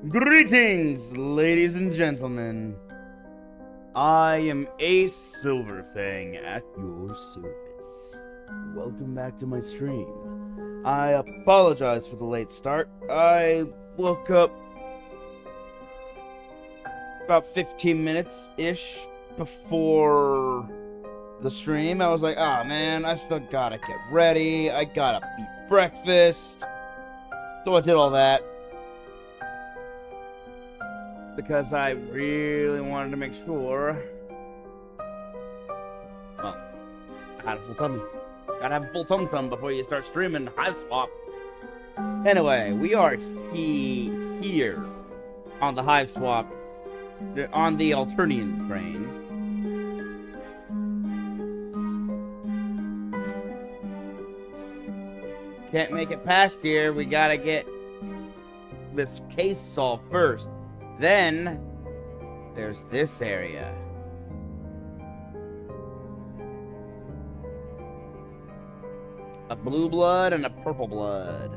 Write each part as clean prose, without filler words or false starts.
Greetings, ladies and gentlemen. I am Ace Silverfang at your service. Welcome back to my stream. I apologize for the late start. I woke up about 15 minutes-ish before the stream. I was like, oh man, I still gotta get ready. I gotta eat breakfast. So I did all that. Because I really wanted to make sure. Well, I had a full tummy. Gotta have a full tum-tum before you start streaming Hiveswap. Anyway, we are here on the Hiveswap, on the Alternian train. Can't make it past here. We gotta get this case solved first. Then, there's this area. A blue blood and a purple blood.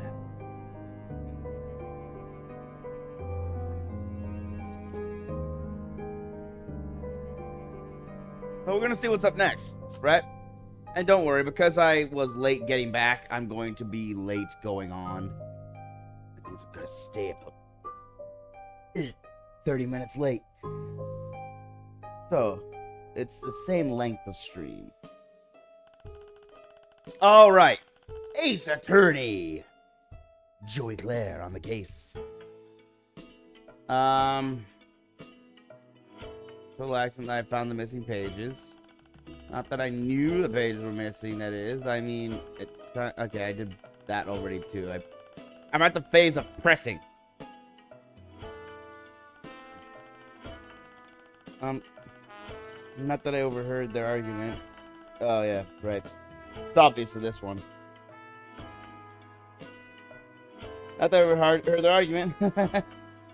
But we're gonna see what's up next, right? And don't worry, because I was late getting back, I'm going to be late going on. That means I'm gonna stay up 30 minutes late. So, it's the same length of stream. Alright. Ace Attorney. Joey Clair on the case. So accident I found the missing pages. Not that I knew the pages were missing, that is. I mean, okay, I did that already too. I'm at the phase of pressing. Not that I overheard their argument. Oh, yeah, right. It's obviously this one. Not that I overheard their argument.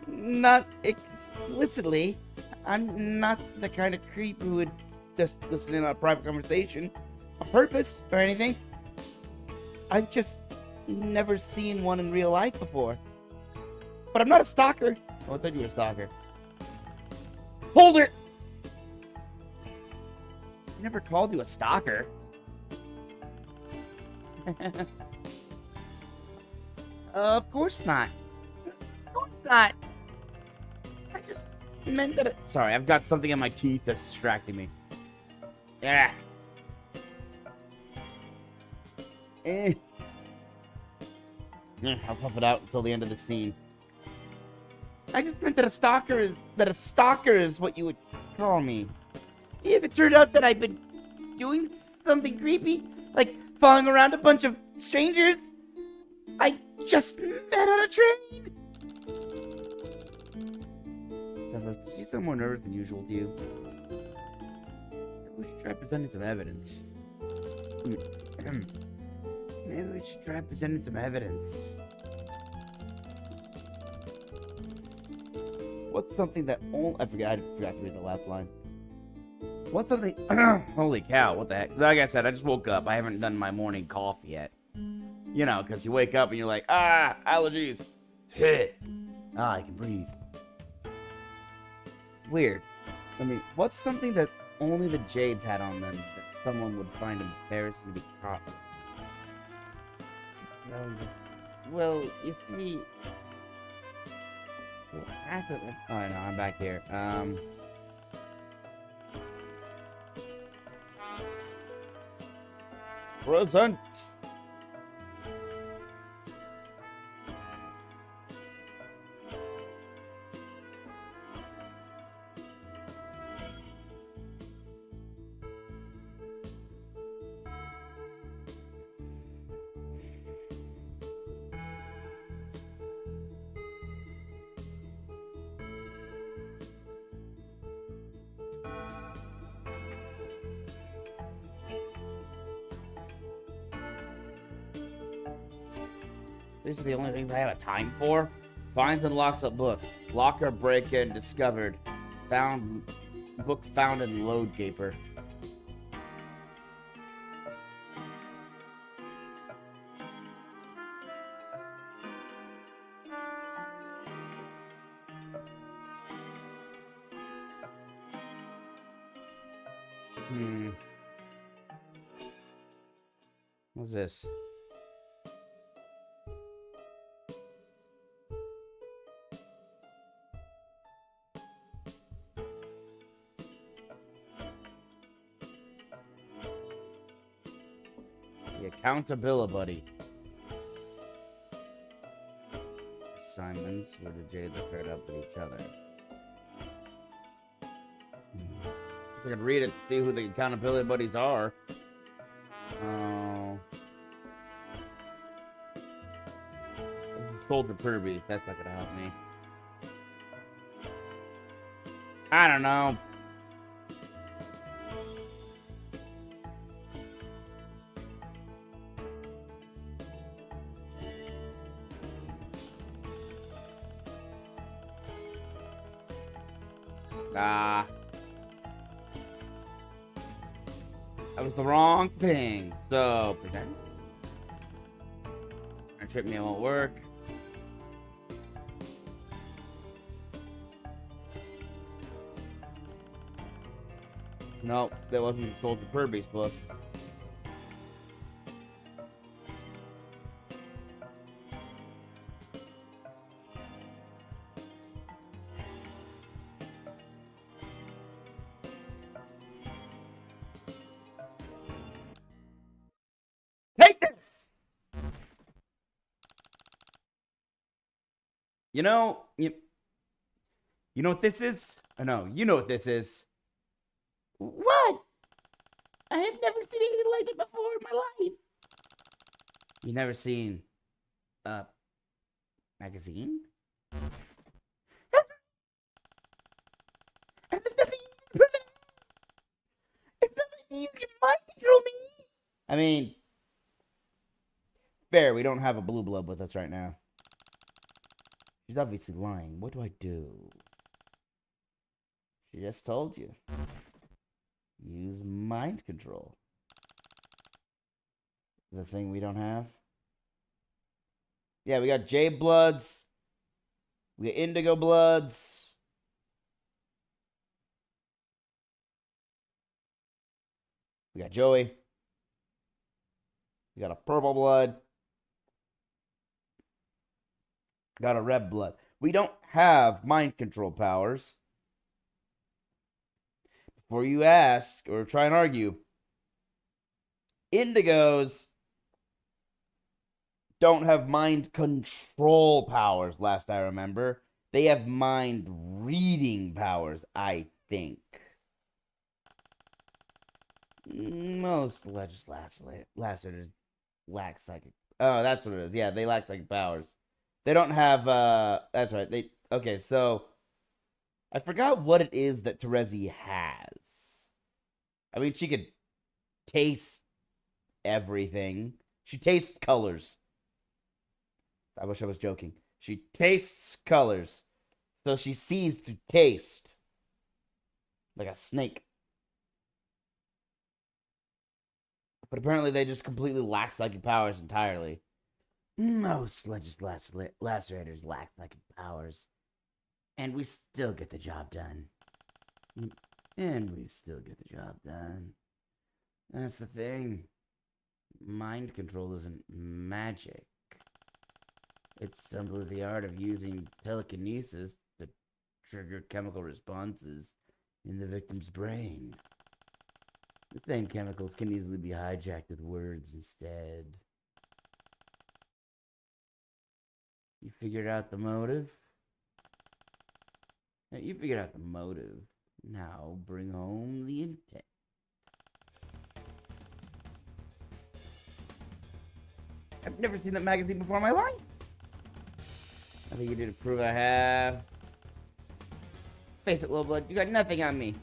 Not explicitly. I'm not the kind of creep who would just listen in on a private conversation on purpose or anything. I've just never seen one in real life before. But I'm not a stalker. Oh, I said you were a stalker. Hold it! I never called you a stalker. Of course not. Of course not. I just meant that sorry, I've got something in my teeth that's distracting me. Yeah. I'll tough it out until the end of the scene. I just meant that a stalker is what you would call me. If it turned out that I've been doing something creepy, like following around a bunch of strangers I just met on a train. So, you sound more nervous than usual, do you? Maybe we should try presenting some evidence. Maybe we should try presenting some evidence. What's something that only... I forgot to read the last line. What's something... Holy cow, what the heck? Like I said, I just woke up. I haven't done my morning coffee yet. You know, because you wake up and you're like, allergies. I can breathe. Weird. I mean, what's something that only the Jades had on them that someone would find embarrassing to be caught with? Well, you see... Oh, no, I'm back here. Present! These are the only things I have a time for. Finds and locks a book. Locker break-in discovered. Book found in load gaper. What's this? The accountability buddy. Assignments where the Jades are paired up with each other. If I could read it to see who the accountability buddies are. Oh. Soldier Kirby's. That's not gonna help me. I don't know. That was the wrong thing. So, pretend. And trip me, it won't work. Nope, that wasn't the Soldier Kirby's book. Take this! You know what this is? I know, you know what this is. What? I have never seen anything like that before in my life. You've never seen a magazine? And there's nothing you can mind control me. I mean, fair, we don't have a blue blood with us right now. She's obviously lying. What do I do? She just told you. Use mind control. The thing we don't have. Yeah, we got Jade Bloods. We got Indigo Bloods. We got Joey. We got a Purple Blood. Got a Red Blood. We don't have mind control powers. Before you ask or try and argue, Indigos don't have mind control powers, last I remember. They have mind reading powers, I think. Most legislators lack psychic. Oh, that's what it is. Yeah, they lack psychic powers. They don't have, that's right. Okay, so I forgot what it is that Terezi has. I mean, she could taste everything. She tastes colors. I wish I was joking. She tastes colors. So she sees through taste. Like a snake. But apparently they just completely lack psychic powers entirely. Most legislators lack psychic powers. And we still get the job done. That's the thing. Mind control isn't magic. It's simply the art of using telekinesis to trigger chemical responses in the victim's brain. The same chemicals can easily be hijacked with words instead. You figured out the motive? Now, you figured out the motive. Now bring home the intent. I've never seen that magazine before in my life. I think you did to prove I have. Face it, little blood, you got nothing on me.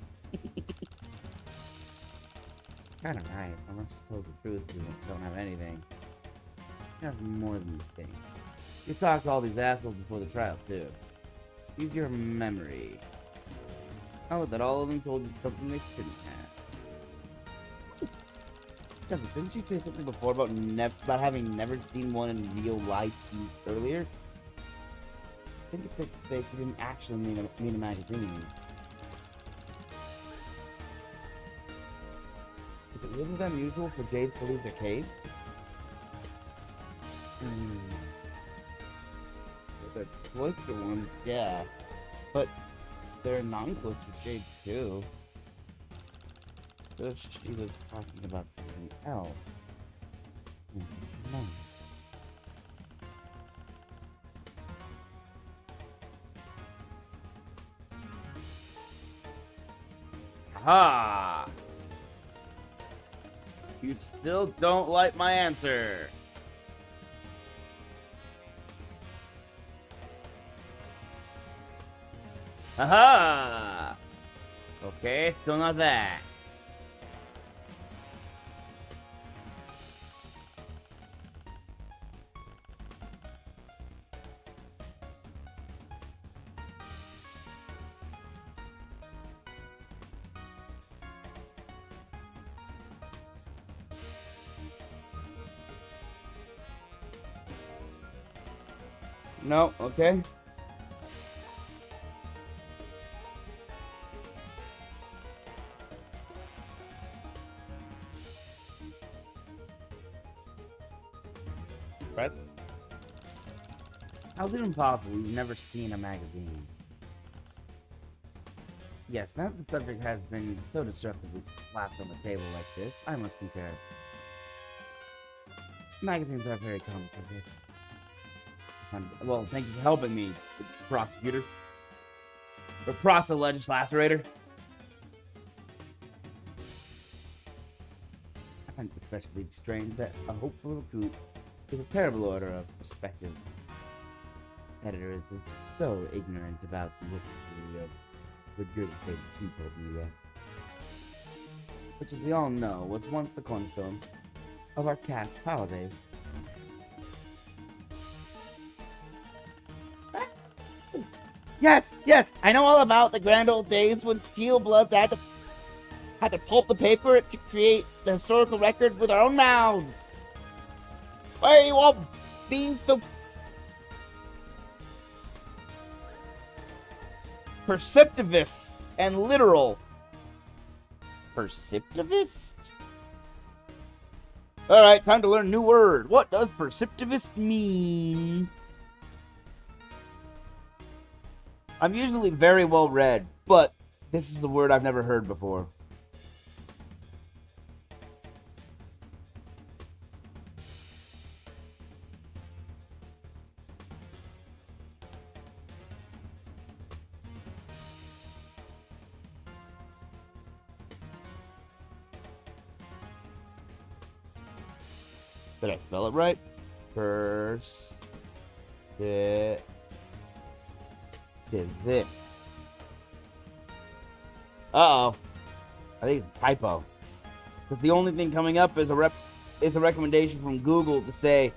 Kinda right. Unless you told the truth, you don't have anything. You have more than you think. You talked to all these assholes before the trial, too. Use your memory. Oh, that all of them told you something they shouldn't have. Jeffrey, didn't you say something before about having never seen one in real life earlier? I think it's safe to say she didn't actually mean a magazine. Isn't it unusual for jades to leave their caves? The cloister ones, yeah. But there are non-cloister jades too. So she was talking about something else. No. Ha! You still don't like my answer. Aha! Okay, still not that. No, okay. Frets? How's it impossible? You've never seen a magazine. Yes, now that the subject has been so disruptively slapped on the table like this, I must concur. Magazines are very complicated. Well, thank you for helping me, prosecutor. Or legislator. I find it especially strange that a hopeful recruit with a terrible order of prospective editors is so ignorant about the history of regurgitated cheapo media, which, as we all know, was once the cornerstone of our cast holidays. Yes, I know all about the grand old days when Teal Bloods had to pulp the paper to create the historical record with our own mouths. Why are you all being so perceptivist and literal? Perceptivist? Alright, time to learn a new word. What does perceptivist mean? I'm usually very well read, but this is the word I've never heard before. Did I spell it right? This. Uh-oh. I think it's a typo. Because the only thing coming up is a recommendation from Google to say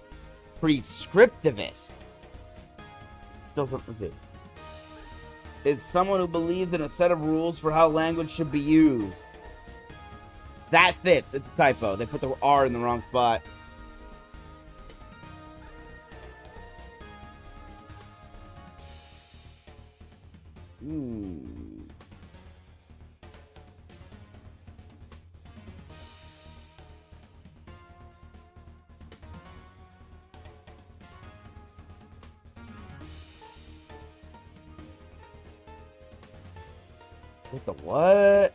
prescriptivist. It's someone who believes in a set of rules for how language should be used. That fits. It's a typo. They put the R in the wrong spot. What the what?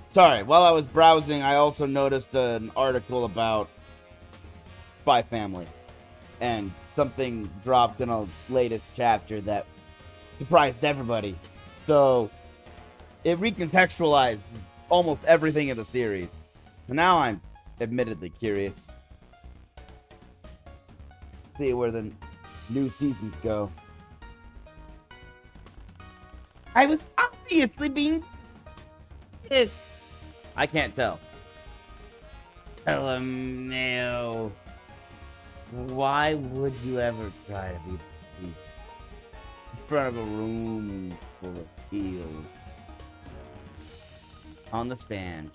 Sorry, while I was browsing, I also noticed an article about Spy Family. And something dropped in a latest chapter that surprised everybody. So, it recontextualized almost everything in the series. And now I'm admittedly curious. See where the new seasons go. I was obviously being pissed. I can't tell. LMAO. Why would you ever try to be in front of a room full of heels? Understand,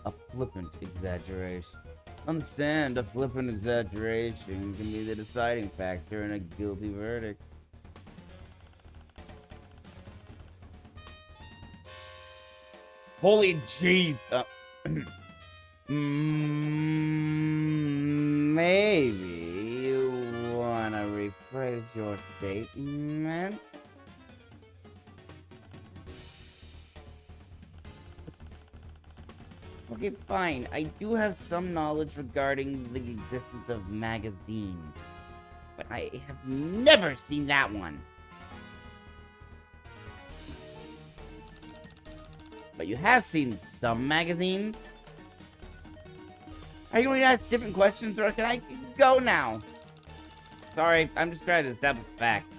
a flippant exaggeration. Understand, a flippant exaggeration can be the deciding factor in a guilty verdict. Holy jeez! Maybe you wanna rephrase your statement? Okay, fine. I do have some knowledge regarding the existence of magazines, but I have never seen that one. But you have seen some magazines? Are you going to ask different questions, or can I go now? Sorry, I'm just trying to establish facts.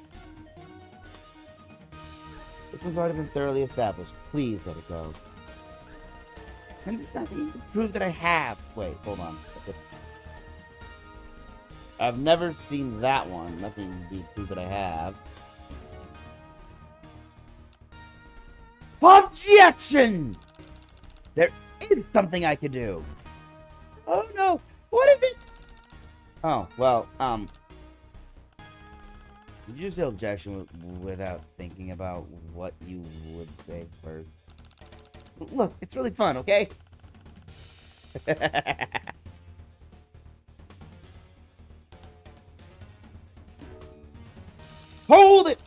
This one's already been thoroughly established. Please let it go. And there's nothing to prove that I have. Wait, hold on. I've never seen that one. Nothing to prove that I have. Objection! There is something I could do. Oh no! What is it? Oh, well, did you say objection without thinking about what you would say first? Look, it's really fun, okay? Hold it!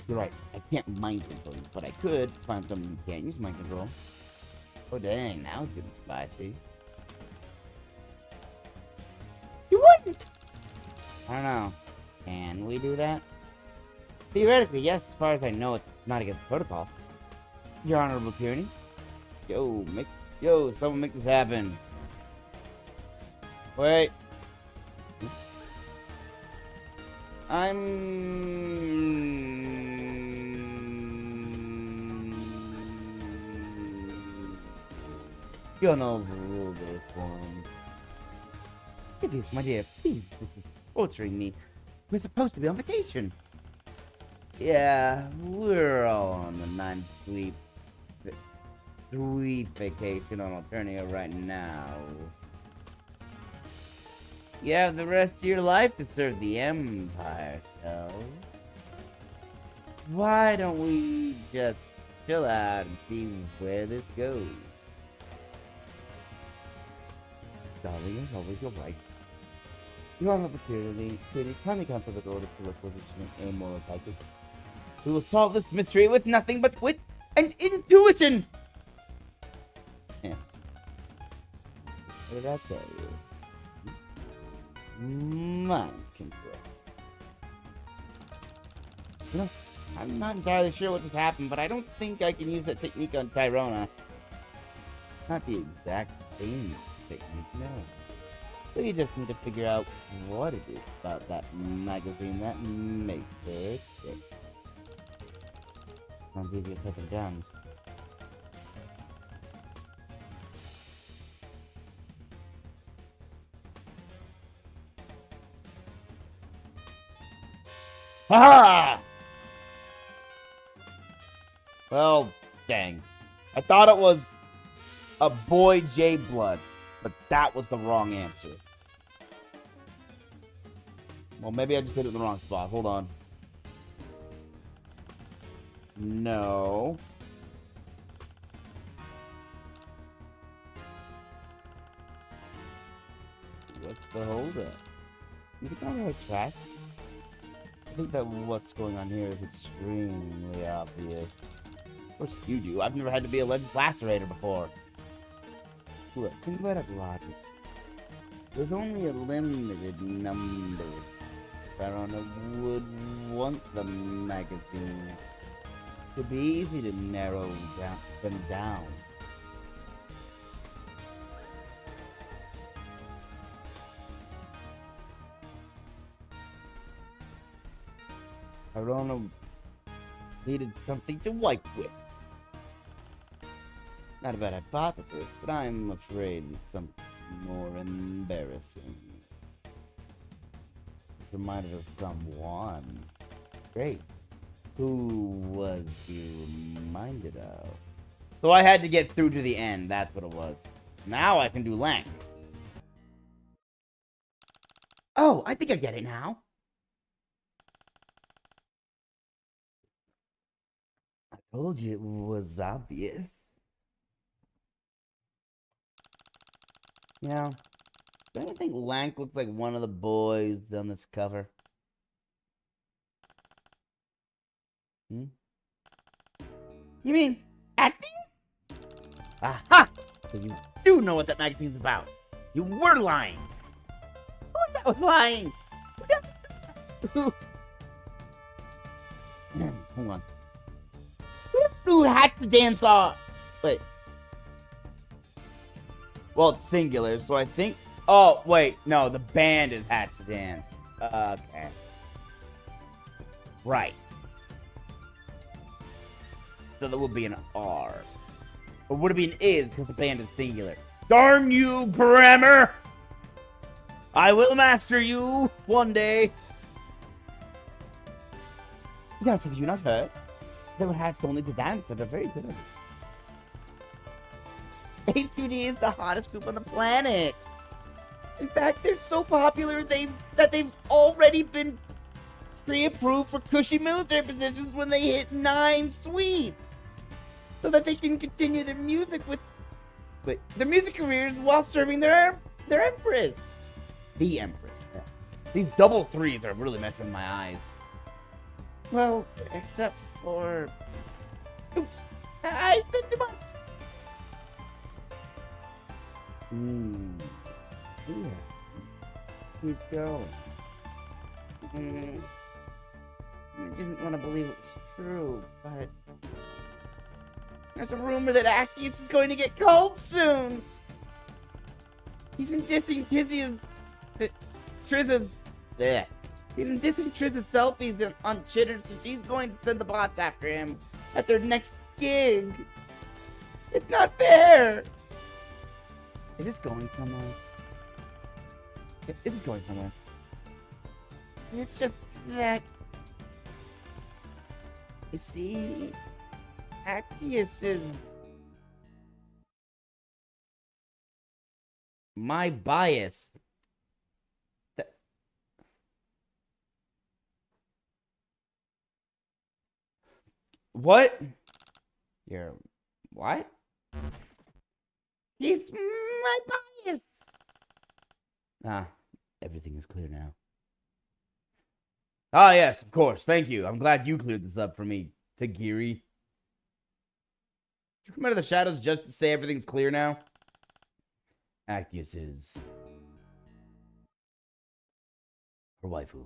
You're right, I can't mind control you, but I could find something you can't use mind control. Oh dang, now it's getting spicy. You wouldn't! I don't know. Can we do that? Theoretically, yes, as far as I know, it's not against protocol. Your Honorable Tyranny. Someone make this happen. Wait. I'm... gonna overrule this one. Yes, my dear, please, this is torturing me. We're supposed to be on vacation. Yeah, we're all on the 9th sweet vacation on Alternia right now. You have the rest of your life to serve the Empire, so why don't we just chill out and see where this goes? Darling, as always, you're right. You are opportunity. Kindly come to the door to requisition a moral psychic. We will solve this mystery with nothing but wit and intuition! Yeah. What did I tell you? Mind control. You know, I'm not entirely sure what just happened, but I don't think I can use that technique on Tyrona. Not the exact same technique, no. So you just need to figure out what it is about that magazine that makes it tick. Sounds easier said than done. Ha! Well, dang. I thought it was a boy J Blood, but that was the wrong answer. Well, maybe I just hit it in the wrong spot. Hold on. No. What's the holdup? You think I'm on the right track? I think that what's going on here is extremely obvious. Of course you do. I've never had to be a legend lacerator before. Look, think about it logically. There's only a limited number Verona would want the magazine. It'd be easy to narrow them down. Verona needed something to wipe with. Not a bad hypothesis, but I'm afraid it's something more embarrassing. It reminded of someone. Great. Who was you reminded of? So I had to get through to the end, that's what it was. Now I can do length. Oh, I think I get it now. I told you it was obvious. Yeah. Don't you think Lank looks like one of the boys on this cover? Hmm? You mean acting? Aha! So you do know what that magazine's about. You were lying. Who was that was lying? Who? Hold on. Who hacked the dance off? Wait. Well, it's singular, so I think... Oh, wait. No, the band is Hatch the Dance. Okay. Right. So there would be an R. Or would it be an is, because the band is singular. Darn you, grammar! I will master you one day. Yes, have you not heard? They were hatched only to dance and are very good. HQD is the hottest group on the planet. In fact, they're so popular that they've already been pre-approved for cushy military positions when they hit 9 sweeps, so that they can continue their music careers while serving their empress, the empress. Yeah. These double threes are really messing with my eyes. Well, except for... Oops, I said too much. Yeah. Keep going. I didn't want to believe it was true, but... There's a rumor that Actius is going to get cold soon! He's been dissing Triz's... Bleh. He's been dissing Triz's selfies on Chitter, so she's going to send the bots after him at their next gig. It's not fair! Is this going somewhere? Is this going somewhere? It's just that... You see... Actius is... my bias. What? Your... what? He's my bias! Ah, everything is clear now. Ah, yes, of course. Thank you. I'm glad you cleared this up for me, Tagiri. Did you come out of the shadows just to say everything's clear now? Actius is... her waifu.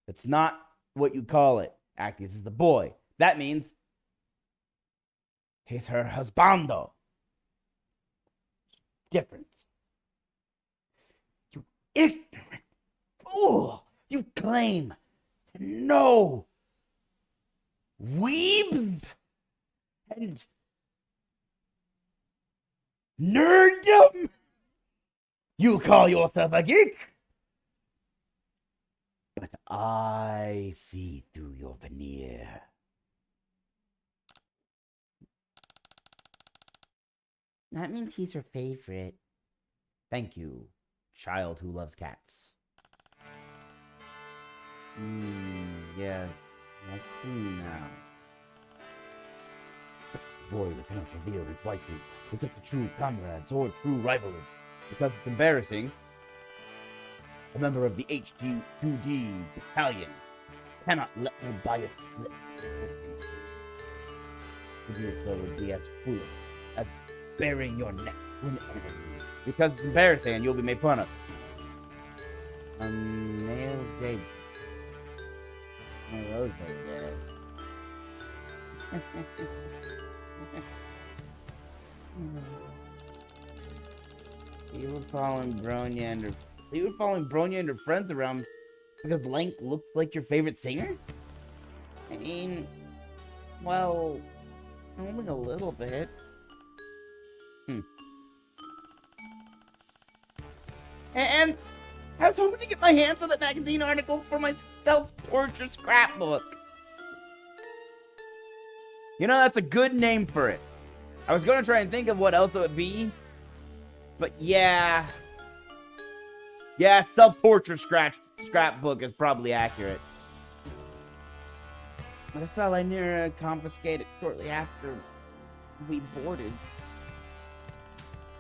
That's not what you call it. Actius is the boy. That means... he's her husbando. Difference. You ignorant fool! You claim to know weeb and nerddom? You call yourself a geek? But I see through your veneer. That means he's her favorite. Thank you, child who loves cats. Yes. I see now. This boy that cannot reveal his waifu except to true comrades or true rivals. Because it's embarrassing. A member of the HT2D battalion cannot let her bias slip. To do so would be as foolish as burying your neck to an enemy. Because it's embarrassing and you'll be made fun of. A male Jade. One of those are dead. You were following Bronya and her friends around because Lank looks like your favorite singer? I mean, well, only a little bit. And I was hoping to get my hands on that magazine article for my self-torture scrapbook. You know, that's a good name for it. I was going to try and think of what else it would be. But yeah. Yeah, self-torture scrapbook is probably accurate. I saw Lynira confiscated shortly after we boarded.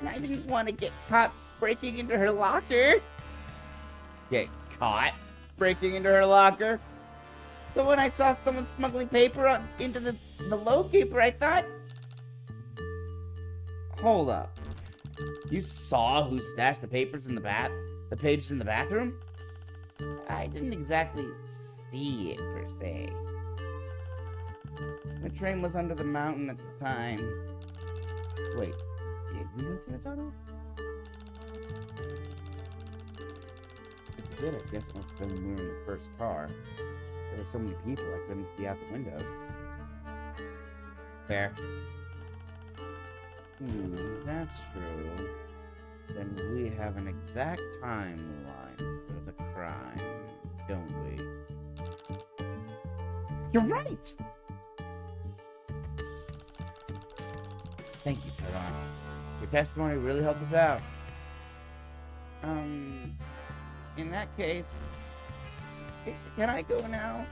and I didn't want to get caught breaking into her locker. Get caught breaking into her locker? So when I saw someone smuggling paper into the locator, I thought... Hold up. You saw who stashed the pages in the bathroom? I didn't exactly see it, per se. The train was under the mountain at the time. Wait, did we go to the tunnel? If we did, I guess it must have been when we were in the first car. There were so many people I couldn't see out the window. Fair. That's true. Then we have an exact timeline for the crime, don't we? You're right! Thank you, Tehran. Your testimony really helped us out. In that case, can I go now?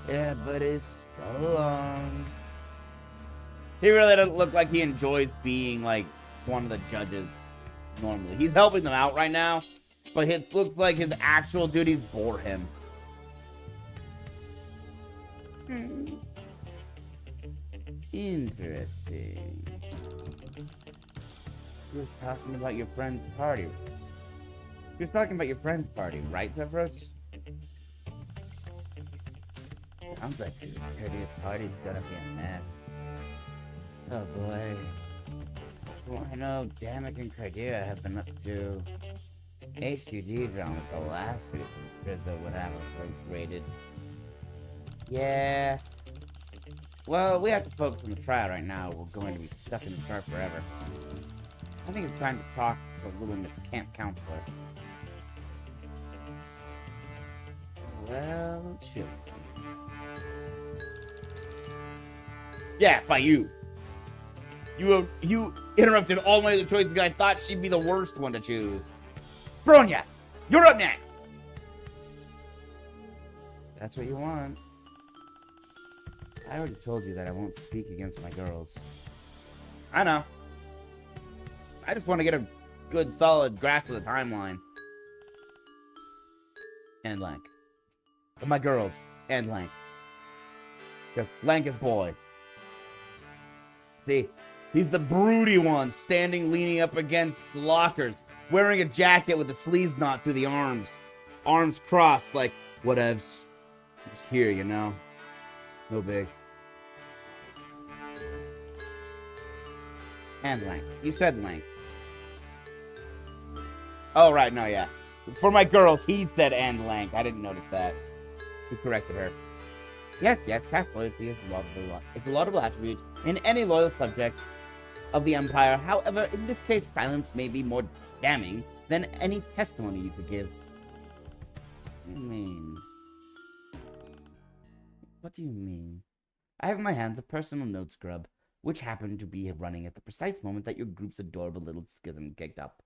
Yeah, buddy, go along. He really doesn't look like he enjoys being, like, one of the judges normally. He's helping them out right now, but it looks like his actual duties bore him. Interesting. You was talking about your friend's party. You was talking about your friend's party, right, Zephyros? Sounds like this party's gonna be a mess. Oh boy. Well, I know Damek and Crydia have been up to HUD drama the last week Rizzo would have us raided. Yeah. Well, we have to focus on the trial right now. We're going to be stuck in the dark forever. I think it's time to talk to the little Miss Camp Counselor. Well, shoot. Yeah, by you. You interrupted all my other choices because I thought she'd be the worst one to choose. Bronya, you're up next. That's what you want. I already told you that I won't speak against my girls. I know. I just want to get a good, solid grasp of the timeline. And Lank. Of my girls. And Lank. Because Lank is boy. See? He's the broody one, standing leaning up against the lockers, wearing a jacket with a sleeves knot through the arms. Arms crossed like, whatevs. Just here, you know. No big. And Lank. You said Lank. Oh, right, no, yeah. For my girls, he said and Lank. I didn't notice that. He corrected her. Yes, cast loyalty is a laudable attribute in any loyal subject of the Empire. However, in this case, silence may be more damning than any testimony you could give. What do you mean? What do you mean? I have in my hands a personal note scrub, which happened to be running at the precise moment that your group's adorable little schism kicked up.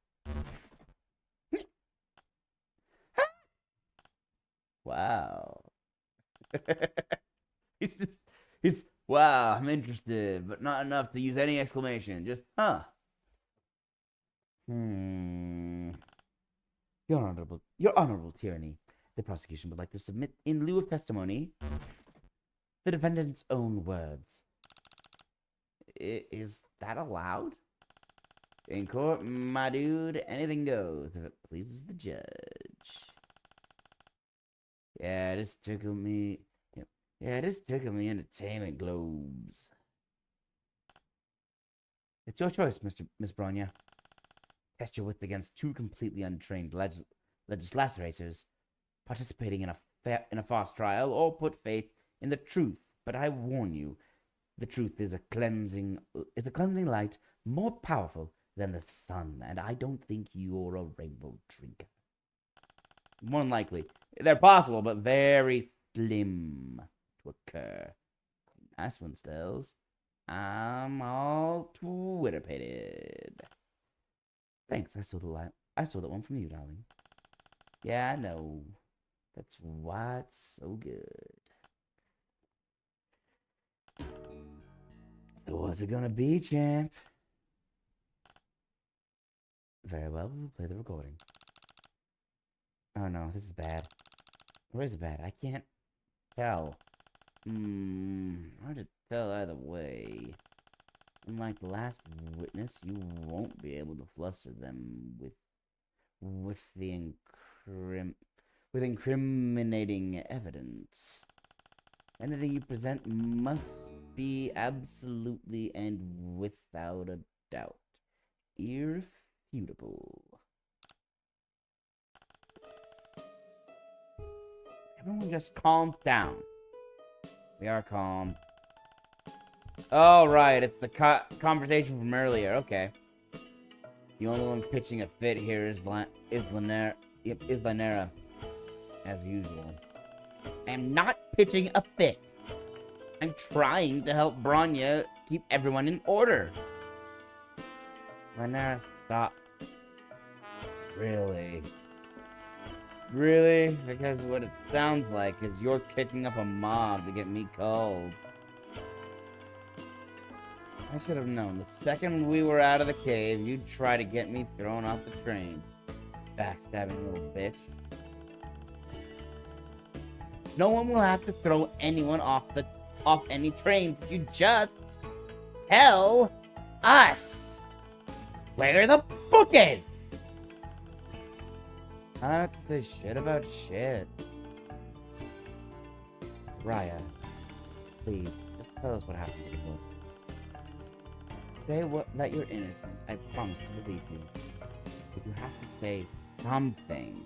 Wow. He's wow, I'm interested, but not enough to use any exclamation. Just, huh. Your honorable tyranny. The prosecution would like to submit in lieu of testimony the defendant's own words. Is that allowed? In court, my dude, anything goes if it pleases the judge. Yeah, this tickled me. Yeah, this tickled me entertainment globes. It's your choice, Miss Bronya. Test your wits against two completely untrained legislators participating in a farce trial, or put faith in the truth. But I warn you, the truth is a cleansing light more powerful than the sun, and I don't think you're a rainbow drinker. More than likely. They're possible, but very slim to occur. Nice one, Stills. I'm all Twitter-pated. Thanks, I saw that one from you, darling. Yeah, I know. That's why it's so good. So what's it gonna be, champ? Very well, we'll play the recording. Oh no, this is bad. Or is it bad? I can't tell. Hard to tell either way. Unlike the last witness, you won't be able to fluster them with the incriminating evidence. Anything you present must be absolutely and without a doubt irrefutable. Everyone just calm down. We are calm. Oh, right, it's the conversation from earlier. Okay. The only one pitching a fit here is Lanera, as usual. I am not pitching a fit. I'm trying to help Bronya keep everyone in order. Lanera, stop. Really? Really? Because what it sounds like is you're kicking up a mob to get me called. I should have known. The second we were out of the cave, you'd try to get me thrown off the train. Backstabbing little bitch. No one will have to throw anyone off any trains if you just tell us where the book is. I don't have to say shit about shit. Raya, please, just tell us what happened to the book. Say that you're innocent. I promise to believe you. But you have to say something.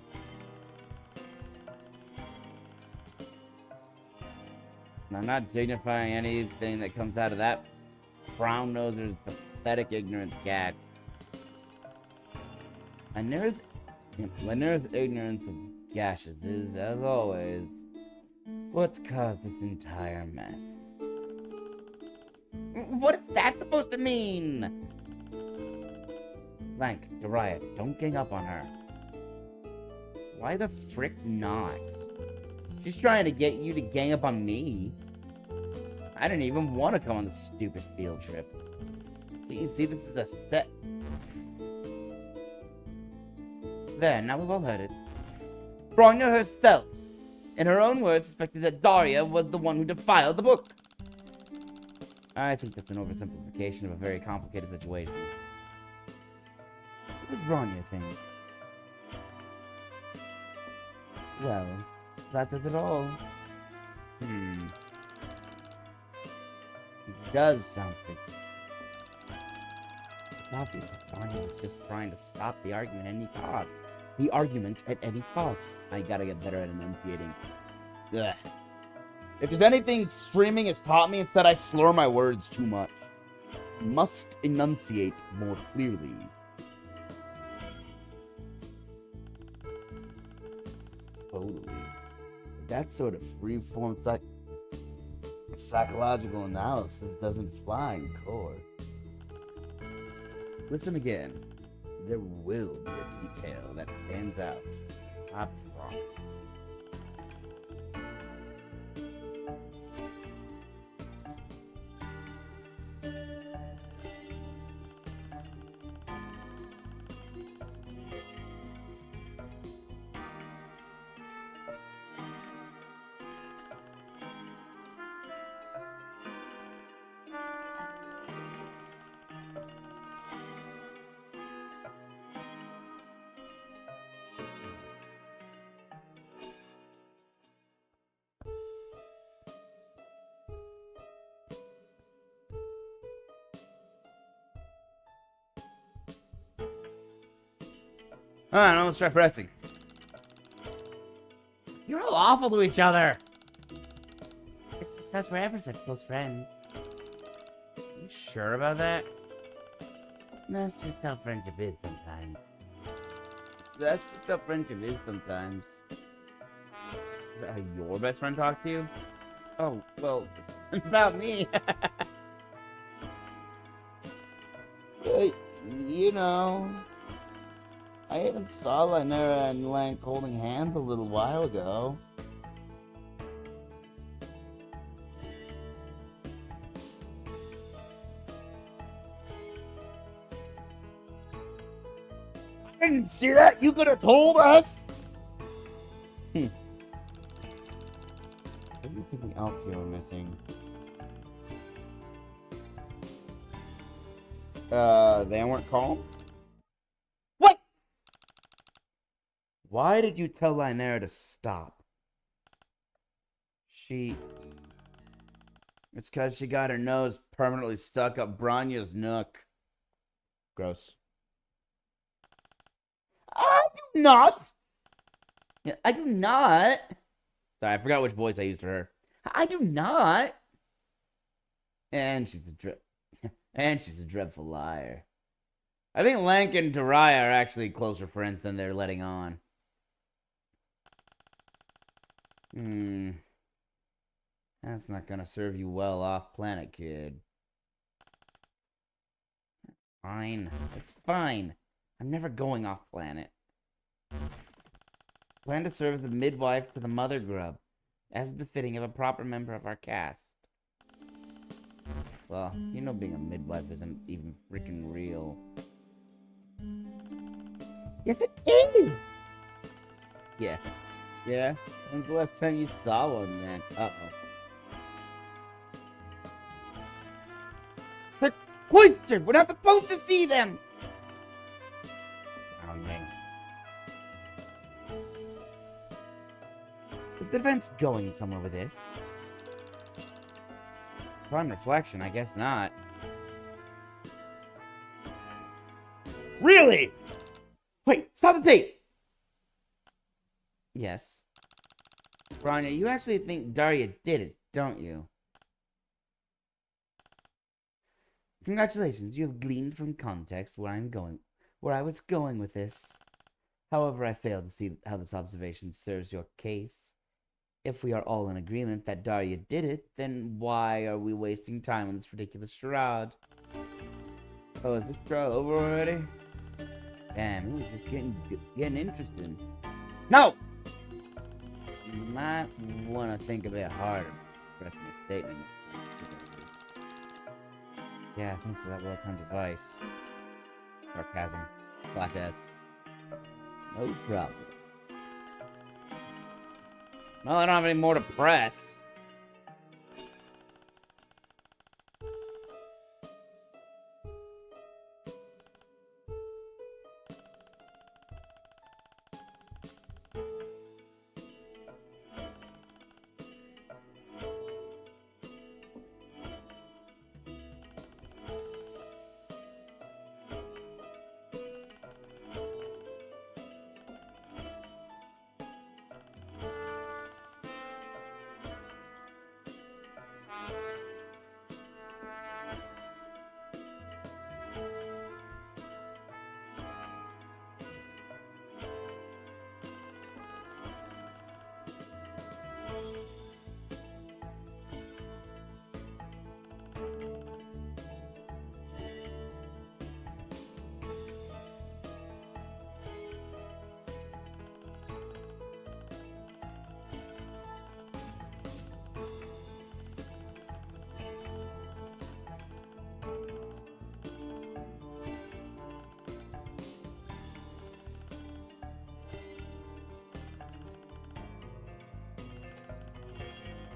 I'm not dignifying anything that comes out of that brown-noser's pathetic ignorance gag. Lanera's ignorance of gashes is, as always, what's caused this entire mess. What is that supposed to mean? Lank, Dariah, don't gang up on her. Why the frick not? She's trying to get you to gang up on me. I didn't even want to come on this stupid field trip. But you see, this is a set. There, now we've all heard it. Bronya herself, in her own words, suspected that Daria was the one who defiled the book. I think that's an oversimplification of a very complicated situation. What does Bronya think? Well, that says it all. It does sound fishy. It's obvious that Bronya was just trying to stop the argument at any cost. The argument at any cost. I gotta get better at enunciating. Ugh. If there's anything streaming has taught me, it's that I slur my words too much. Must enunciate more clearly. Totally. That sort of free-form psychological analysis doesn't fly in court. Listen again. There will be a detail that stands out. I promise. Alright, now let's try pressing. You're all awful to each other. Because we're ever such close friends. You sure about that? That's just how friendship is sometimes. That's just how friendship is sometimes. Is that how your best friend talks to you? Oh, well, it's about me. You know... I even saw Lanera and Lank holding hands a little while ago. didn't see that. You could have told us. What do you think else you were missing? They weren't calm? What? Why did you tell Lynera to stop? It's because she got her nose permanently stuck up Branya's nook. Gross. I do not. Yeah, I do not. Sorry, I forgot which voice I used for her. I do not. And she's a dreadful liar. I think Lank and Taraya are actually closer friends than they're letting on. That's not gonna serve you well off planet, kid. Fine. It's fine. I'm never going off planet. Plan to serve as the midwife to the mother grub, as befitting of a proper member of our cast. Well, you know being a midwife isn't even freaking real. Yes, it is! Yeah. Yeah? When's the last time you saw one then? Uh-oh. They're cloistered! We're not supposed to see them! Oh, man. Is the defense going somewhere with this? Upon reflection, I guess not. Really? Wait, stop the tape! Yes. Branya, you actually think Daria did it, don't you? Congratulations, you have gleaned from context where I was going with this. However, I fail to see how this observation serves your case. If we are all in agreement that Daria did it, then why are we wasting time on this ridiculous charade? Oh, is this trial over already? Damn, it was just getting interesting. No! You might want to think a bit harder expressing a statement. Yeah, thanks for that well-timed advice. Sarcasm. Slash S. No problem. Well, I don't have any more to press.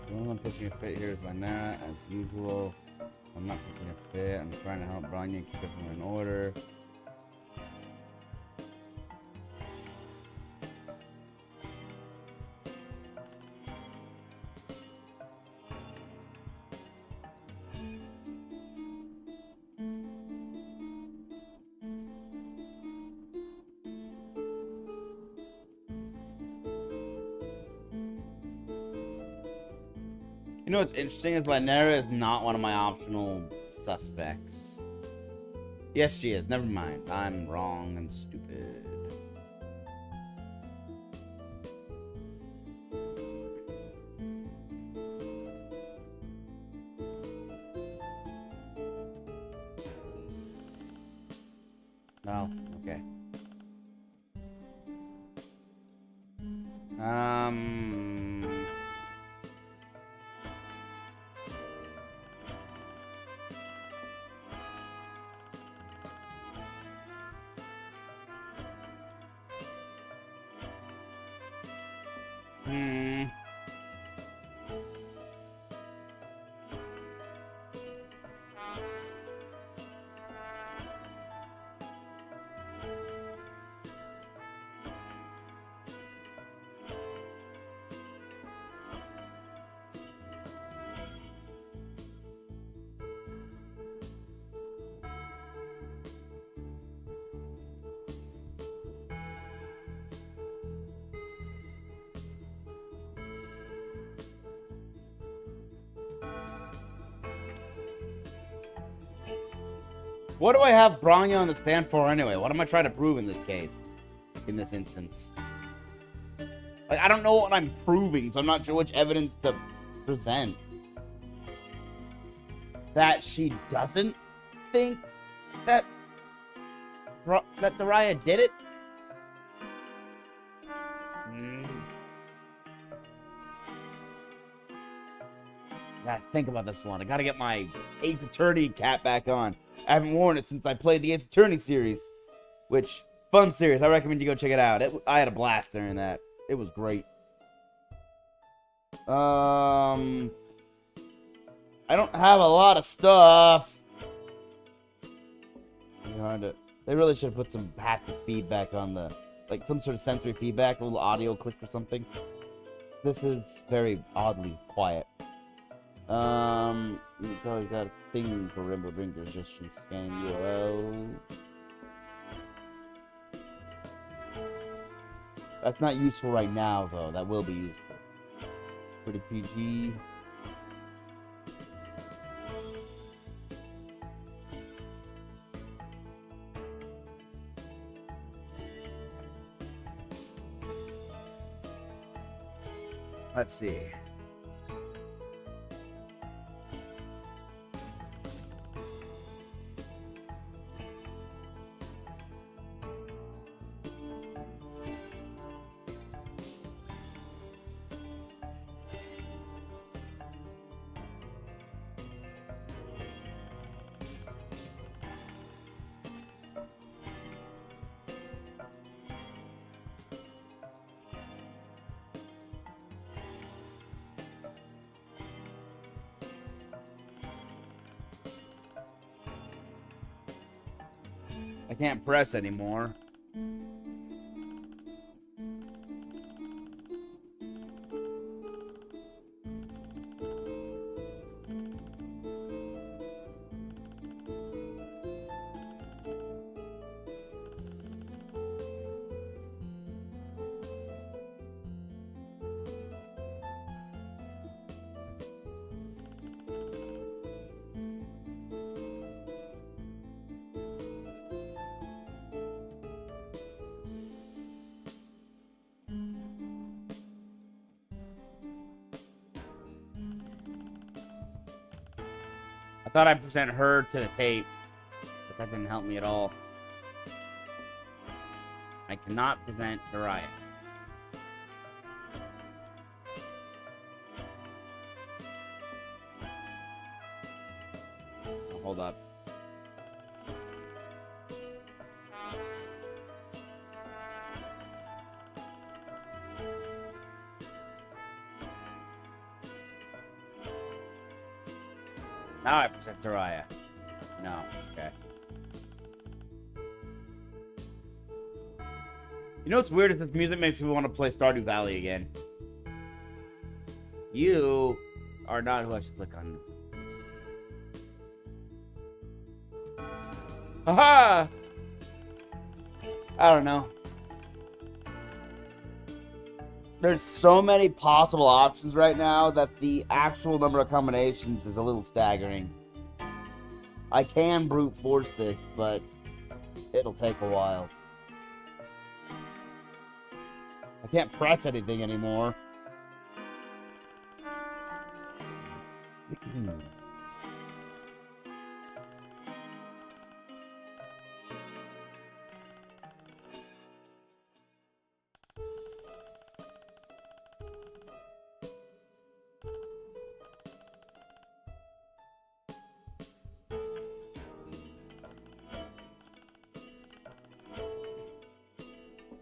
The only one pushing a fit here is Lynera, as usual. I'm not pushing a fit. I'm trying to help Branya keep everything in order. You know what's interesting is Lynera is not one of my optional suspects. Yes, she is. Never mind. I'm wrong and stupid. No, okay. Hmm. What do I have Branya on the stand for anyway? What am I trying to prove in this case? In this instance? Like, I don't know what I'm proving, so I'm not sure which evidence to present. That she doesn't think that Daria did it? I gotta think about this one. I gotta get my Ace Attorney cap back on. I haven't worn it since I played the Ace Attorney series. Which, fun series. I recommend you go check it out. I had a blast during that. It was great. I don't have a lot of stuff. They really should have put some haptic feedback on the... Like, some sort of sensory feedback. A little audio click or something. This is very oddly quiet. You probably got a thing for Rainbow Drinkers just from scanning URL. That's not useful right now, though. That will be useful. Pretty PG. Let's see. I can't press anymore. I thought I'd present her to the tape, but that didn't help me at all. I cannot present Daria. Oh, hold up. Now I present Daria. No, okay. You know what's weird is this music makes me want to play Stardew Valley again. You are not who I should click on. Haha! I don't know. There's so many possible options right now that the actual number of combinations is a little staggering. I can brute force this, but it'll take a while. I can't press anything anymore.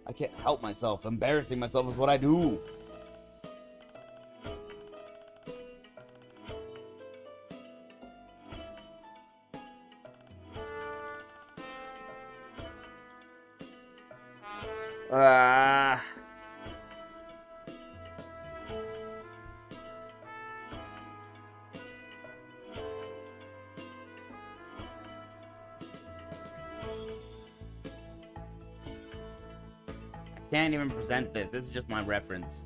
I can't help myself. Embarrassing myself is what I do. Can't even present this. This is just my reference.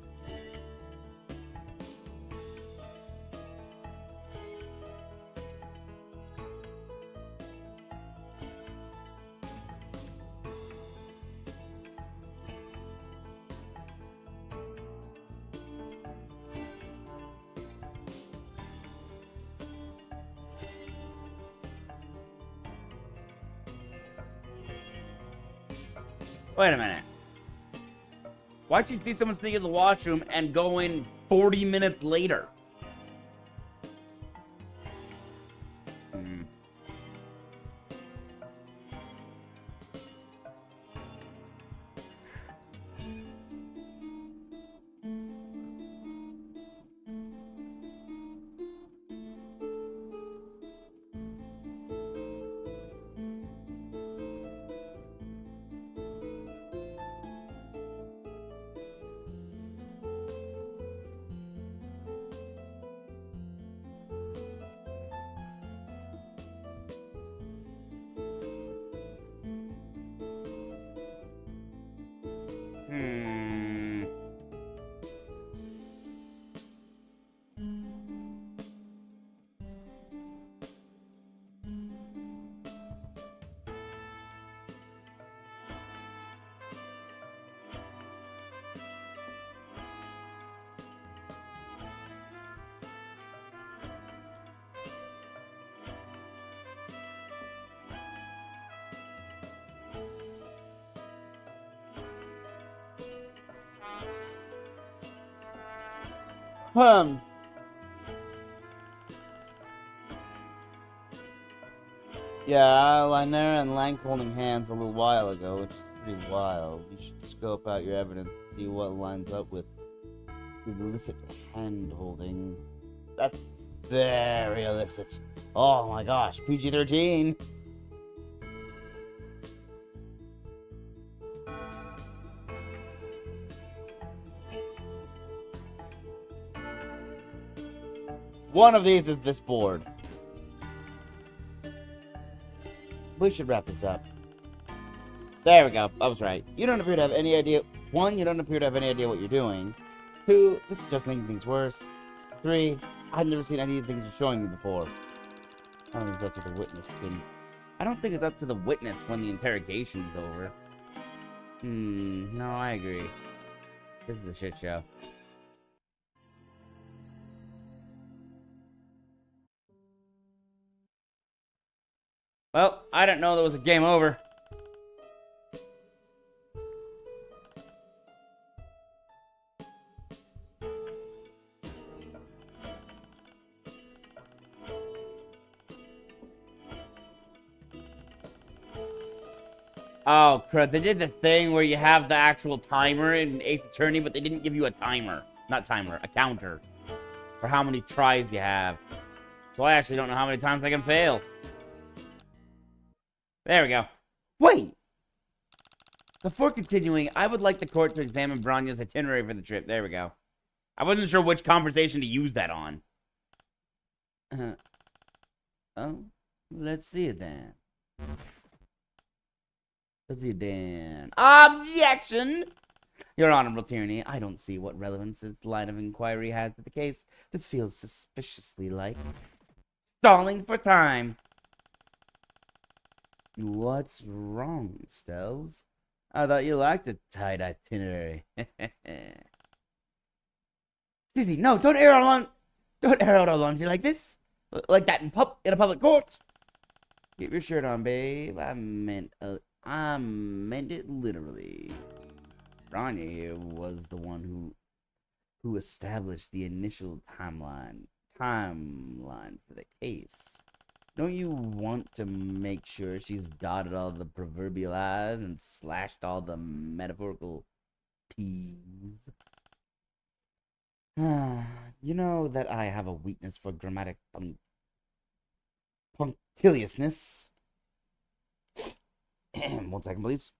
Wait a minute. Why'd you see someone sneak in the washroom and go in 40 minutes later? Yeah, Liner and Lank holding hands a little while ago, which is pretty wild. You should scope out your evidence to see what lines up with illicit hand holding. That's very illicit. Oh my gosh, PG-13. One of these is this board. We should wrap this up. There we go. I was right. You don't appear to have any idea. 1, you don't appear to have any idea what you're doing. 2, this is just making things worse. 3, I've never seen any of the things you're showing me before. I don't think it's up to the witness thing. I don't think it's up to the witness when the interrogation is over. No, I agree. This is a shit show. Well, I didn't know there was a game over. Oh, crud. They did the thing where you have the actual timer in 8th Attorney, but they didn't give you a timer. Not timer, a counter. For how many tries you have. So I actually don't know how many times I can fail. There we go. Wait! Before continuing, I would like the court to examine Branya's itinerary for the trip. There we go. I wasn't sure which conversation to use that on. Oh, let's see it then. Let's see it then. Objection! Your Honorable Tyranny, I don't see what relevance this line of inquiry has to the case. This feels suspiciously like stalling for time. What's wrong, Stells? I thought you liked a tight itinerary. Sissy, no, don't air out our laundry like this. Like that in a public court. Get your shirt on, babe. I meant it literally. Branya here was the one who established the initial timeline for the case. Don't you want to make sure she's dotted all the proverbial I's and slashed all the metaphorical T's? You know that I have a weakness for grammatic punctiliousness. 1 second, please.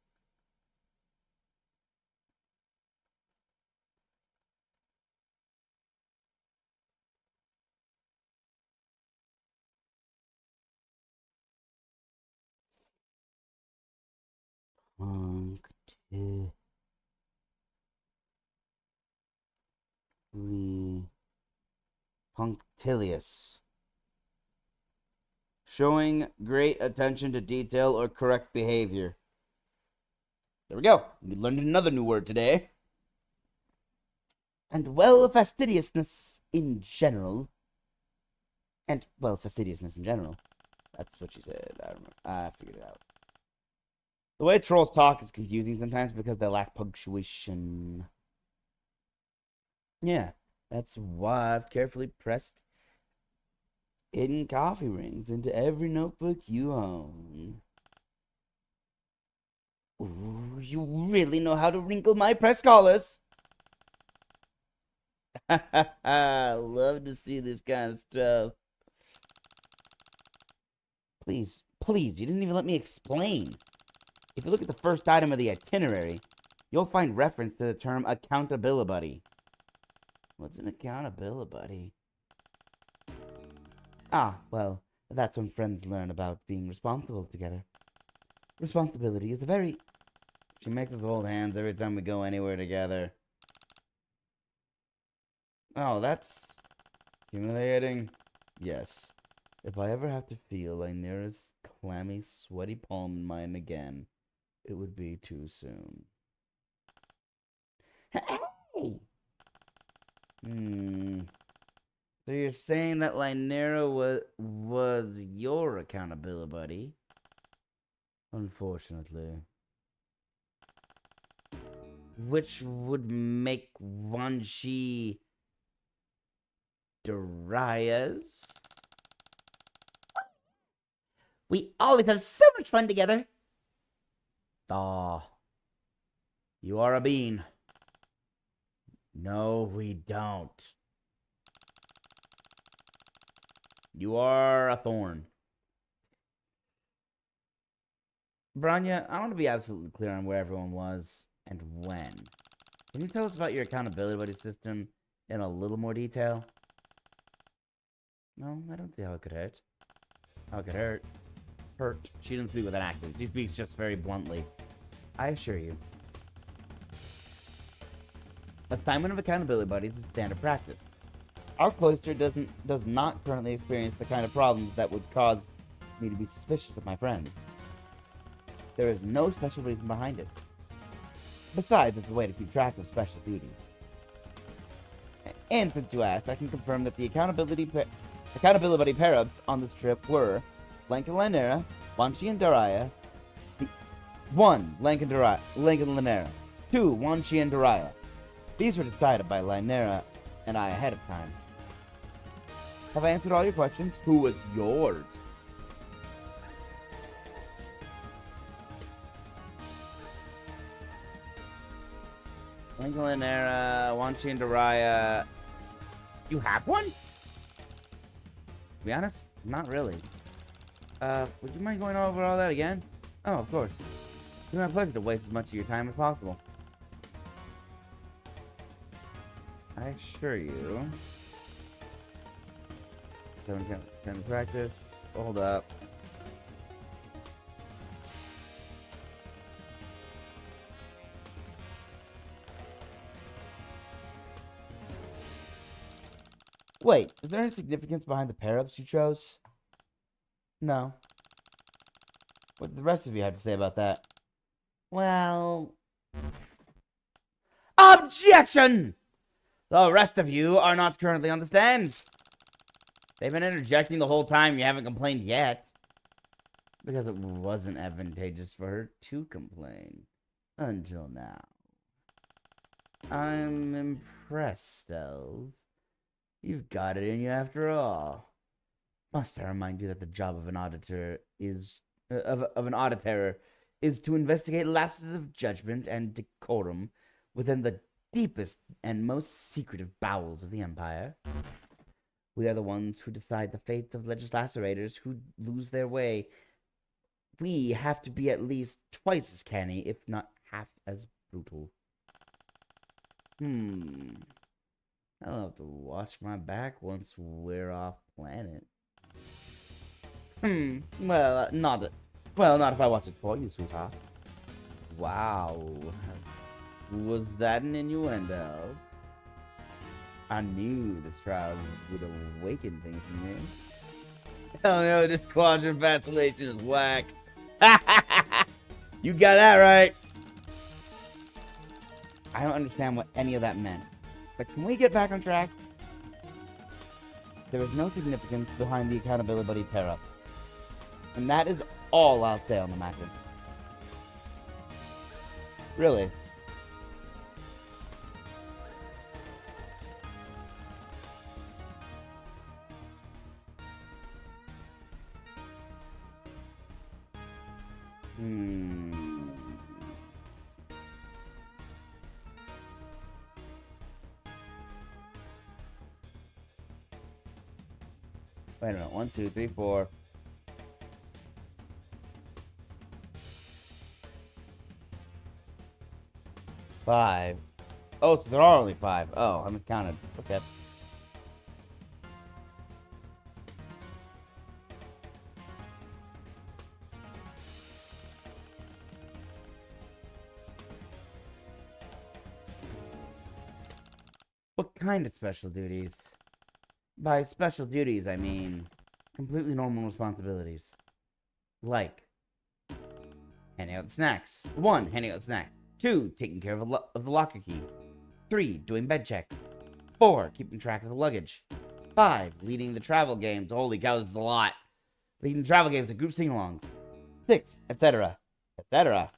Punctilious. Showing great attention to detail or correct behavior. There we go. We learned another new word today. And, well, fastidiousness in general. And, well, fastidiousness in general. That's what she said. I figured it out. The way trolls talk is confusing sometimes because they lack punctuation. Yeah, that's why I've carefully pressed hidden coffee rings into every notebook you own. Ooh, you really know how to wrinkle my press collars. Love to see this kind of stuff. Please, please, you didn't even let me explain. If you look at the first item of the itinerary, you'll find reference to the term accountability. What's an accountability? Ah, well, that's when friends learn about being responsible together. Responsibility is a very... She makes us hold hands every time we go anywhere together. Oh, that's humiliating. Yes. If I ever have to feel Lynera's clammy, sweaty palm in mine again, it would be too soon. Hey! So you're saying that Lynera was your accountability buddy? Unfortunately. Which would make Wanshi Darius? We always have so much fun together. Aw. You are a bean. No, we don't. You are a thorn. Branya, I want to be absolutely clear on where everyone was and when. Can you tell us about your accountability buddy system in a little more detail? No, I don't see how it could hurt. How it could hurt. Hurt. She didn't speak with an accent. She speaks just very bluntly. I assure you. Assignment of accountability buddies is standard practice. Our cloister does not currently experience the kind of problems that would cause me to be suspicious of my friends. There is no special reason behind it. Besides, it's a way to keep track of special duties. And since you asked, I can confirm that the accountability buddy pair-ups on this trip were Lank and Lynera, Wanshi and Daria, 1. Lank and Lynera, 2. Wanshi and Daria. These were decided by Lynera and I ahead of time. Have I answered all your questions? Who was yours? Lank and Lynera, Wanshi and Daria. You have one? To be honest, not really. Would you mind going over all that again? Oh, of course. It's my pleasure to waste as much of your time as possible. I assure you. 7 practice. Hold up. Wait, is there any significance behind the pair-ups you chose? No. What did the rest of you have to say about that? Well... Objection! The rest of you are not currently on the stand. They've been interjecting the whole time. You haven't complained yet. Because it wasn't advantageous for her to complain. Until now. I'm impressed, Els. You've got it in you after all. Must I remind you that the job of an auditor is of an auditor is to investigate lapses of judgment and decorum within the deepest and most secretive bowels of the Empire. We are the ones who decide the fates of legislators who lose their way. We have to be at least twice as canny, if not half as brutal. I'll have to watch my back once we're off planet. Well, not if I watch it for you, sweetheart. Wow. Was that an innuendo? I knew this trial would awaken things in me. Oh no, this quadrant vacillation is whack. You got that right. I don't understand what any of that meant. But can we get back on track? There is no significance behind the accountability buddy pair-up. And that is all I'll say on the matter. Really. Wait a minute. 1, 2, 3, 4. Five. Oh, so there are only 5. Oh, I miscounted. Okay. What kind of special duties? By special duties, I mean completely normal responsibilities. Like handing out snacks. 1, handing out snacks. 2, taking care of the locker key. 3, doing bed checks. 4, keeping track of the luggage. 5, leading the travel games. Holy cow, this is a lot. Leading travel games and group sing-alongs. 6, etc. etc.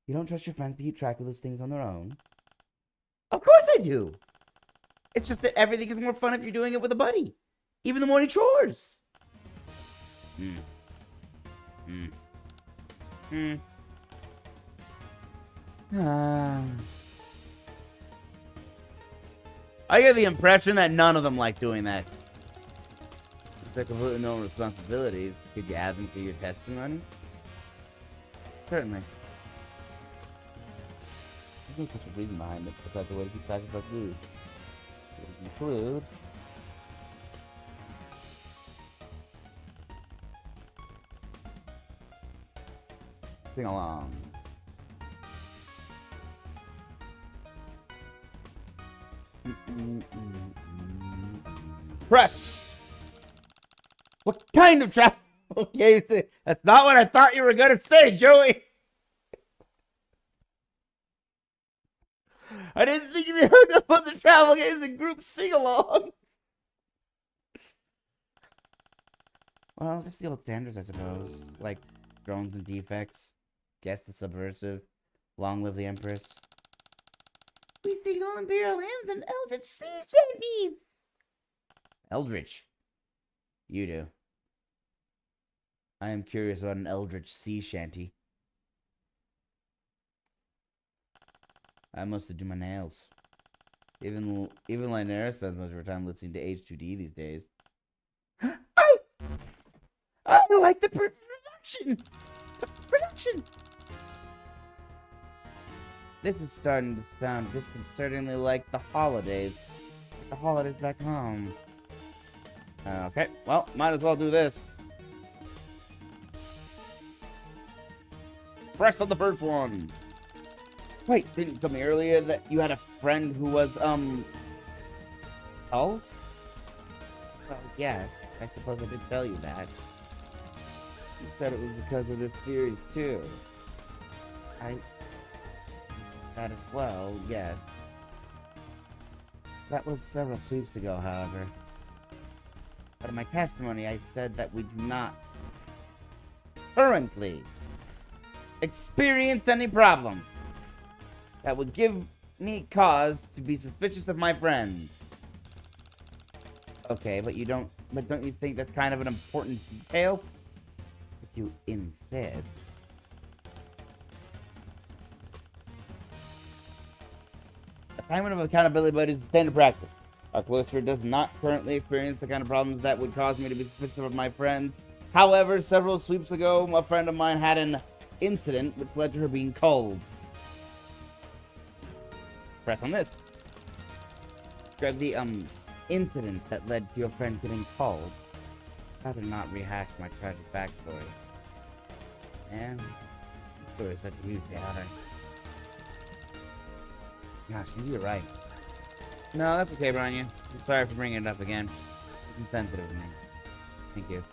You don't trust your friends to keep track of those things on their own? Of course I do! It's just that everything is more fun if you're doing it with a buddy. Even the morning chores. I get the impression that none of them like doing that. They're completely no responsibilities. Could you add them to your testimony? Certainly. There's no such a reason behind it, besides the way to keep track of our food. Include sing along. Press. What kind of travel games? That's not what I thought you were gonna say, Joey. I didn't think you hung up on the travel games and group sing-along. Well, just the old standards, I suppose. Like drones and defects, guess the subversive, long live the Empress. We sing all imperial hymns and eldritch sea shanties. Eldritch? You do. I am curious about an eldritch sea shanty. I mostly do my nails. Even Linares spends most of her time listening to H2D these days. I like the production! The production! This is starting to sound disconcertingly like the holidays. The holidays back home. Okay, well, might as well do this. Press on the first one. Wait, didn't you tell me earlier that you had a friend who was, old? Well, yes, I suppose I did tell you that. You said it was because of this series, too. That as well, yes. That was several sweeps ago, however. But in my testimony, I said that we do not currently experience any problem that would give me cause to be suspicious of my friends. Okay, but don't you think that's kind of an important detail? If you instead assignment of accountability buddies is standard practice. Our cloister does not currently experience the kind of problems that would cause me to be suspicious of my friends. However, several sweeps ago, a friend of mine had an incident which led to her being called. Press on this. Describe the incident that led to your friend getting called. I'd rather not rehash my tragic backstory. And Story is such a huge pattern. Gosh, you're right. No, that's okay, Brian. I'm sorry for bringing it up again. It's insensitive of me. Thank you.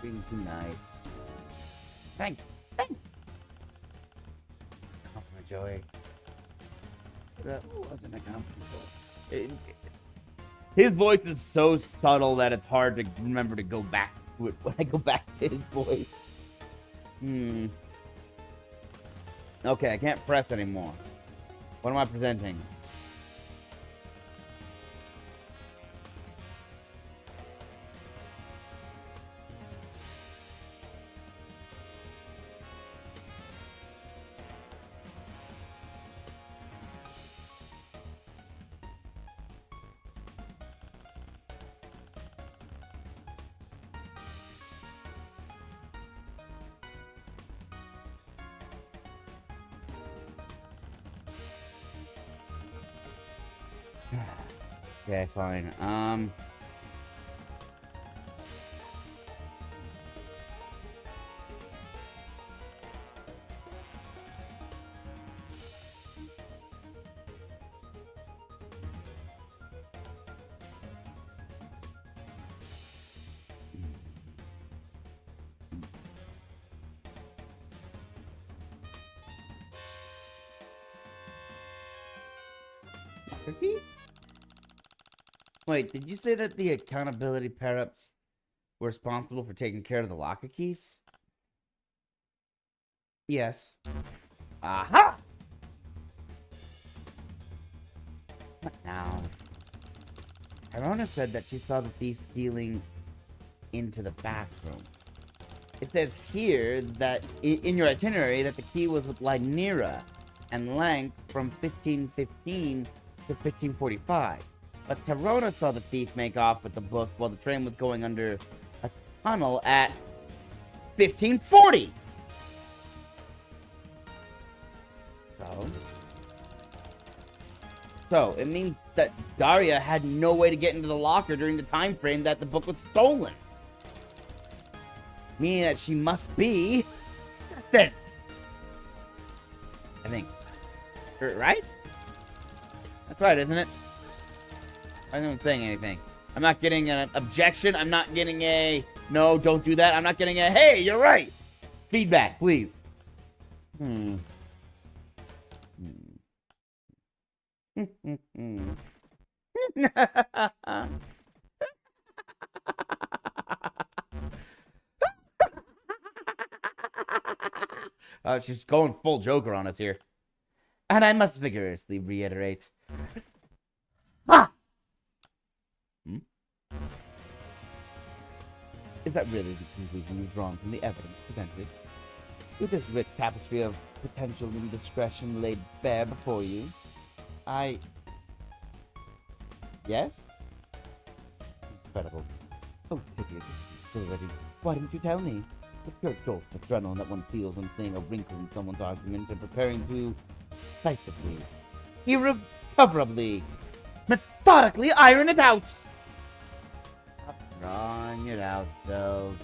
Being too nice. Thanks. Thanks. Oh, my joy. That wasn't a compliment. His voice is so subtle that it's hard to remember to go back to it when I go back to his voice. Okay, I can't press anymore. What am I presenting? Okay, fine. Wait, did you say that the accountability pair-ups were responsible for taking care of the locker keys? Yes. Aha! What now? Irona said that she saw the thief stealing into the bathroom. It says here that in your itinerary that the key was with Lynira and length from 1515 to 1545. But Tarona saw the thief make off with the book while the train was going under a tunnel at 1540. So it means that Daria had no way to get into the locker during the time frame that the book was stolen. Meaning that she must be innocent. I think. Right? That's right, isn't it? I'm not saying anything. I'm not getting an objection. I'm not getting a, no, don't do that. I'm not getting a, hey, you're right. Feedback, please. She's going full Joker on us here. And I must vigorously reiterate. Is that really the conclusion you've drawn from the evidence presented? With this rich tapestry of potential indiscretion laid bare before you, Yes? Incredible. Oh, pity it already. Why didn't you tell me? The pure jolt of adrenaline that one feels when seeing a wrinkle in someone's argument and preparing to decisively, irrecoverably, methodically iron it out! Drawing it out, Stove.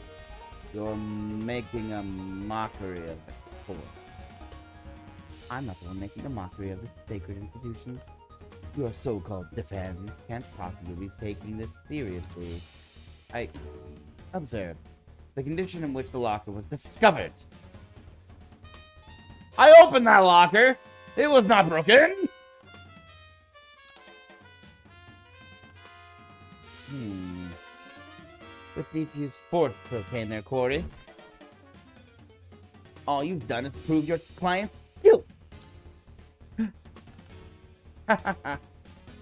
You're making a mockery of the court. I'm not the one making a mockery of this sacred institution. Your so-called defense can't possibly be taking this seriously. Observe the condition in which the locker was discovered. I opened that locker! It was not broken! The thief used force to obtain their quarry. All you've done is prove your client's guilt.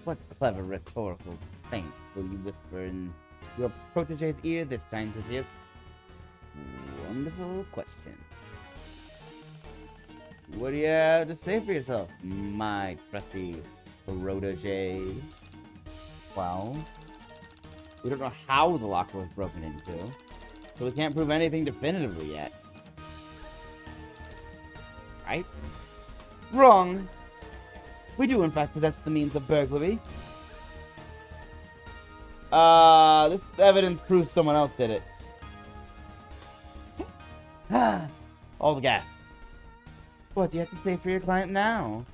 What clever rhetorical feint will you whisper in your protege's ear this time, Titius? Wonderful question. What do you have to say for yourself, my trusty protege? Well, we don't know how the locker was broken into, so we can't prove anything definitively yet. Right? Wrong. We do, in fact, possess the means of burglary. This evidence proves someone else did it. All the gas. What do you have to say for your client now?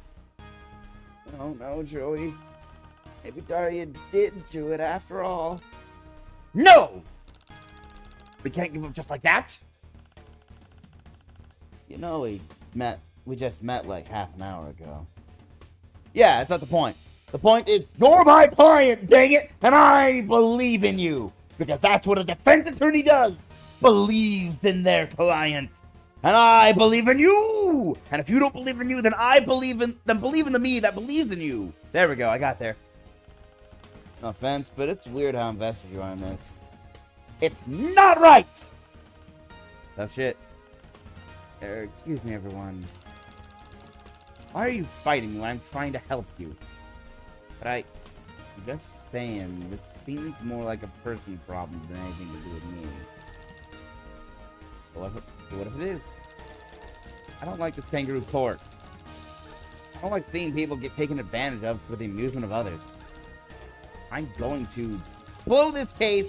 Oh no, Joey. Maybe Daria did do it after all. No! We can't give up just like that. You know, we just met like half an hour ago. Yeah, that's not the point. The point is, you're my client, dang it, and I believe in you. Because that's what a defense attorney does. Believes in their client. And I believe in you. And if you don't believe in you, then believe in the me that believes in you. There we go, I got there. No offense, but it's weird how invested you are in this. It's not right! Oh shit. Excuse me, everyone. Why are you fighting me when I'm trying to help you? But I'm just saying, this seems more like a person problem than anything to do with me. So what if it is? I don't like this kangaroo court. I don't like seeing people get taken advantage of for the amusement of others. I'm going to blow this case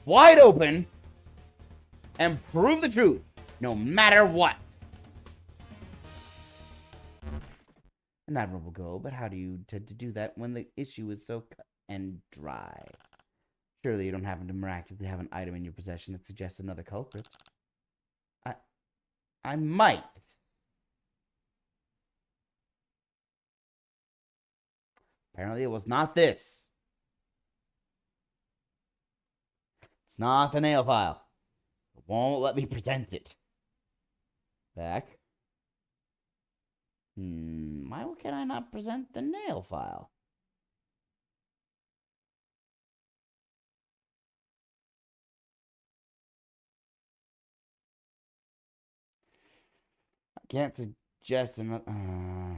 wide open and prove the truth, no matter what. An admirable goal, but how do you intend to do that when the issue is so cut and dry? Surely you don't happen to miraculously have an item in your possession that suggests another culprit. I might. Apparently it was not this. It's not the nail file. It won't let me present it. Back. Why can I not present the nail file? I can't suggest another. Hmm.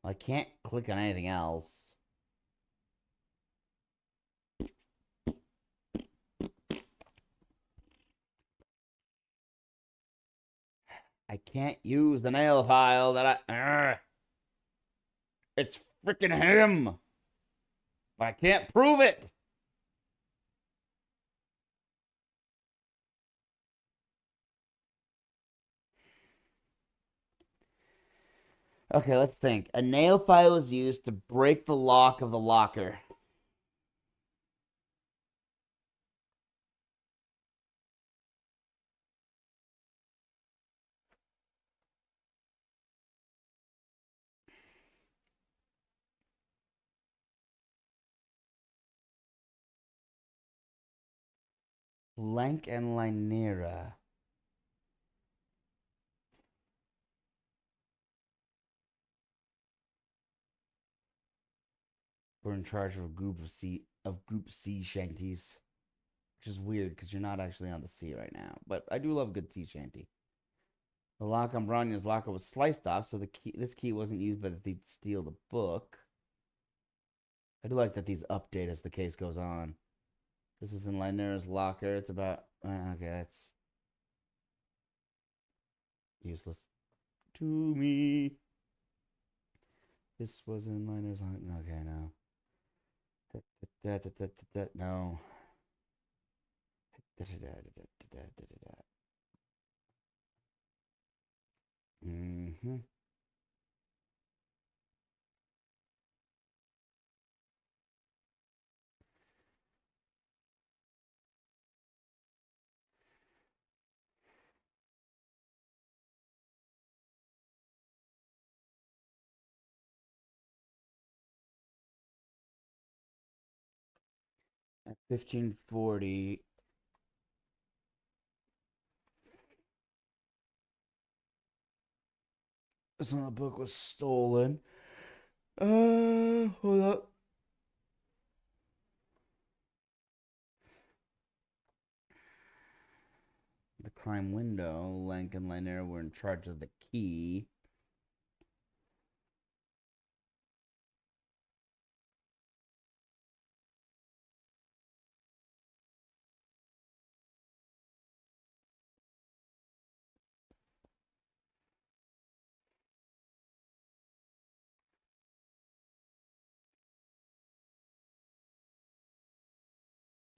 I can't click on anything else. I can't use the nail file that I. It's freaking him. But I can't prove it. Okay, let's think. A nail file was used to break the lock of the locker. Blank and Linera were in charge of a group C shanties. Which is weird because you're not actually on the sea right now. But I do love a good sea shanty. The lock on Bronya's locker was sliced off, so this key wasn't used by the thief to steal the book. I do like that these update as the case goes on. This is in Linera's locker. It's about okay, that's useless to me. This was in Linera's locker. Okay, no. No. Mm-hmm. At 1540. So the book was stolen. Hold up. crime window. Lank and Lanier were in charge of the key.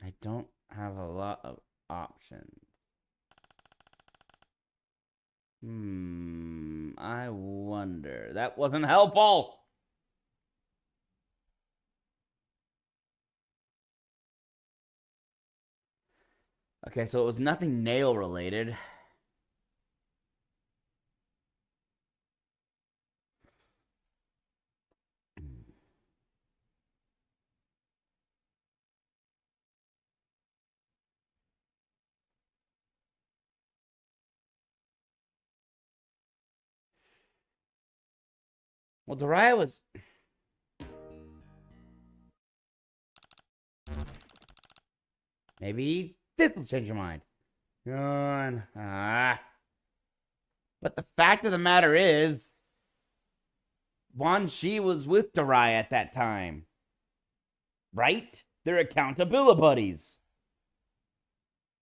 I don't have a lot of options. I wonder. That wasn't helpful. Okay, so it was nothing nail related. Well, Dariah was... Maybe this will change your mind. But the fact of the matter is, Wan Shi was with Dariah at that time. Right? They're accountability buddies.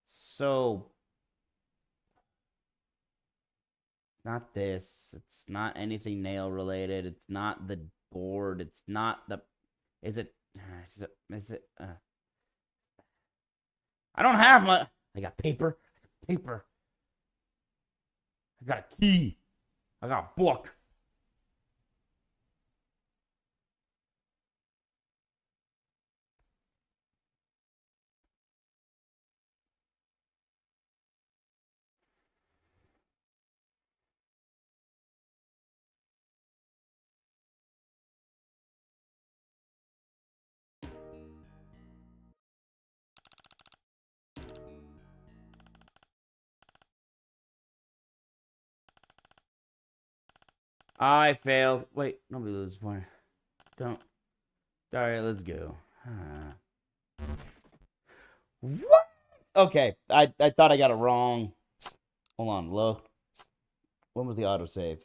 So... It's not this. It's not anything nail related. It's not the board. It's not the... Is it... I don't have my... I got paper. Paper. I got a key. I got a book. I failed. Wait, nobody loses point. Don't. Alright, let's go. What? Okay, I thought I got it wrong. Hold on, low. When was the autosave?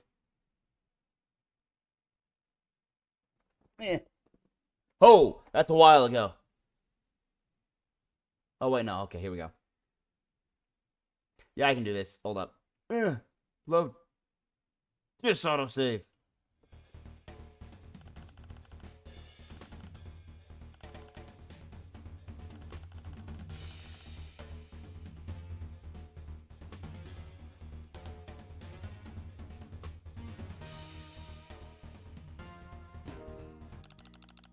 Oh, that's a while ago. Oh, wait, no. Okay, here we go. Yeah, I can do this. Hold up. Love. Just autosave.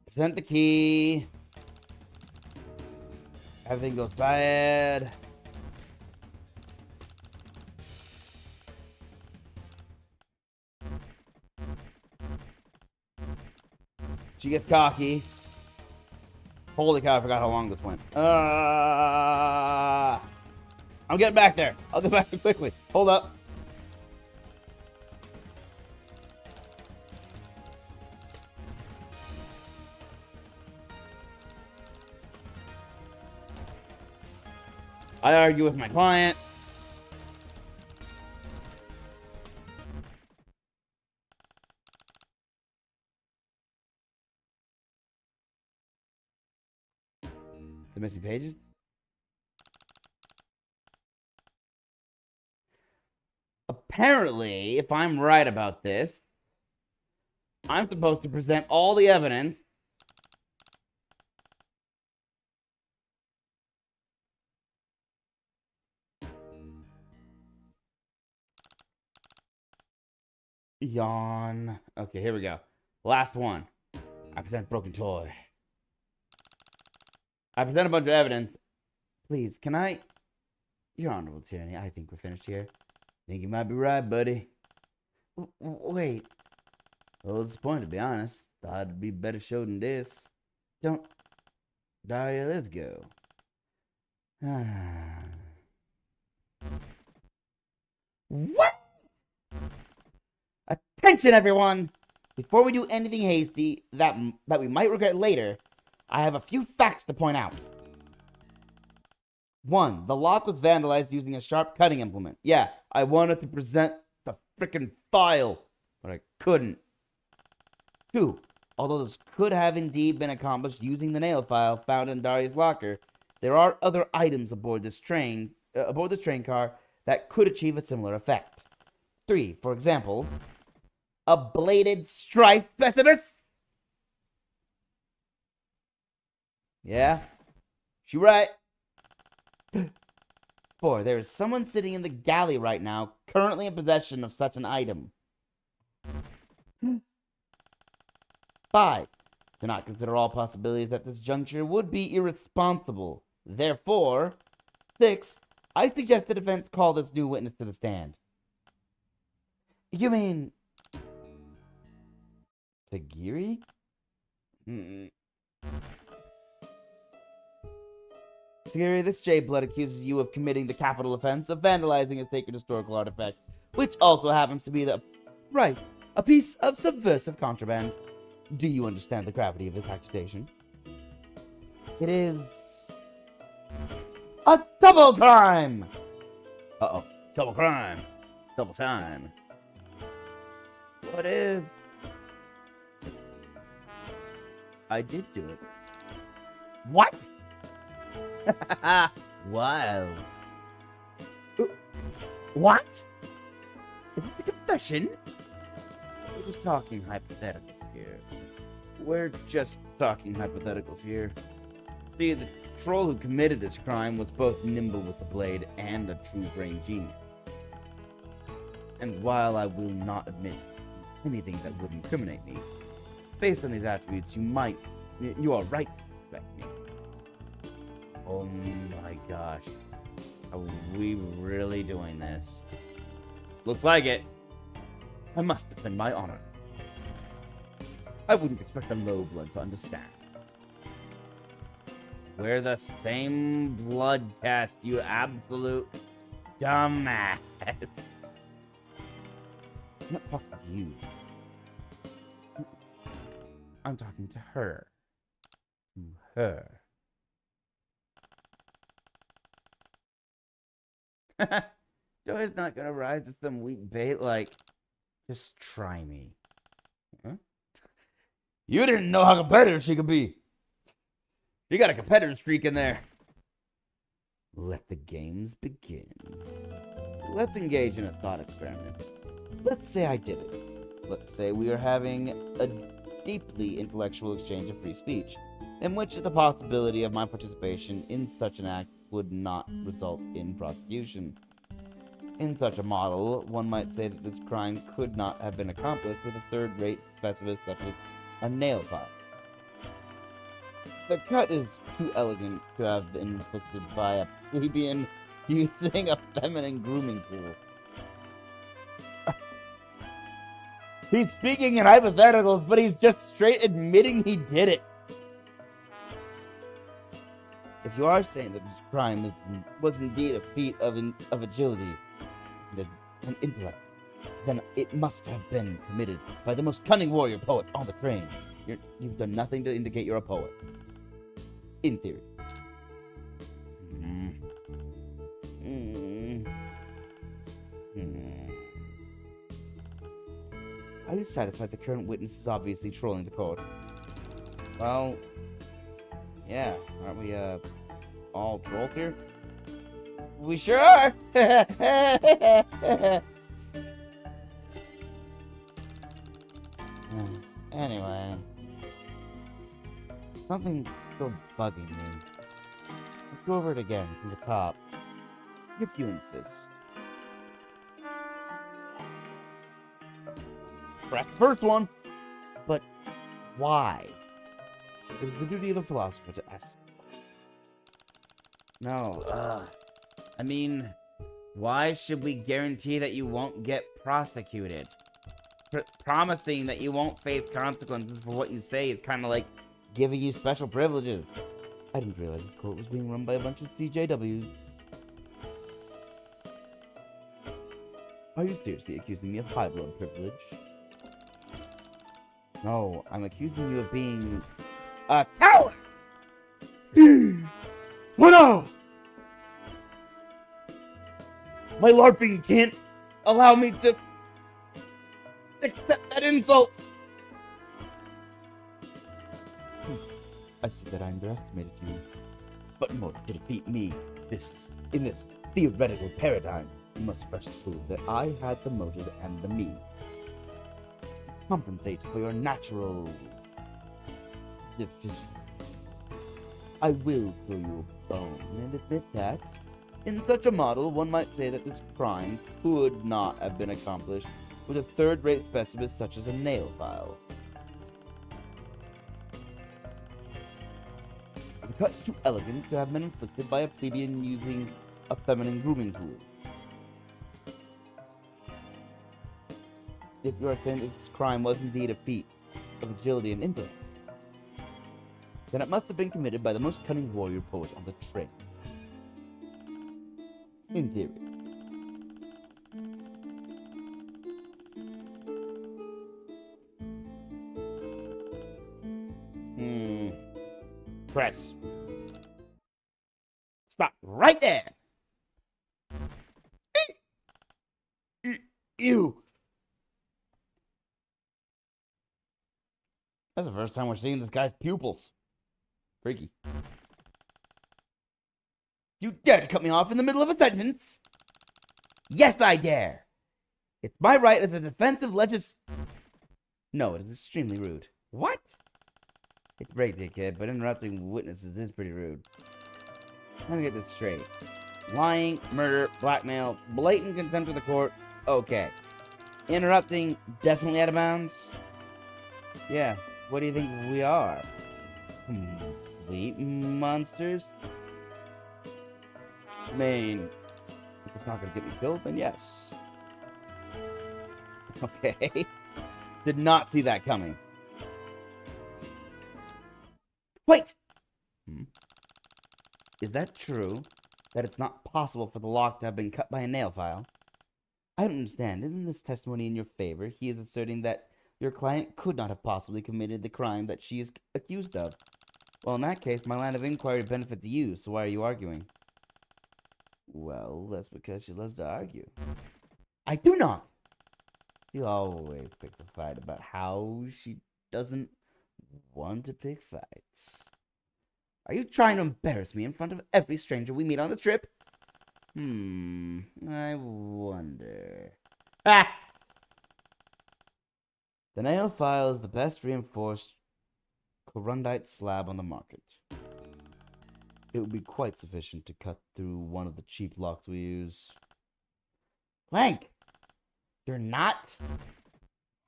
Present the key. Everything goes bad. She gets cocky. Holy cow, I forgot how long this went. I'm getting back there. I'll get back quickly. Hold up. I argue with my client. The missing pages? Apparently, if I'm right about this, I'm supposed to present all the evidence yawn. Okay, here we go. Last one. I present broken toy. I present a bunch of evidence. Please, can I... Your Honorable Tyranny, I think we're finished here. Think you might be right, buddy. Wait. A little disappointed, to be honest. Thought it'd be better show than this. Don't... Daria, let's go. What? Attention, everyone! Before we do anything hasty that we might regret later, I have a few facts to point out. 1. The lock was vandalized using a sharp cutting implement. Yeah, I wanted to present the frickin' file, but I couldn't. 2. Although this could have indeed been accomplished using the nail file found in Daria's locker, there are other items aboard this train car that could achieve a similar effect. 3. For example, a bladed stripe specimen. Yeah, she right. 4. There is someone sitting in the galley right now, currently in possession of such an item. 5. To not consider all possibilities at this juncture would be irresponsible. Therefore, 6. I suggest the defense call this new witness to the stand. You mean Tagiri? Tagiri, this J-Blood accuses you of committing the capital offense of vandalizing a sacred historical artifact, which also happens to be a piece of subversive contraband. Do you understand the gravity of this accusation? It is a double crime! Uh-oh. Double crime. Double time. What if I did do it? What? Wow. What? Is this a confession? We're just talking hypotheticals here. We're just talking hypotheticals here. See, the troll who committed this crime was both nimble with the blade and a true brain genius. And while I will not admit anything that would incriminate me, based on these attributes, you are right to suspect me. Oh my gosh. Are we really doing this? Looks like it. I must defend my honor. I wouldn't expect a low blood to understand. We're the same blood caste, you absolute dumbass. I'm not talking to you. I'm talking to her. To her. Joy's not gonna rise to some weak bait like, just try me. Huh? You didn't know how competitive she could be. You got a competitive streak in there. Let the games begin. Let's engage in a thought experiment. Let's say I did it. Let's say we are having a deeply intellectual exchange of free speech, in which the possibility of my participation in such an act would not result in prosecution. In such a model, one might say that this crime could not have been accomplished with a third-rate specimen such as a nail file. The cut is too elegant to have been inflicted by a plebeian using a feminine grooming tool. He's speaking in hypotheticals, but he's just straight admitting he did it. If you are saying that this crime was indeed a feat of agility and intellect, then it must have been committed by the most cunning warrior poet on the train. You've done nothing to indicate you're a poet. In theory. Are you satisfied the current witness is obviously trolling the court? Well, yeah, aren't we, all trolls here? We sure are! Anyway, something's still bugging me. Let's go over it again from the top, if you insist. Press the first one! But why? It is the duty of a philosopher to ask. No, I mean, why should we guarantee that you won't get prosecuted? Promising that you won't face consequences for what you say is kind of like giving you special privileges. I didn't realize this court was being run by a bunch of CJWs. Are you seriously accusing me of high blood privilege? No, I'm accusing you of being a coward! Oh no! My LARPing can't allow me to accept that insult. I see that I underestimated you. But in order to defeat me, in this theoretical paradigm, you must first prove that I had the motive and the means. Compensate for your natural deficiency. I will throw you a bone and admit that, in such a model, one might say that this crime could not have been accomplished with a third-rate specimen such as a nail file. The cut's too elegant to have been inflicted by a plebeian using a feminine grooming tool. If you are saying that this crime was indeed a feat of agility and intellect, then it must have been committed by the most cunning warrior poet on the train. In theory. Press. Stop right there. Ew. That's the first time we're seeing this guy's pupils. Freaky. You dare to cut me off in the middle of a sentence? Yes, I dare. It's my right as a defensive No, it is extremely rude. What? It's brave, dickhead, but interrupting witnesses is pretty rude. Let me get this straight. Lying, murder, blackmail, blatant contempt of the court, okay. Interrupting, definitely out of bounds? Yeah, what do you think we are? Complete monsters? I mean, if it's not gonna get me killed, then yes. Okay. Did not see that coming. Wait! Is that true? That it's not possible for the lock to have been cut by a nail file? I don't understand. Isn't this testimony in your favor? He is asserting that your client could not have possibly committed the crime that she is accused of. Well, in that case, my line of inquiry benefits you, so why are you arguing? Well, that's because she loves to argue. I do not! She always picks a fight about how she doesn't want to pick fights. Are you trying to embarrass me in front of every stranger we meet on the trip? I wonder. Ah! The nail file is the best reinforced corundite slab on the market. It would be quite sufficient to cut through one of the cheap locks we use. Plank! You're not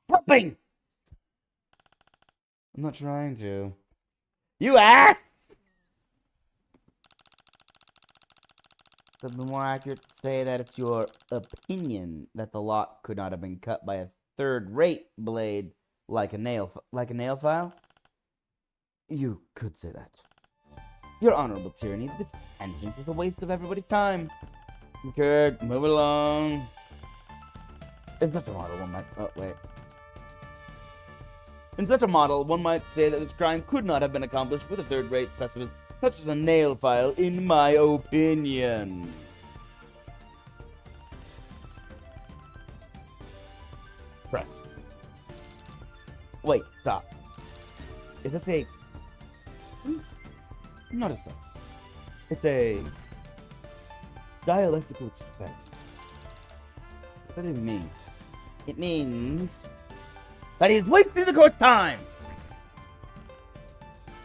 helping! I'm not trying to. You ass! It would be more accurate to say that it's your opinion that the lock could not have been cut by a third-rate blade like a nail file. You could say that. Your honorable tyranny, this tangent is a waste of everybody's time. Concurred, move along. In such a model, one might say that this crime could not have been accomplished with a third-rate specimen such as a nail file, in my opinion. Press. Wait, stop. Is this a... Not a sense. It's a... dialectical experiment. What does it mean? It means... that he's wasting the court's time!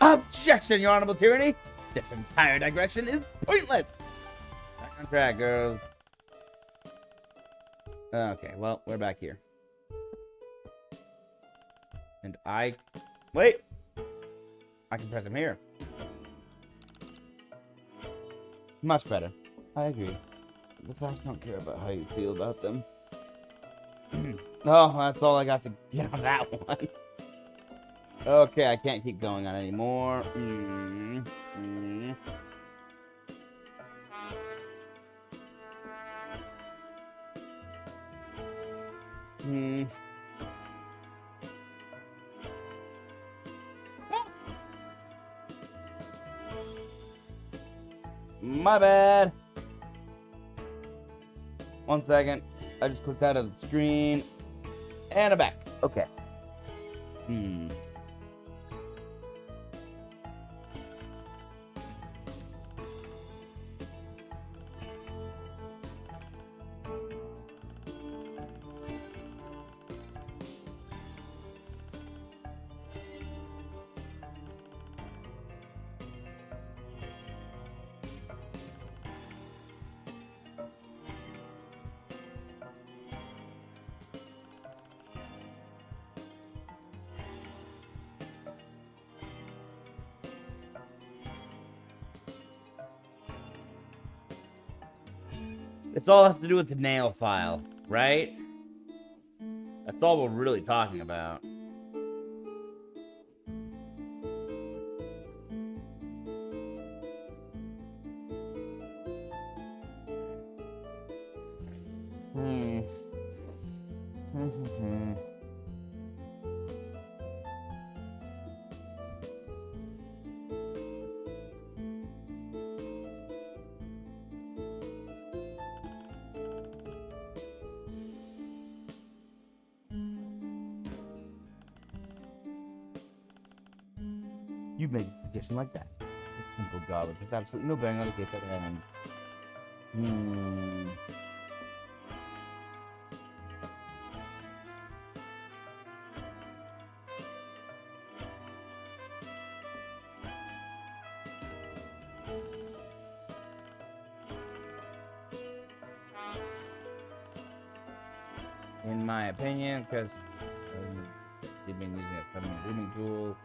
Objection, your honorable tyranny! This entire digression is pointless! Back on track, girls. Okay, well, we're back here. And wait! I can press him here. Much better. I agree. The facts don't care about how you feel about them. Oh, that's all I got to get on that one. Okay, I can't keep going on anymore. My bad. 1 second. I just clicked out of the screen. And I'm back. Okay. This all has to do with the nail file, right? That's all we're really talking about. You make a suggestion like that. It's simple garbage. There's absolutely no bearing on the case at hand. In my opinion, because they've been using a permanent grooming tool.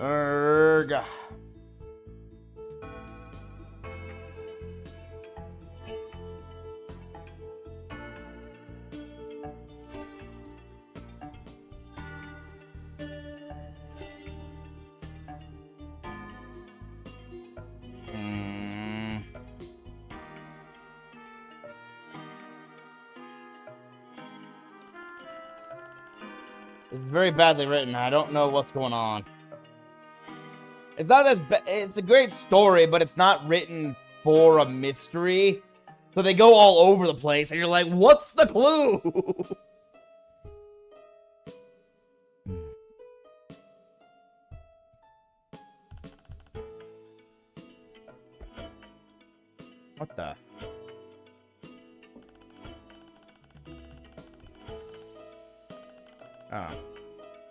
Erg. It's very badly written. I don't know what's going on. It's not as it's a great story, but it's not written for a mystery. So they go all over the place, and you're like, what's the clue? What the? Oh.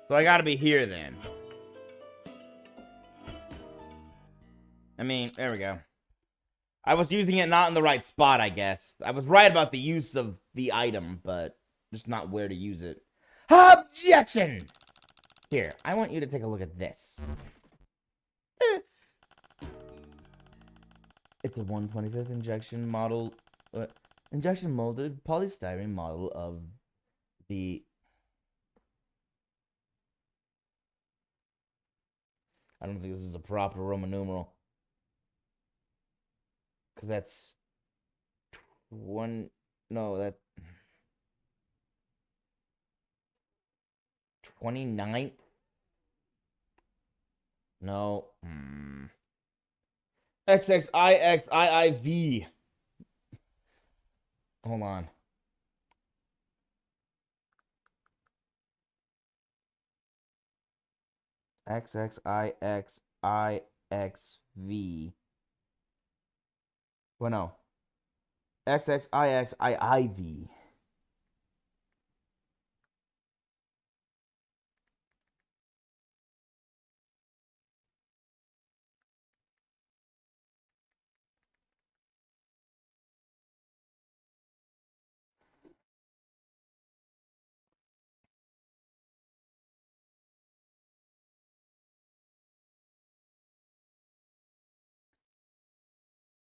So I gotta be here then. I mean, there we go. I was using it not in the right spot, I guess. I was right about the use of the item, but just not where to use it. Objection! Here, I want you to take a look at this. It's a 1/25th injection model, injection molded polystyrene model of the... I don't think this is a proper Roman numeral. Because that's... one... No, that... 29th? No. XXIXIIV. Hold on. XXIXIXV. Well, no. XXIXIIV.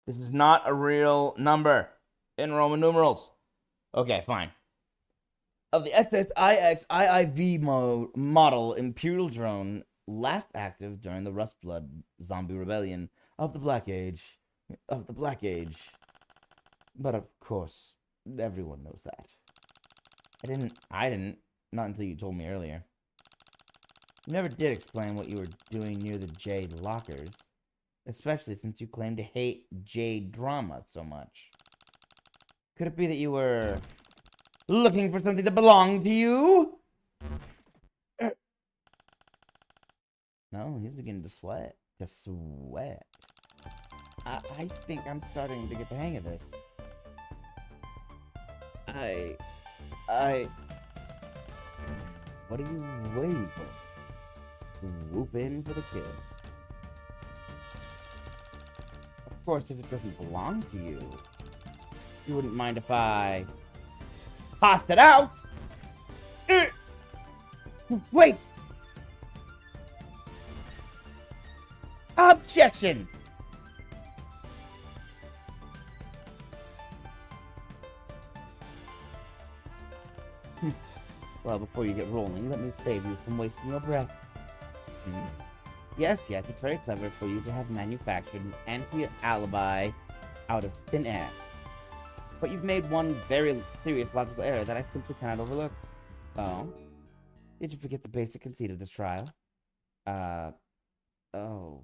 This is not a real number in Roman numerals. Okay, fine. Of the XXIXIIV model Imperial drone, last active during the Rustblood zombie rebellion of the Black Age. But of course, everyone knows that. I didn't. Not until you told me earlier. You never did explain what you were doing near the Jade lockers. Especially since you claim to hate Jade drama so much. Could it be that you were looking for something that belonged to you? No, he's beginning to sweat. To sweat. I think I'm starting to get the hang of this. What are you waiting for? Swoop in for the kill. Of course, if it doesn't belong to you, you wouldn't mind if I tossed it out? Wait! Objection! Well, before you get rolling, let me save you from wasting your breath. Yes, it's very clever for you to have manufactured an anti-alibi out of thin air. But you've made one very serious logical error that I simply cannot overlook. Oh? Did you forget the basic conceit of this trial? Oh.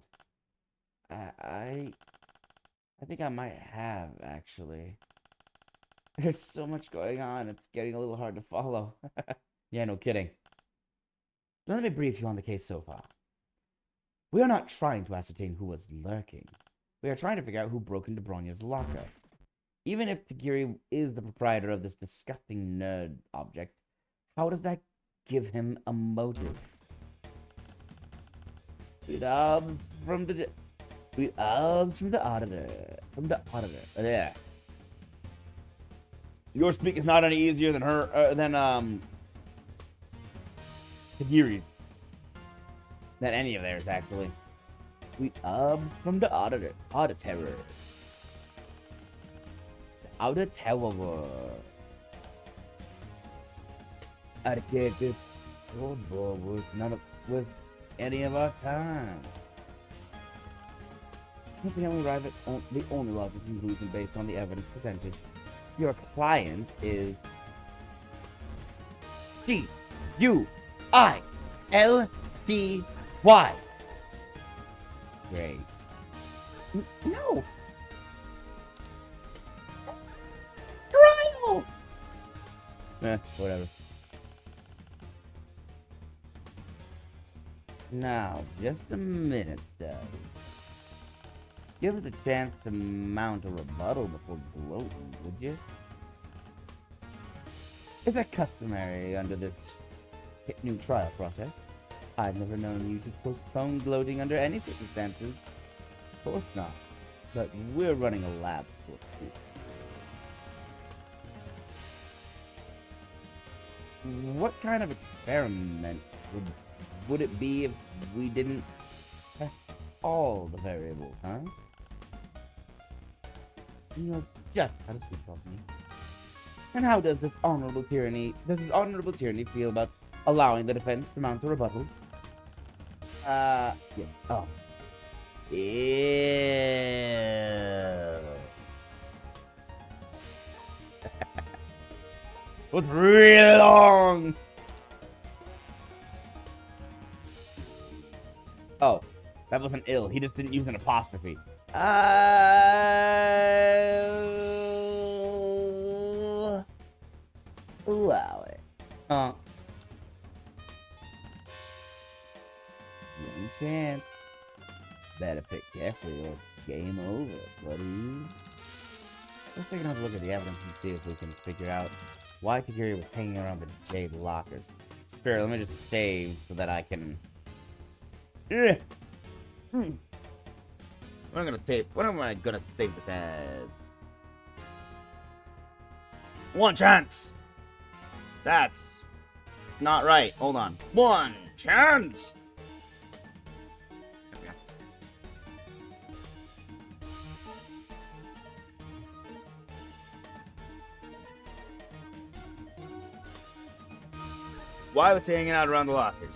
I think I might have, actually. There's so much going on, it's getting a little hard to follow. Yeah, no kidding. Let me brief you on the case so far. We are not trying to ascertain who was lurking. We are trying to figure out who broke into Bronya's locker. Even if Tagiri is the proprietor of this disgusting nerd object, how does that give him a motive? We obs from the auditor. There. Your speak is not any easier than Tagiri's. Than any of theirs, actually. We obs from the auditor. Auditor. I can't just scoreboard with any of our time. I think I'm arrive at the only logical conclusion based on the evidence presented. Your client is Guilty. Great. No. Trial. Whatever. Now, just a minute, Doug. Give us a chance to mount a rebuttal before gloating, would you? Is that customary under this new trial process? I've never known you to postpone gloating under any circumstances. Of course not. But we're running a lab sport too. What kind of experiment would it be if we didn't test all the variables, huh? You know just how to speak of me. And how does this honorable tyranny feel about allowing the defense to mount a rebuttal? Yeah. Oh. Ew. Was really long. Oh, that wasn't ill. He just didn't use an apostrophe. Allow it. One chance. Better pick carefully or game over, buddy. Let's take another look at the evidence and see if we can figure out why Tagiri was hanging around the Jade lockers. Sure, let me just save so that I can... What am I gonna save this as? One chance! That's not right. Hold on. One chance! There we go. Why was he hanging out around the lockers?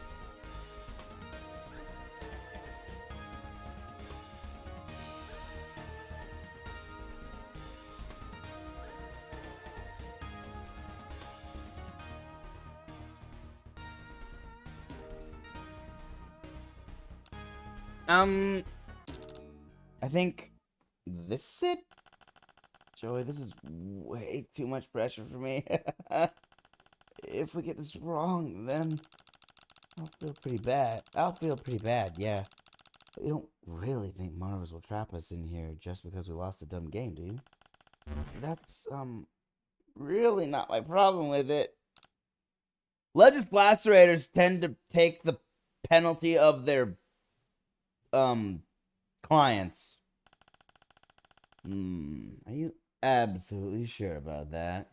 I think this is it. Joey, this is way too much pressure for me. If we get this wrong, then I'll feel pretty bad. Yeah. But you don't really think Marvels will trap us in here just because we lost a dumb game, do you? That's, really not my problem with it. Legis Lacerators tend to take the penalty of their, clients. Are you absolutely sure about that?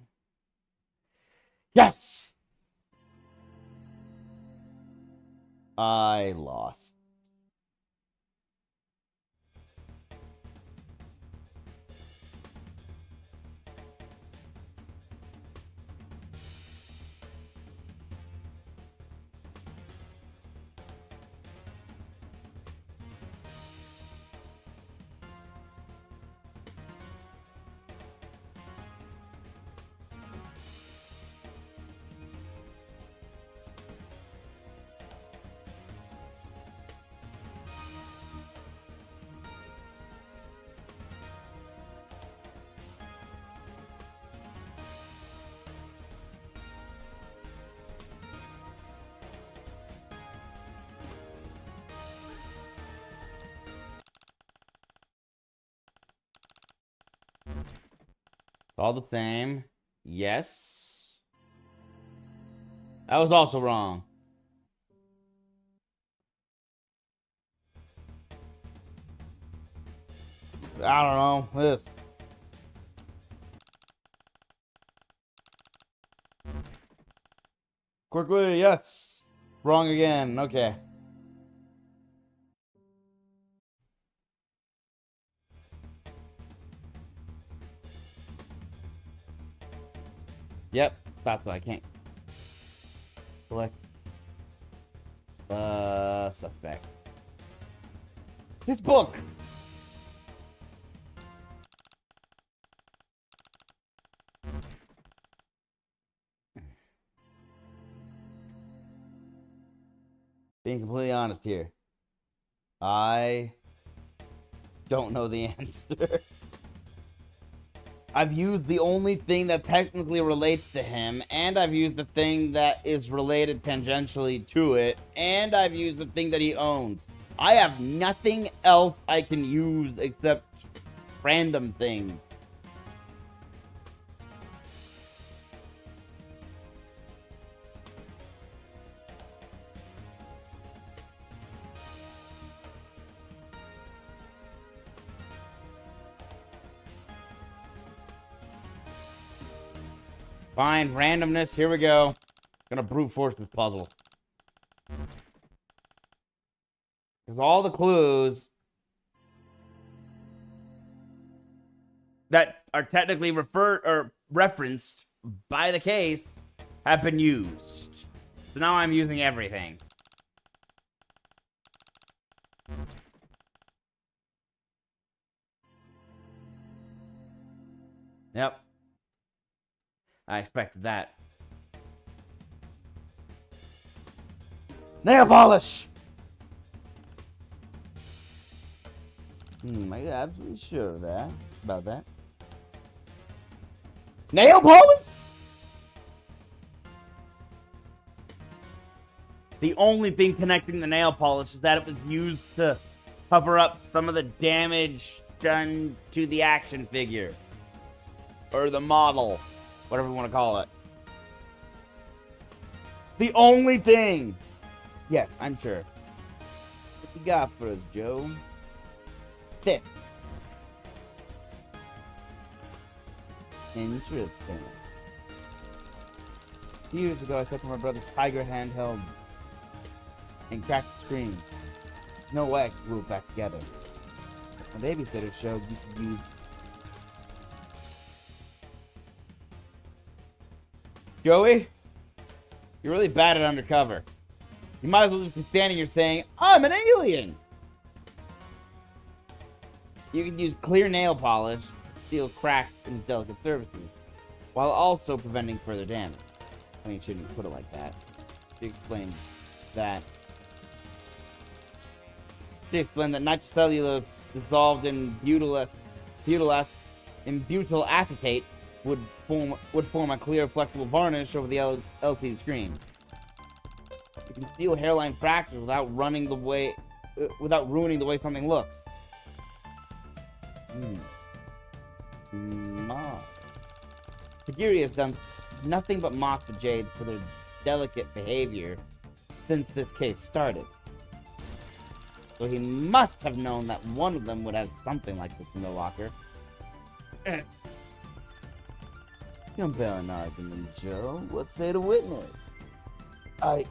Yes! I lost. All the same. Yes. That was also wrong. I don't know. Quickly, yes. Wrong again. Okay. Yep. Thought so. I can't. Select. Suspect. His book! Being completely honest here. I don't know the answer. I've used the only thing that technically relates to him, and I've used the thing that is related tangentially to it, and I've used the thing that he owns. I have nothing else I can use except random things. Fine, randomness, here we go. Gonna brute force this puzzle. Because all the clues that are technically referred or referenced by the case have been used. So now I'm using everything. Yep. I expected that. Nail polish! I'm absolutely sure of that. About that. Nail polish? The only thing connecting the nail polish is that it was used to cover up some of the damage done to the action figure. Or the model. Whatever you want to call it. The only thing. Yes, I'm sure. What you got for us, Joe? Thick. Interesting. A few years ago, I took my brother's Tiger handheld and cracked the screen. No way I could glue it back together. My babysitter showed you could use... Joey? You're really bad at undercover. You might as well just be standing here saying, I'm an alien! You can use clear nail polish to seal cracks in delicate surfaces, while also preventing further damage. I mean, shouldn't put it like that. She explained that She explained that nitrocellulose dissolved in butyl acetate would form a clear, flexible varnish over the LCD screen. You can feel hairline fractures without ruining the way something looks. Tajiri has done nothing but mock the Jades for their delicate behavior since this case started. So he must have known that one of them would have something like this in their locker. Compare an argument, Joe. What say the witness? I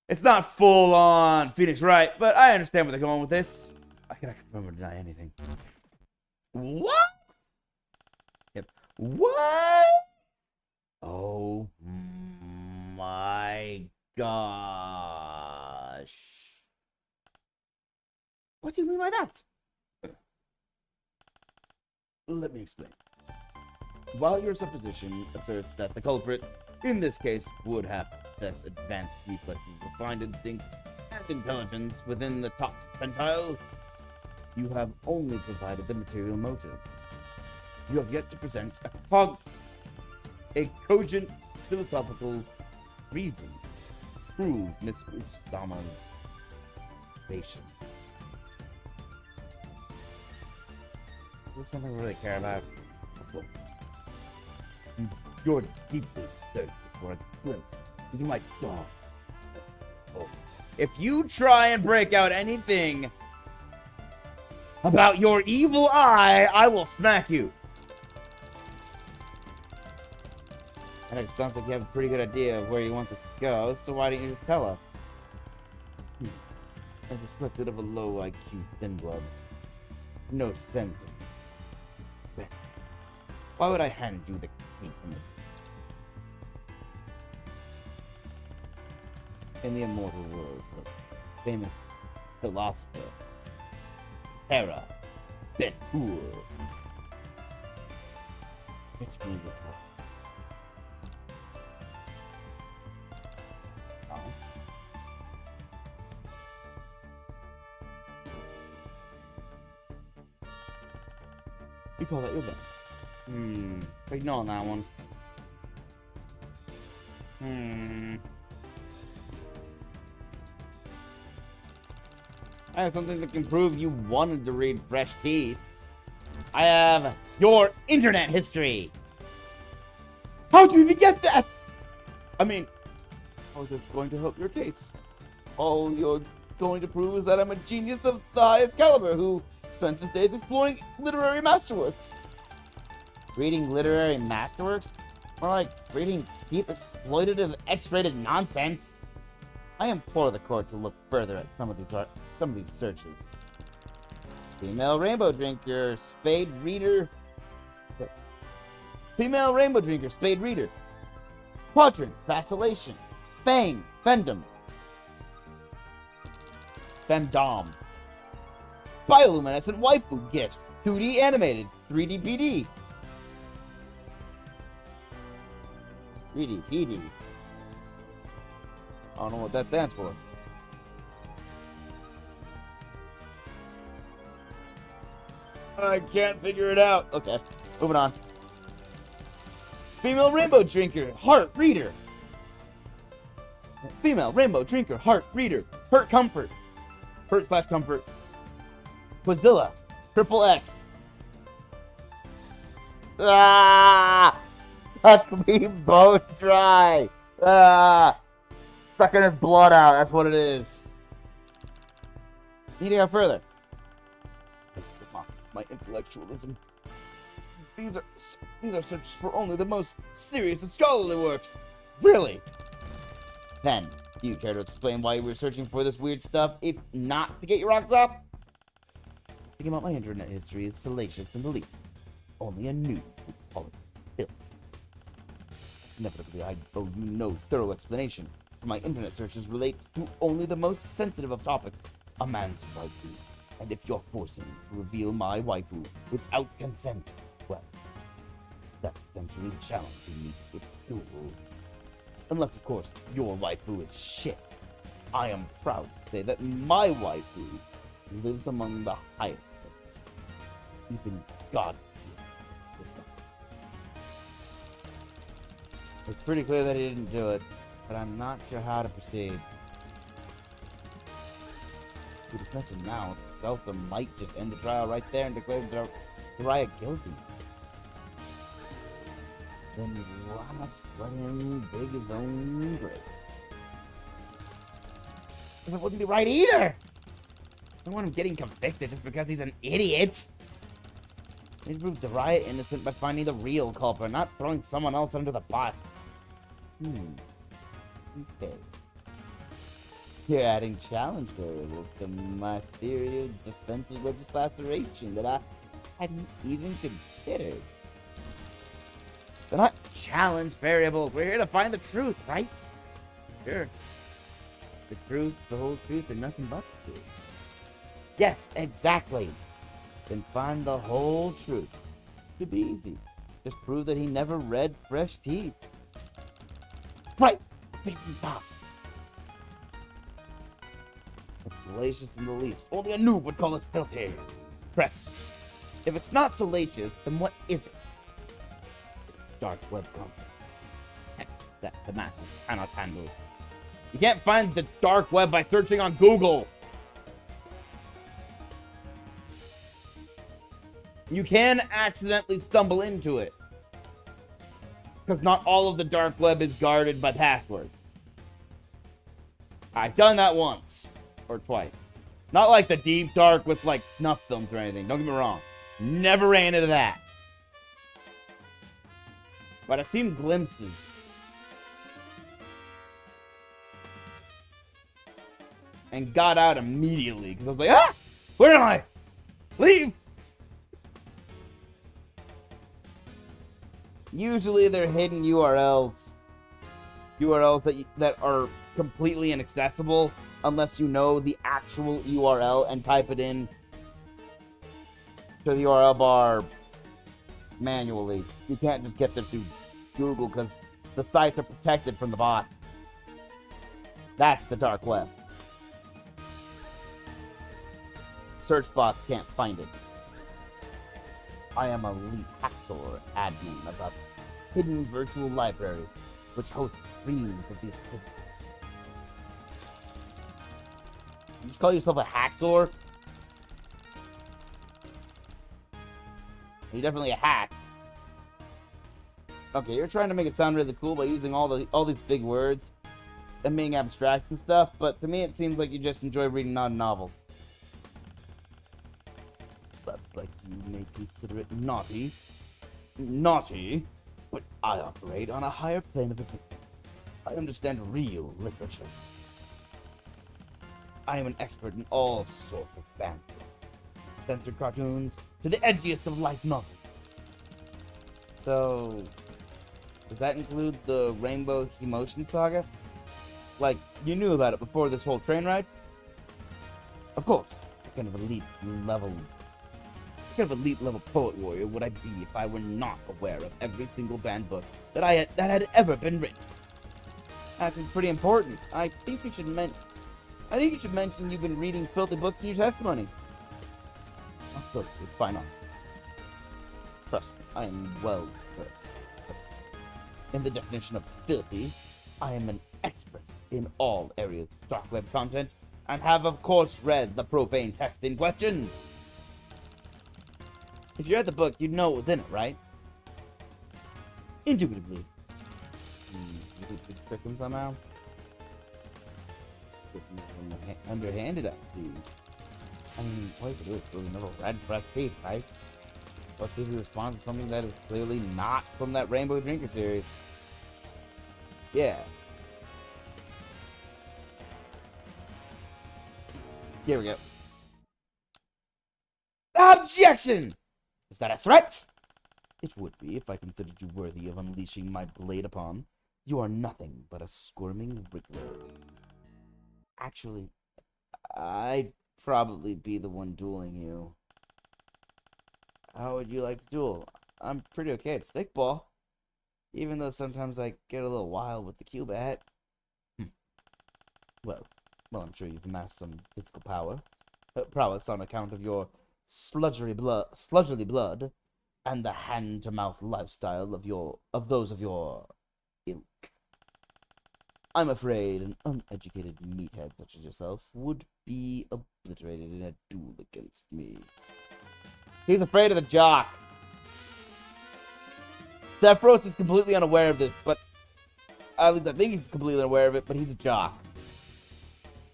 It's not full on Phoenix Wright, but I understand where they're going with this. I cannot confirm or deny anything. What? Yep. What? Oh my gosh. What do you mean by that? Let me explain. While your supposition asserts that the culprit, in this case, would have possessed advanced reflexes, refined instinct, and intelligence within the top percentile, you have only provided the material motive. You have yet to present a cogent philosophical reason to prove Miss Kusama's motivation. There's something I really care about. You're deeply thirsty for a glimpse into my dog. If you try and break out anything about your evil eye, I will smack you. And it sounds like you have a pretty good idea of where you want this to go, so why don't you just tell us? As suspected of a low IQ thin blood. No sense. Why would I hand you the key from it? In the immortal words of famous philosopher Terra Betur. It's me with her. You call that your best? Ignore on that one. I have something that can prove you wanted to read Fresh Teeth. I have your internet history. How'd you even get that? I mean, how is this going to help your case? All you're going to prove is that I'm a genius of the highest caliber who spends his days exploring literary masterworks. Reading literary masterworks? More like reading deep, exploitative, X-rated nonsense. I implore the court to look further at some of these searches. Female rainbow drinker, spade reader. Female rainbow drinker, spade reader. Quadrant, vacillation. Fang, fendom. Femdom. Bioluminescent waifu gifts. 2D animated. 3D PD. 3D PD. I don't know what that stands for. I can't figure it out. Okay, moving on. Female rainbow drinker, heart reader. Female rainbow drinker, heart reader. Hurt comfort. Hurt/comfort. Quazilla. Triple X. Suck me both dry. Sucking his blood out. That's what it is. Need to go further. My intellectualism. These are searches for only the most serious and scholarly works. Really? Then, do you care to explain why you were searching for this weird stuff, if not to get your rocks off? Thinking about my internet history is salacious and the least. Only a noob would call it filth. Inevitably, I owe you no thorough explanation. my internet searches relate to only the most sensitive of topics, a man's waifu. And if you're forcing me to reveal my waifu without consent, well, that's essentially challenging me with duel. Unless, of course, your waifu is shit. I am proud to say that my waifu lives among the highest. Even God. It's pretty clear that he didn't do it, but I'm not sure how to proceed. The defense now, Stelza might just end the trial right there and declare Dariah guilty. Then why not just let him dig his own grave? It wouldn't be right either! I don't want him getting convicted just because he's an idiot! They proved Dariah innocent by finding the real culprit, not throwing someone else under the bus. Okay. You're adding challenge variables to my theory of defensive legislation that I hadn't even considered. They're not challenge variables. We're here to find the truth, right? Sure. The truth, the whole truth, and nothing but the truth. Yes, exactly. Then find the whole truth. It'd be easy. Just prove that he never read Fresh Teeth. Right! Stop. It's salacious in the least. Only a noob would call it filthy. Press. If it's not salacious, then what is it? It's dark web content. Text that the masses cannot handle. You can't find the dark web by searching on Google. You can accidentally stumble into it. Because not all of the dark web is guarded by passwords. I've done that once. Or twice. Not like the deep dark with like snuff films or anything. Don't get me wrong. Never ran into that. But I've seen glimpses. And got out immediately. Because I was like, ah! Where am I? Leave! Usually they're hidden URLs. URLs that are completely inaccessible unless you know the actual URL and type it in to the URL bar manually. You can't just get there through Google because the sites are protected from the bot. That's the dark web. Search bots can't find it. I am a lead hacksaw admin of a hidden virtual library which hosts streams of these pictures. You just call yourself a hacksaw? You're definitely a hack. Okay, you're trying to make it sound really cool by using all these big words and being abstract and stuff, but to me it seems like you just enjoy reading non-novels. But like you may consider it naughty, but I operate on a higher plane of existence. I understand real literature. I am an expert in all sorts of banter, censored cartoons to the edgiest of light novels. So, does that include the Rainbow Emotion Saga? Like, you knew about it before this whole train ride? Of course. What kind of elite level poet warrior would I be if I were not aware of every single banned book that had ever been written? That's pretty important. I think you should mention you've been reading filthy books in your testimony. Oh, good. Fine on. Trust me, I am well versed. In the definition of filthy, I am an expert in all areas of dark web content, and have of course read the profane text in question. If you read the book, you'd know what was in it, right? Indubitably. You think you could trick him somehow? Underhanded, I see. I mean, all you could do is really never read Fresh Teeth, right? What if you respond to something that is clearly not from that Rainbow Drinker series? Yeah. Here we go. Objection! Is that a threat? It would be if I considered you worthy of unleashing my blade upon. You are nothing but a squirming wriggler. Actually, I'd probably be the one dueling you. How would you like to duel? I'm pretty okay at stickball, even though sometimes I get a little wild with the Q-bat. Well, I'm sure you've amassed some physical prowess on account of your sludgery blood, and the hand-to-mouth lifestyle of those of your ilk. I'm afraid an uneducated meathead such as yourself would be obliterated in a duel against me. He's afraid of the jock. Zephyros is completely unaware of this, but at least I think he's completely unaware of it, but he's a jock.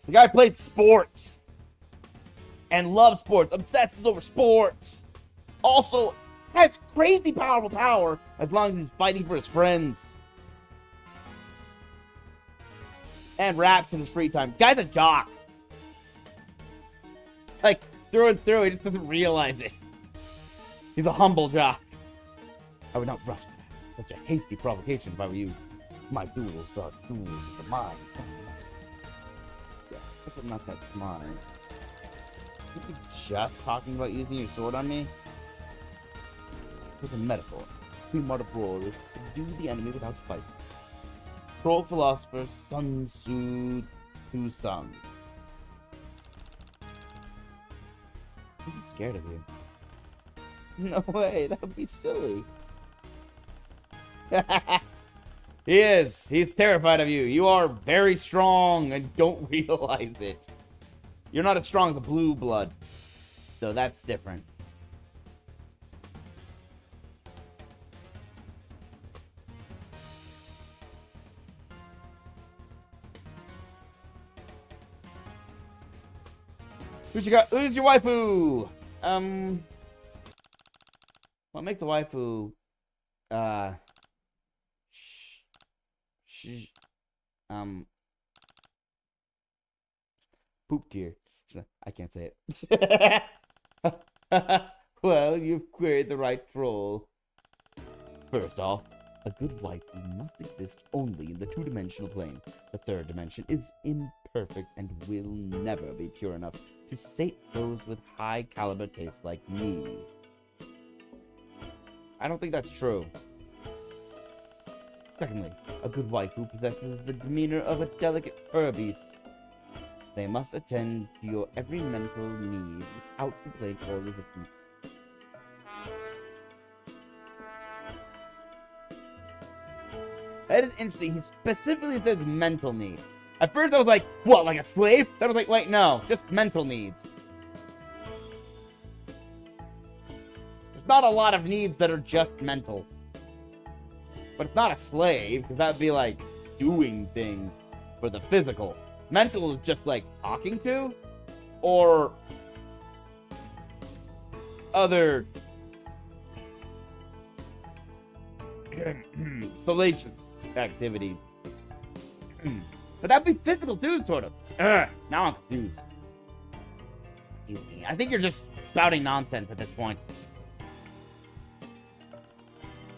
The guy plays sports and loves sports, obsesses over sports. Also has crazy powerful power as long as he's fighting for his friends. And raps in his free time. Guy's a jock. Like, through and through, he just doesn't realize it. He's a humble jock. I would not rush to such a hasty provocation if I were you. My duels are duels of the mind. Yeah, guess I'm not that smart. Are you just talking about using your sword on me? With a metaphor, the art of war is to subdue the enemy without fighting. Troll philosopher Sun Tzu Sung. I'm scared of you. No way, that would be silly. He is. He's terrified of you. You are very strong and don't realize it. You're not as strong as the blue blood, so that's different. Who's your waifu? What makes a waifu? Poop tier. I can't say it. Well, you've queried the right troll. First off, a good waifu must exist only in the two-dimensional plane. The third dimension is imperfect and will never be pure enough to sate those with high-caliber tastes like me. I don't think that's true. Secondly, a good waifu possesses the demeanor of a delicate fur beast. They must attend to your every mental need without complaint or resistance. That is interesting. He specifically says mental needs. At first I was like, what, like a slave? Then I was like, wait, no, just mental needs. There's not a lot of needs that are just mental. But it's not a slave, because that would be like doing things for the physical. Mental is just like talking to, or other salacious activities. But that'd be physical too, sort of. Now I'm confused. I think you're just spouting nonsense at this point.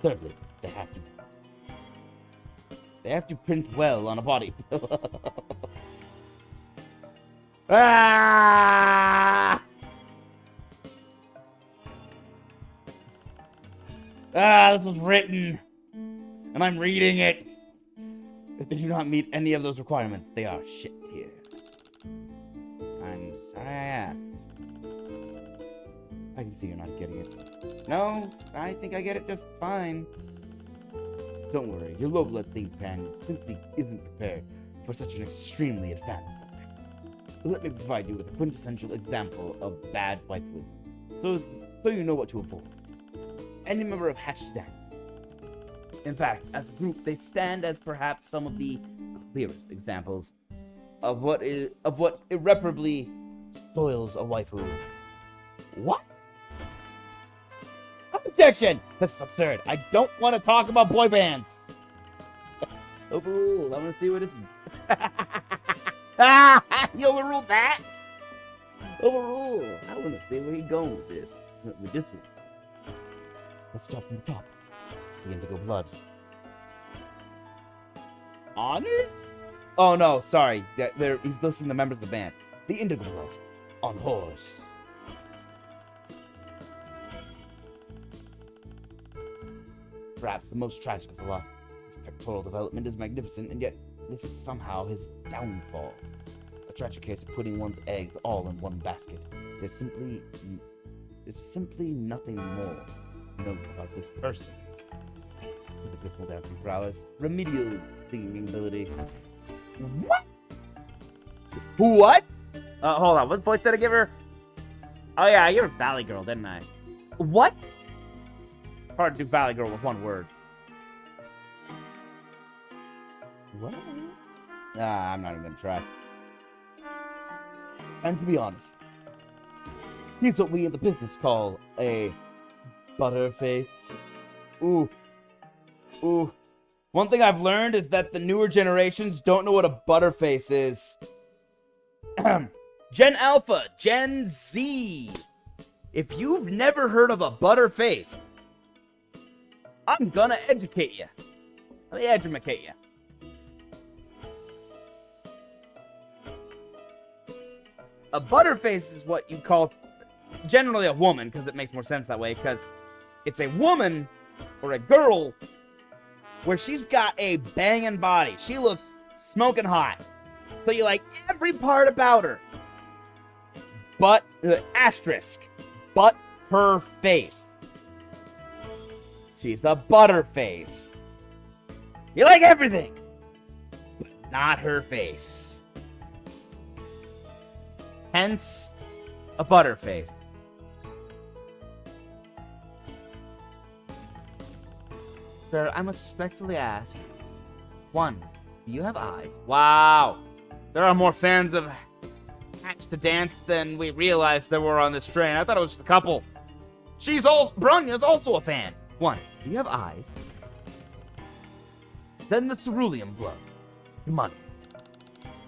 Thirdly, they have to print well on a body. This was written, and I'm reading it. If they do not meet any of those requirements, they are shit here. I'm sorry I asked. I can see you're not getting it. No, I think I get it just fine. Don't worry, your low-blood think pan simply isn't prepared for such an extremely advanced subject. Let me provide you with a quintessential example of bad waifuism, so you know what to avoid. Any member of Hatch stands. In fact, as a group, they stand as perhaps some of the clearest examples of what irreparably spoils a waifu. What? Objection! This is absurd. I don't want to talk about boy bands. Overruled. I want to see what this is. You overruled that? Overruled. I want to see where he's going with this. With this one. Let's start from the top. The indigo blood. Honors? Oh, no, sorry. He's listing the members of the band. The Indigo Blood. On horse. Perhaps the most tragic of the lot. His pectoral development is magnificent, and yet this is somehow his downfall. A tragic case of putting one's eggs all in one basket. There's simply nothing more to note about this person. His abysmal dancing prowess, remedial singing ability. What? What? Hold on. What voice did I give her? Oh yeah, I gave her Valley Girl, didn't I? What? Hard to do Valley Girl with one word. What? Nah, I'm not even gonna try. And to be honest, he's what we in the business call a butterface. Ooh. Ooh. One thing I've learned is that the newer generations don't know what a butterface is. Gen Alpha, Gen Z. If you've never heard of a butterface, I'm gonna educate you. Let me educate you. A butterface is what you call generally a woman, because it makes more sense that way, because it's a woman or a girl where she's got a banging body. She looks smoking hot. So you like every part about her. But, asterisk, but her face. She's a butterface. You like everything, but not her face. Hence, a butterface. Sir, I must respectfully ask. 1, do you have eyes? Wow. There are more fans of Hatch to Dance than we realized there were on this train. I thought it was just a couple. Brunya's also a fan. 1, do you have eyes? Then the cerulean blood. Kamani.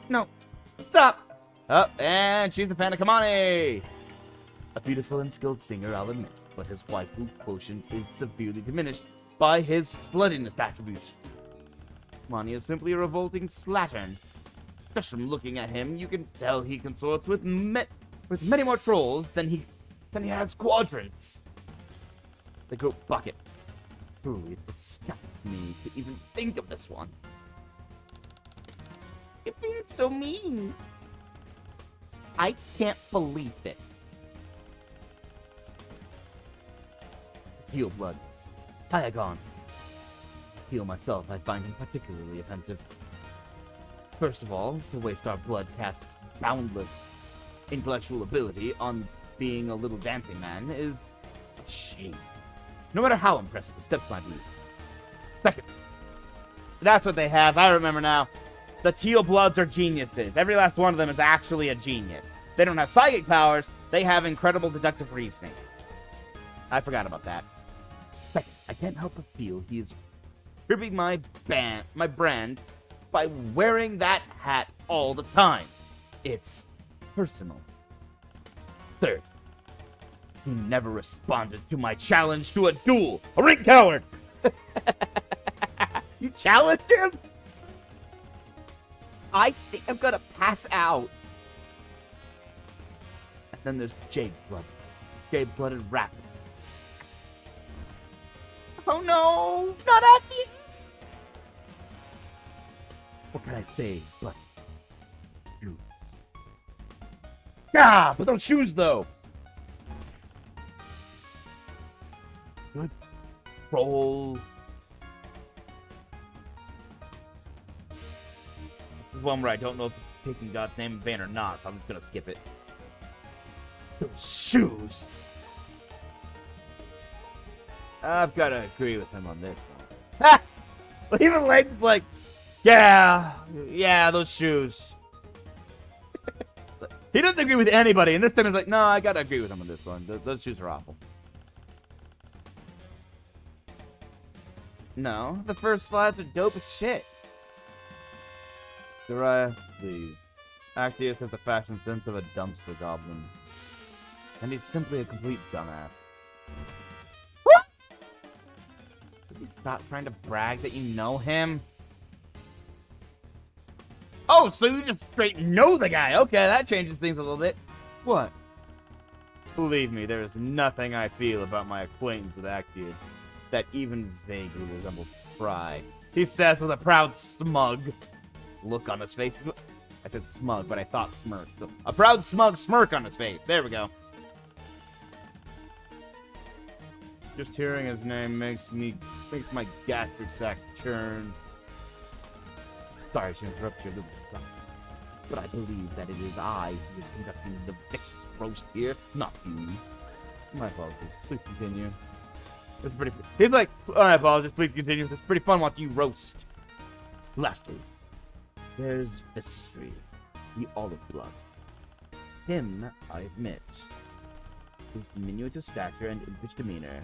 No. Stop. Oh, and she's a fan of Kamani. A beautiful and skilled singer, I'll admit, but his waifu quotient is severely diminished by his sluttiness attributes. Kamani is simply a revolting slattern. Just from looking at him, you can tell he consorts with many more trolls than he has quadrants. The goat bucket. Truly, it disgusts me to even think of this one. You're being so mean. I can't believe this. Heal blood. Diagon. Heal myself, I find him particularly offensive. First of all, to waste our blood casts boundless intellectual ability on being a little dancing man is a shame. No matter how impressive the steps might be. Second, that's what they have. I remember now. The Teal Bloods are geniuses. Every last one of them is actually a genius. They don't have psychic powers. They have incredible deductive reasoning. I forgot about that. Second, I can't help but feel he is cribbing my brand by wearing that hat all the time. It's personal. Third, he never responded to my challenge to a duel. A ring coward! You challenged him? I think I'm gonna pass out. And then there's Jade Blood. Jade-blooded rapper. Oh no! Not Athens! What can I say, but shoes? Yeah, but those shoes though. Good troll. This is one where I don't know if it's taking God's name in vain or not, so I'm just gonna skip it. Those shoes. I've got to agree with him on this one. Ha! Even Leg's like, yeah, those shoes. He doesn't agree with anybody, and this time he's like, no, I gotta agree with him on this one. Those shoes are awful. No, the first slides are dope as shit. Uriah, please. Actius has the fashion sense of a dumpster goblin. And he's simply a complete dumbass. What? Stop trying to brag that you know him. Oh, so you just straight know the guy. Okay, that changes things a little bit. What? Believe me, there is nothing I feel about my acquaintance with Actius that even vaguely resembles pride. He says with a proud smug look on his face. I said smug, but I thought smirk. So, a proud smug smirk on his face. There we go. Just hearing his name makes my gastric sac churn. Sorry to interrupt your little stuff, but I believe that it is I who is conducting the vicious roast here, not you. My apologies. Please continue. It's pretty. He's like, my apologies. Please continue. It's pretty fun watching you roast. Lastly, there's Vistry, the olive blood. Him, I admit. His diminutive stature and impish demeanor,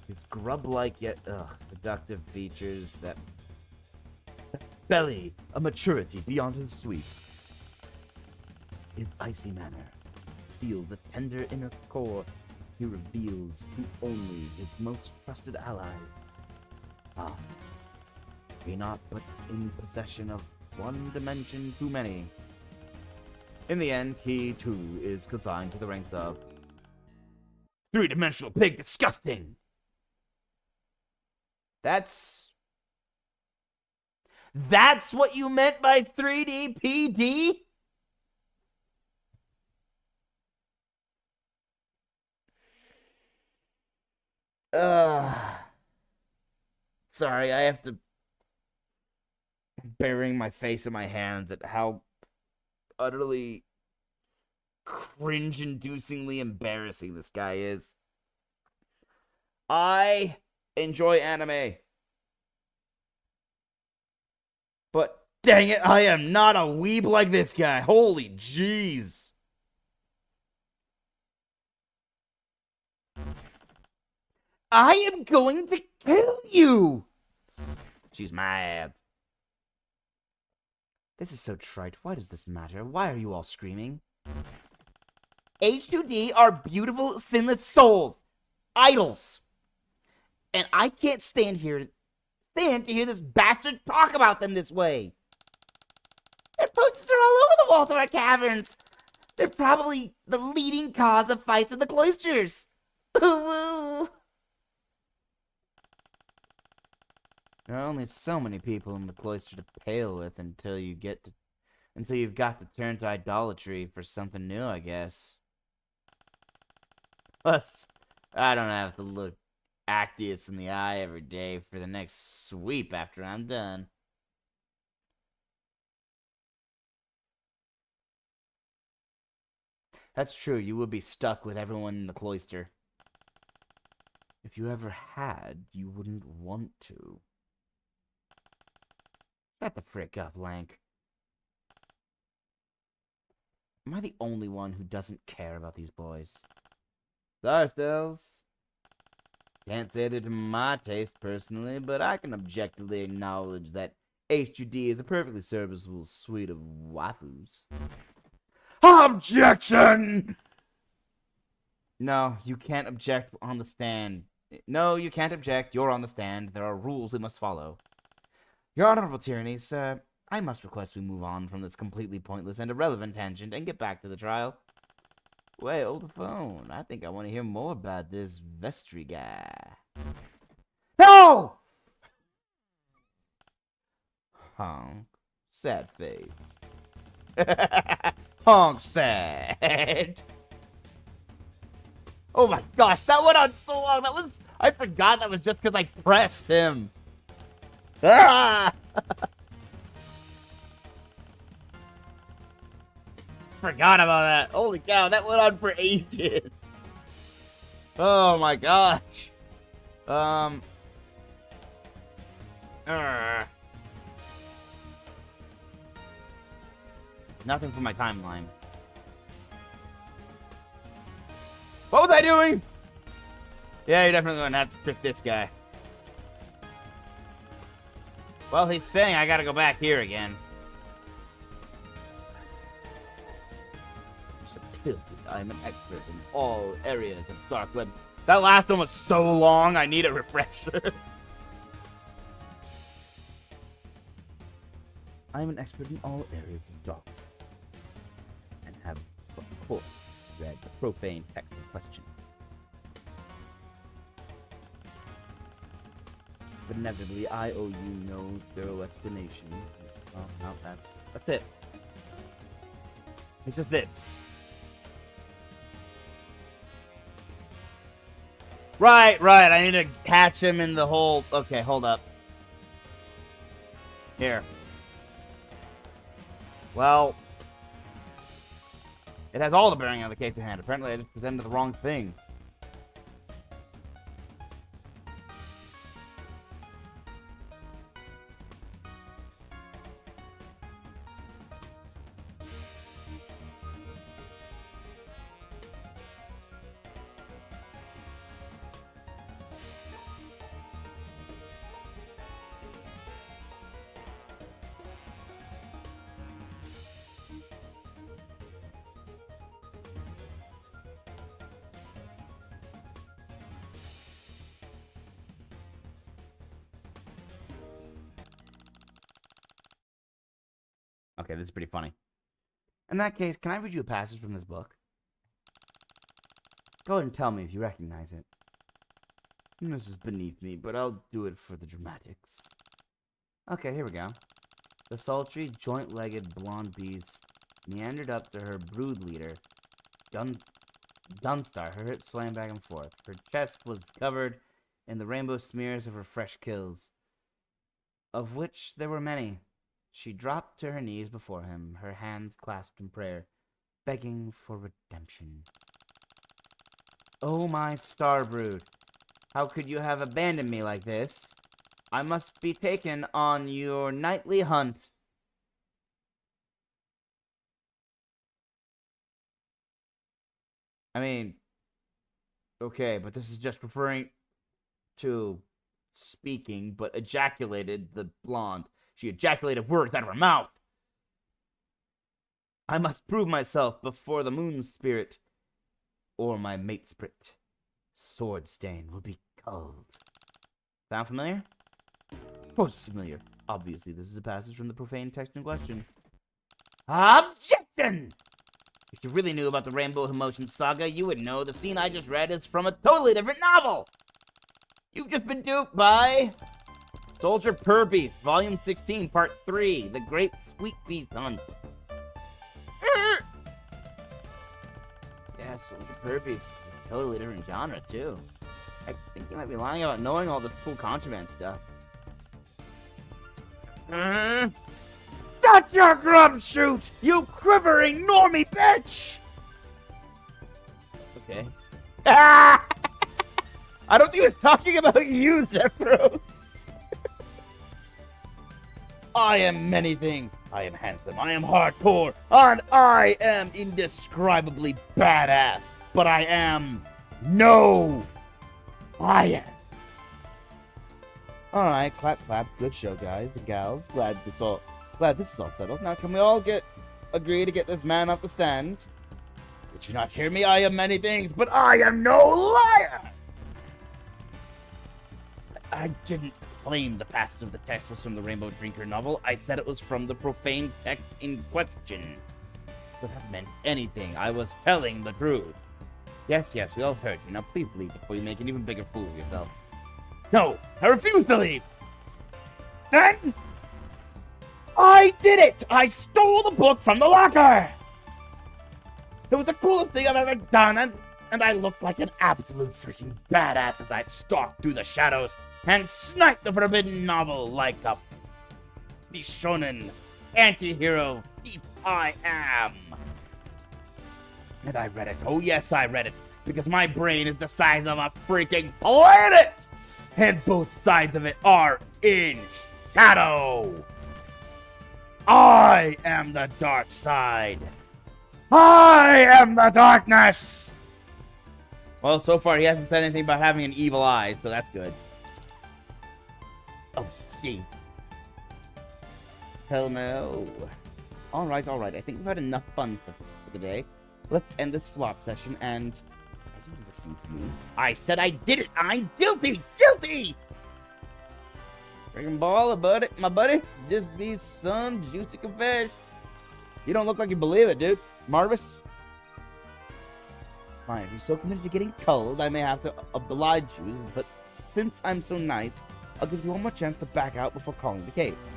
his grub-like yet seductive features, that belly, a maturity beyond his sweets. His icy manner feels a tender inner core he reveals to only his most trusted allies. Ah, be not but in possession of one dimension too many. In the end, he too is consigned to the ranks of three-dimensional pig. Disgusting! That's what you meant by 3D PD? Sorry, I have to burying my face in my hands at how utterly cringe-inducingly embarrassing this guy is. I enjoy anime, but dang it, I am not a weeb like this guy. Holy jeez. I am going to kill you. She's mad. This is so trite. Why does this matter? Why are you all screaming? H2D are beautiful, sinless souls. Idols. And I can't stand to hear this bastard talk about them this way. Their posters are all over the walls of our caverns. They're probably the leading cause of fights in the cloisters. Ooh. There are only so many people in the cloister to pale with until you've got to turn to idolatry for something new, I guess. Plus, I don't have to look Actius in the eye every day for the next sweep after I'm done. That's true, you would be stuck with everyone in the cloister. If you ever had, you wouldn't want to. Shut the frick up, Lank. Am I the only one who doesn't care about these boys? Sorry, Stells. Can't say they're to my taste personally, but I can objectively acknowledge that H2D is a perfectly serviceable suite of waifus. Objection! No, you can't object on the stand. No, you can't object. You're on the stand. There are rules we must follow. Your Honorable Tyranny, sir, I must request we move on from this completely pointless and irrelevant tangent and get back to the trial. Wait, hold the phone. I think I want to hear more about this Vestry guy. No! Honk. Sad face. Honk sad. Oh my gosh, that went on so long. I forgot that was just because I pressed him. Ah! Forgot about that. Holy cow, that went on for ages. Oh my gosh. Nothing for my timeline. What was I doing? Yeah, you're definitely gonna have to pick this guy. Well, he's saying I gotta go back here again. I'm an expert in all areas of dark web. That last one was so long, I need a refresher. I am an expert in all areas of dark, and have, of course, read the profane text in question. But inevitably, I owe you no thorough explanation. Well, no, that's it. It's just this. Right, I need to catch him in the hole. Okay, hold up. Here. Well, it has all the bearing on the case at hand. Apparently, I just presented the wrong thing. Okay, this is pretty funny. In that case, can I read you a passage from this book? Go ahead and tell me if you recognize it. This is beneath me, but I'll do it for the dramatics. Okay, here we go. The sultry, joint-legged blonde beast meandered up to her brood leader, Dunstar. Her hips swaying back and forth. Her chest was covered in the rainbow smears of her fresh kills, of which there were many. She dropped to her knees before him, her hands clasped in prayer, begging for redemption. Oh, my starbrood, how could you have abandoned me like this? I must be taken on your nightly hunt. I mean, okay, but this is just referring to speaking, but ejaculated the blonde. She ejaculated words out of her mouth. I must prove myself before the moon spirit, or my mate spirit. Sword stain will be culled. Sound familiar? Of course familiar. Obviously, this is a passage from the profane text in question. Objection! If you really knew about the Rainbow Emotion Saga, you would know the scene I just read is from a totally different novel. You've just been duped by Soldier Purbeast, Volume 16, Part 3, The Great Sweet Beast Hunt. Yeah, Soldier Purbeast is a totally different genre, too. I think you might be lying about knowing all this cool contraband stuff. Shut your grub shoot, you quivering normie bitch! Okay. I don't think he was talking about you, Zephyros. I am many things. I am handsome, I am hardcore, and I am indescribably badass. But I am no lion. Alright, clap clap, good show guys, the gals. Glad this is all settled. Now can we all agree to get this man off the stand? Did you not hear me? I am many things, but I am no liar! I didn't claim the passage of the text was from the Rainbow Drinker novel. I said it was from the profane text in question. Could have meant anything. I was telling the truth. Yes, we all heard you. Now please leave before you make an even bigger fool of yourself. No, I refuse to leave. Then I did it! I stole the book from the locker! It was the coolest thing I've ever done, and I looked like an absolute freaking badass as I stalked through the shadows and sniped the forbidden novel like the shonen anti-hero thief I am. And I read it. Oh yes, I read it. Because my brain is the size of a freaking planet! And both sides of it are in shadow! I am the dark side! I am the darkness! Well, so far he hasn't said anything about having an evil eye, so that's good. Oh, gee. Hell no. Alright. I think we've had enough fun for the day. Let's end this flop session and... I didn't listen to you. I said I did it! I'm guilty! Guilty! Freaking baller, buddy. My buddy. Just be some juicy confession. You don't look like you believe it, dude. Marvis? Fine, if you're so committed to getting culled, I may have to oblige you, but since I'm so nice, I'll give you one more chance to back out before calling the case.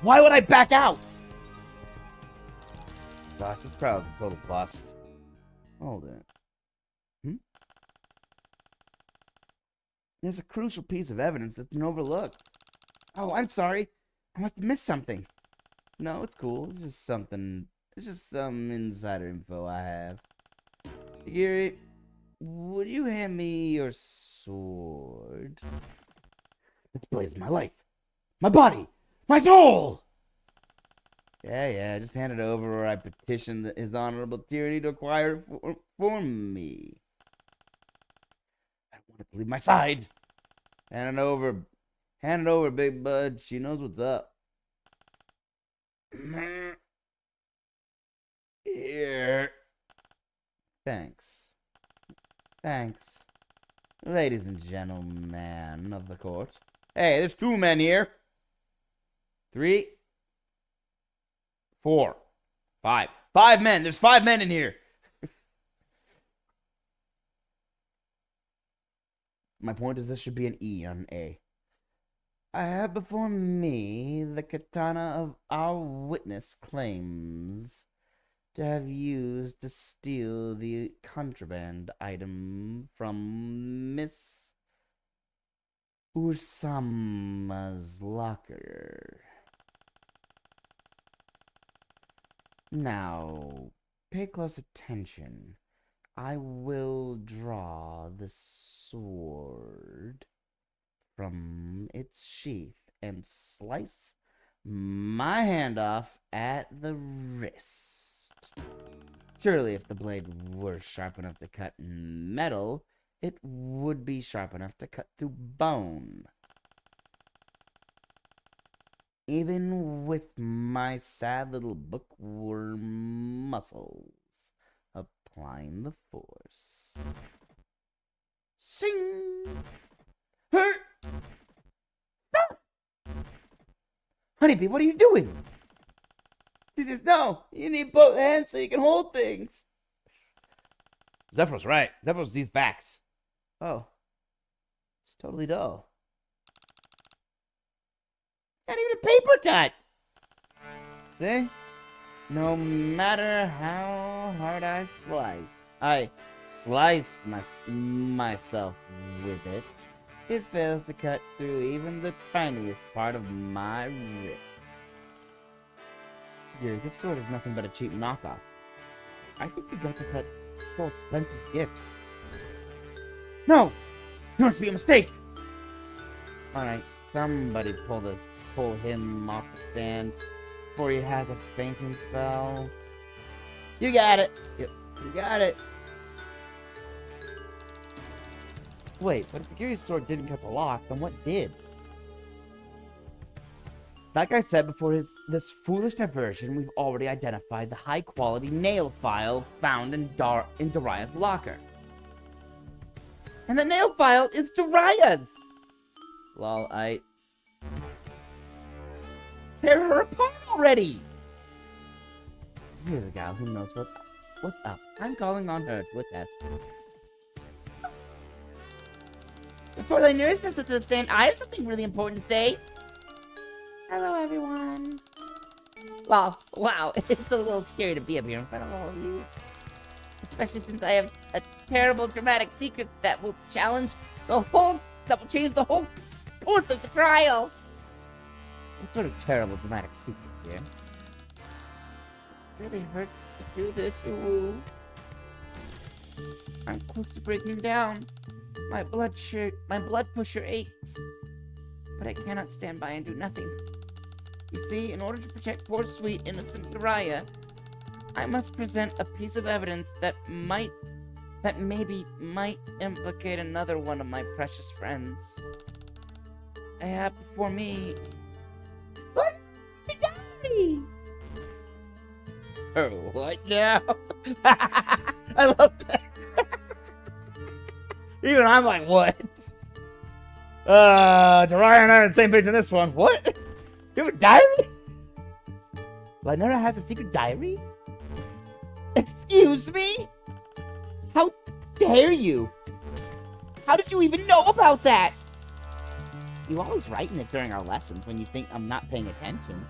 Why would I back out? Boss is proud, total bust. Hold it. There's a crucial piece of evidence that's been overlooked. Oh, I'm sorry. I must have missed something. No, it's cool. It's just something. It's just some insider info I have. Gary, would you hand me your sword? This blade is my life. My body. My soul! Yeah, just hand it over or I petition his honorable tyranny to acquire it for me. I don't want it to leave my side. Hand it over, big bud. She knows what's up. Here. Thanks. Ladies and gentlemen of the court. Hey, there's 2 men here. 3, 4, 5. 5 men. There's 5 men in here. My point is this should be an E, not an A. I have before me the katana of our witness claims to have used to steal the contraband item from Miss Usama's locker. Now, pay close attention. I will draw the sword from its sheath and slice my hand off at the wrist. Surely if the blade were sharp enough to cut metal, it would be sharp enough to cut through bone. Even with my sad little bookworm muscles applying the force. Sing! Hurt! Stop! Honeybee, what are you doing? No, you need both hands so you can hold things. Zephyr's right. Zephyr's these backs. Oh. It's totally dull. Not even a paper cut. See? No matter how hard I slice myself with it, it fails to cut through even the tiniest part of my wrist. This sword is nothing but a cheap knockoff. I think you got this at full expensive gift. No! It must be a mistake! Alright, somebody pull him off the stand before he has a fainting spell. You got it! You got it! Wait, but if the Giri's sword didn't cut the lock, then what did? Like I said before this foolish diversion, we've already identified the high-quality nail file found in Daria's locker. And the nail file is Daria's! Lol, tear her apart already! Here's a gal who knows what's up. I'm calling on her to attest. Before the nurse steps up to the stand, I have something really important to say. Hello, everyone. Well, wow, it's a little scary to be up here in front of all of you. Especially since I have a terrible dramatic secret that will change the whole course of the trial. What sort of terrible dramatic secret, dear? It really hurts to do this, ooh. I'm close to breaking down. My blood pusher aches. But I cannot stand by and do nothing. You see, in order to protect poor sweet innocent Daria, I must present a piece of evidence that maybe might implicate another one of my precious friends. I have before me... What? Daddy! Oh, what now? I love that. Even I'm like, what? Dariah and I are on the same page on this one. What? You have a diary? Lynera has a secret diary? Excuse me? How dare you? How did you even know about that? You always write in it during our lessons when you think I'm not paying attention.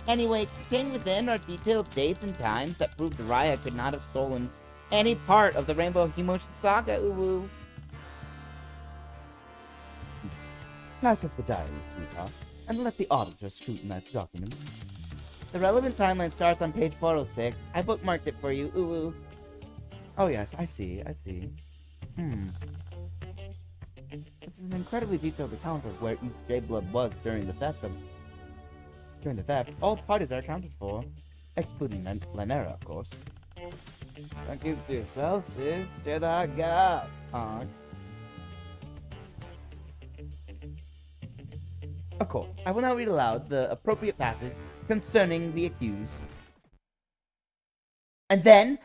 Anyway, contained within are detailed dates and times that prove Dariah could not have stolen any part of the Rainbow Emotion Saga, uwu. Pass off the diary, sweetheart, and let the auditor scrutinize the document. The relevant timeline starts on page 406. I bookmarked it for you, uwu. Oh yes, I see. This is an incredibly detailed account of where each J-Blood was during the theft. All parties are accounted for, excluding Lynera, of course. Don't keep it to yourself, sis. Share the hot goss, hon. Of course, I will now read aloud the appropriate passage concerning the accused. And then,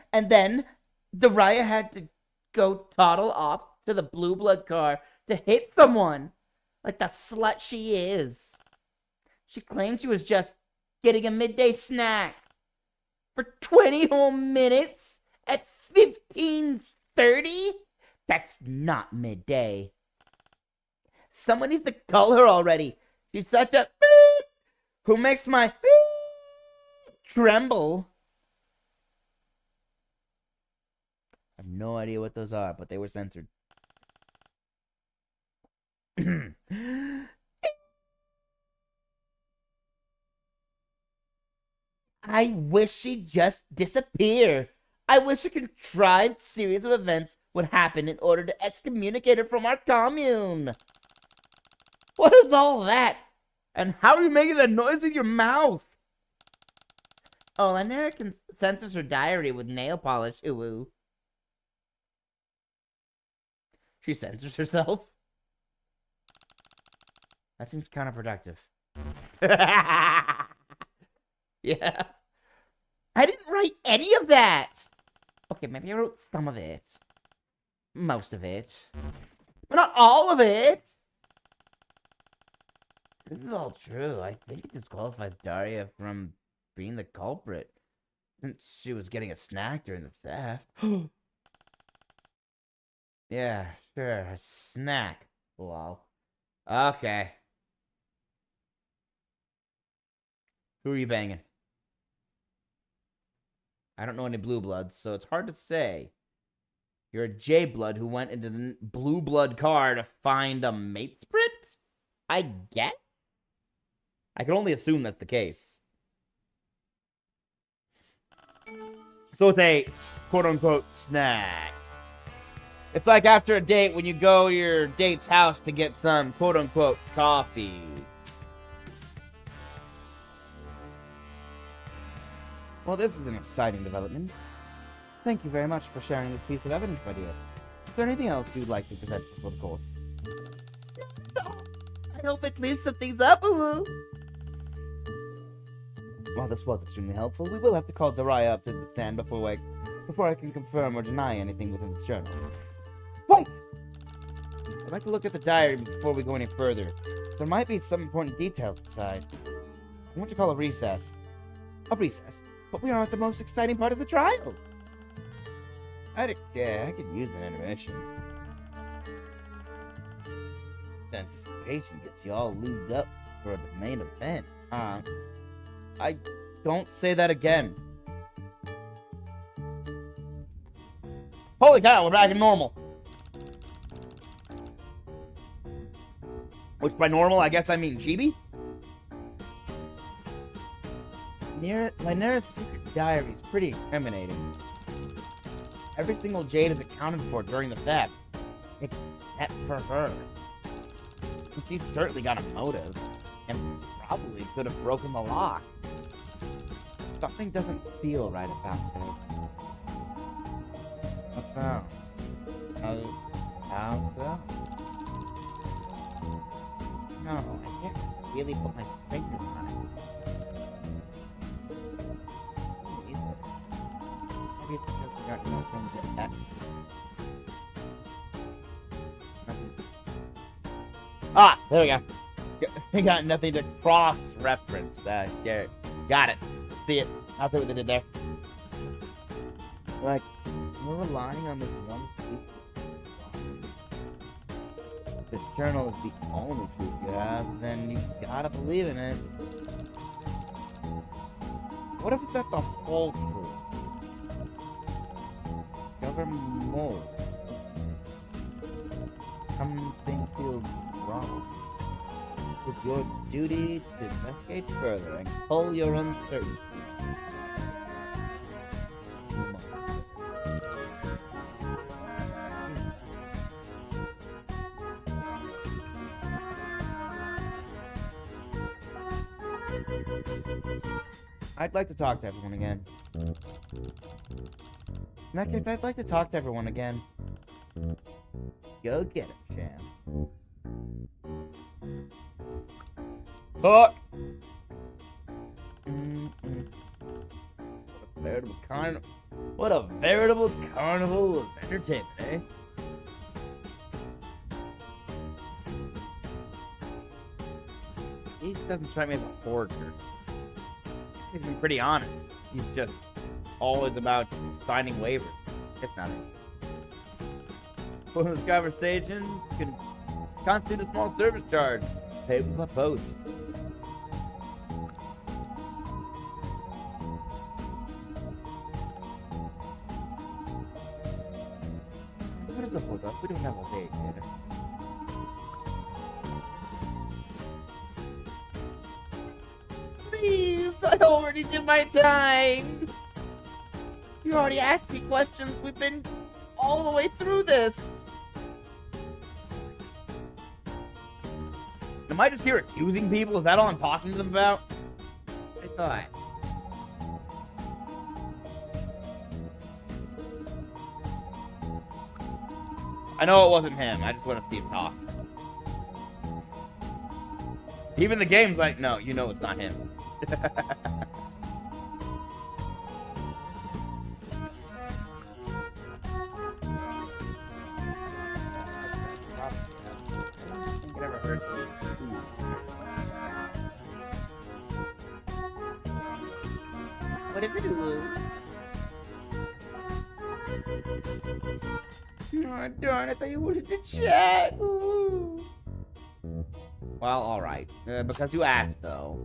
Dariah had to go toddle off to the blue blood car to hit someone, like the slut she is. She claimed she was just getting a midday snack for 20 whole minutes at 15:30? That's not midday. Someone needs to call her already. She's such a beep who makes my beep tremble. I have no idea what those are, but they were censored. I wish she'd just disappear. I wish a contrived series of events would happen in order to excommunicate her from our commune. What is all that? And how are you making that noise with your mouth? Oh, Lynera censors her diary with nail polish. Ooh. She censors herself? That seems counterproductive. Yeah. I didn't write any of that. Okay, maybe I wrote some of it. Most of it. But not all of it. This is all true. I think it disqualifies Daria from being the culprit, since she was getting a snack during the theft. Yeah, sure, a snack. Lol. Okay. Who are you banging? I don't know any blue bloods, so it's hard to say. You're a J blood who went into the blue blood car to find a mate sprint? I guess? I can only assume that's the case. So it's a quote-unquote snack. It's like after a date when you go to your date's house to get some quote-unquote coffee. Well, this is an exciting development. Thank you very much for sharing this piece of evidence, my dear. Is there anything else you'd like to present before the court? No, I hope it clears some things up, woo. While this was extremely helpful, we will have to call Dariah up to the stand before I can confirm or deny anything within this journal. Wait! I'd like to look at the diary before we go any further. There might be some important details inside. I want to call a recess. A recess? But we are at the most exciting part of the trial. I could use an intermission. Anticipation gets you all lubed up for the main event. I don't say that again. Holy cow, we're back in normal. Which by normal, I guess I mean chibi? Lynera's secret diary is pretty incriminating. Every single jade is accounted for during the theft, except for her. And she's certainly got a motive, and probably could have broken the lock. Something doesn't feel right about this. What's that? How so? No, I can't really put my finger on it. Maybe it's because I got nothing to that. Ah, there we go. We got nothing to cross-reference. Yeah, got it. See it. I'll see what they did there. Like, we're relying on this one piece. If this journal is the only truth you have, then you gotta believe in it. What if it's not the whole truth? Discover more. Something feels wrong. It's your duty to investigate further and cull your uncertainty. You must. I'd like to talk to everyone again. In that case, I'd like to talk to everyone again. Go get him, champ. Talk! What a veritable carnival of entertainment, eh? He doesn't strike me as a forger. He's been pretty honest. He's just always about signing waivers, if nothing. One of his conversations can constitute a small service charge, paid by post. What is the hold up? We don't have all day, Taylor. Please, I already did my time. You already asked me questions. We've been all the way through this. Am I just here accusing people? Is that all I'm talking to them about? I thought. I know it wasn't him. I just want to see him talk. Even the game's like, no, you know it's not him. What is it, Ulu? Oh, darn, I thought you wanted to chat. Ooh. Well, alright. Because you asked, though.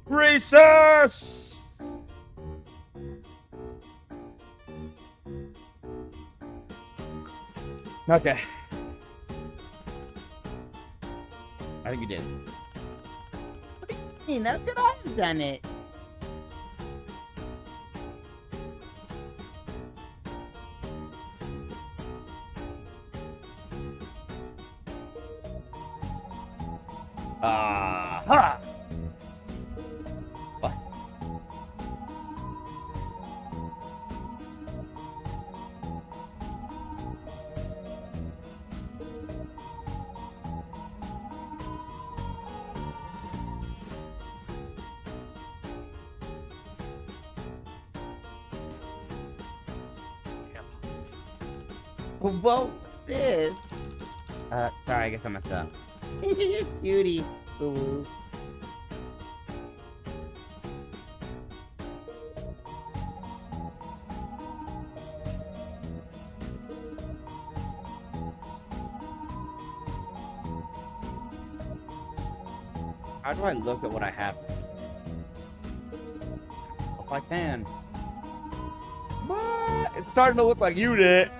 Recess! Okay. I think you did. You know, could I have done it? Ha! What? What was this? Sorry, I guess I messed up. You're cutie. Ooh. How do I look at what I have? If I can. What? It's starting to look like you did.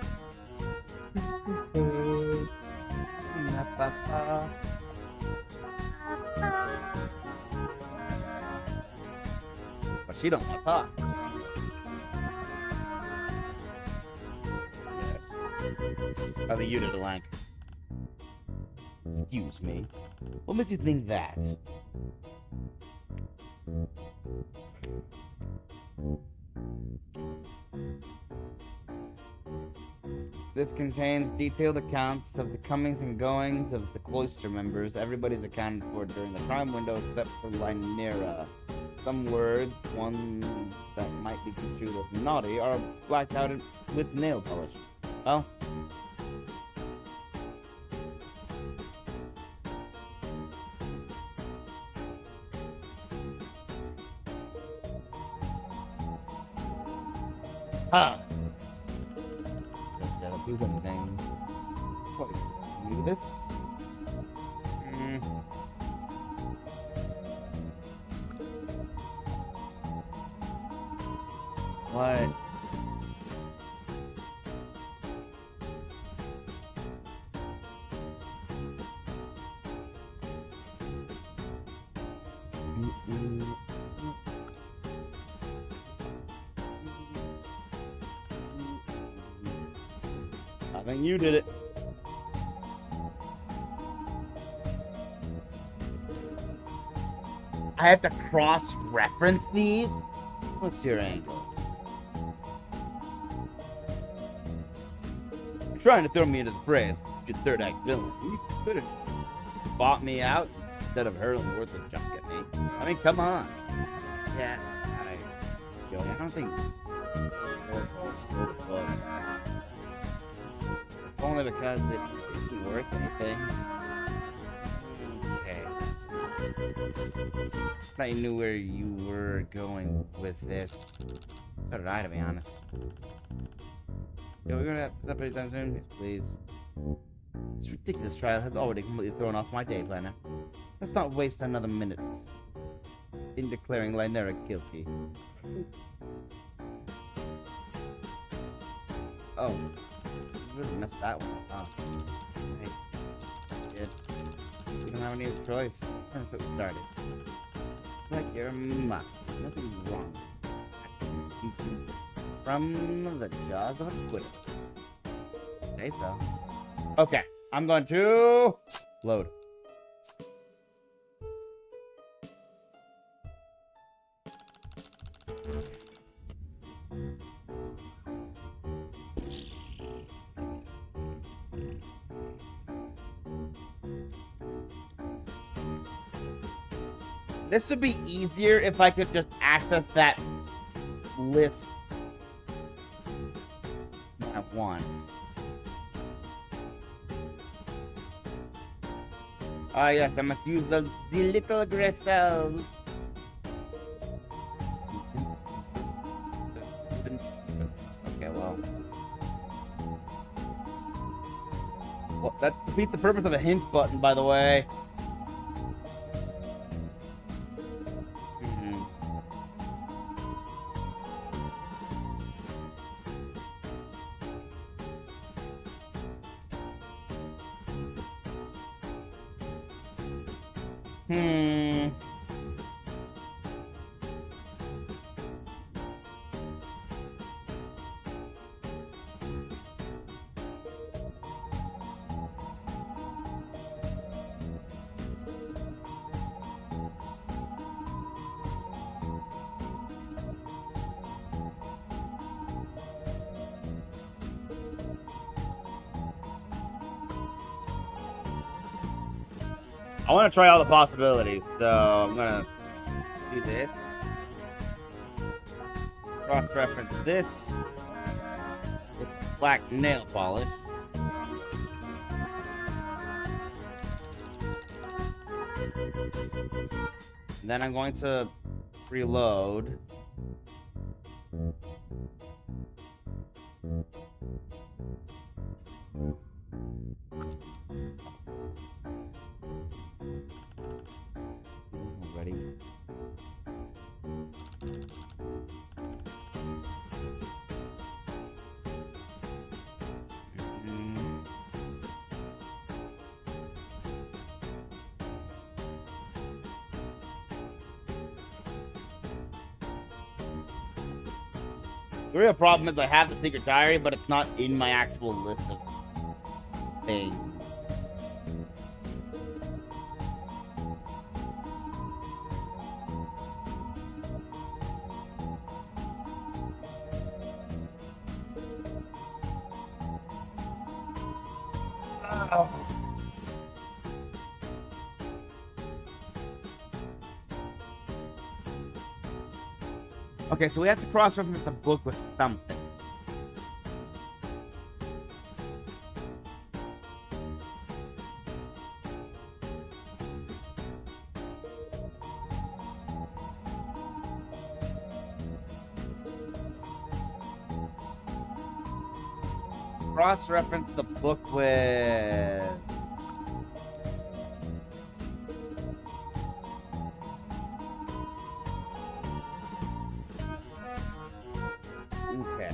But she don't want to talk. Yes. I think you did a lank. Excuse me. What makes you think that? This contains detailed accounts of the comings and goings of the cloister members. Everybody's accounted for during the time window except for Lynera. Some words, one that might be construed as naughty, are blacked out with nail polish. Well, Ah. That'll do anything. What? Do this? What? I think you did it. I have to cross-reference these? What's your angle? You're trying to throw me into the fray as your third act villain. You could have bought me out instead of hurling worthless junk at me. I mean, come on. Yeah, Joey, I don't think... Only because it isn't worth anything. Okay. I thought you knew where you were going with this. So did I, to be honest. Yo, we're gonna have to stop anytime soon? Yes, please. This ridiculous trial has already completely thrown off my day planner. Let's not waste another minute in declaring Lynera guilty. Oh. You really messed that one up, huh? Hey. Kid. We don't have any choice. That's what we started. Like your muck. Nothing wrong. From the jaws of a quitter. Say so. Okay, I'm going to load. This would be easier if I could just access that list at one. Ah, yes, I must use the little gristle. Okay, well, that defeats the purpose of a hint button, by the way. I want to try all the possibilities, so I'm gonna do this. Cross-reference this with black nail polish. And then I'm going to reload. Ready? The real problem is I have the secret diary, but it's not in my actual list of things. Oh. Okay, so we have to cross-reference the book with something. cross-reference the book with? Okay.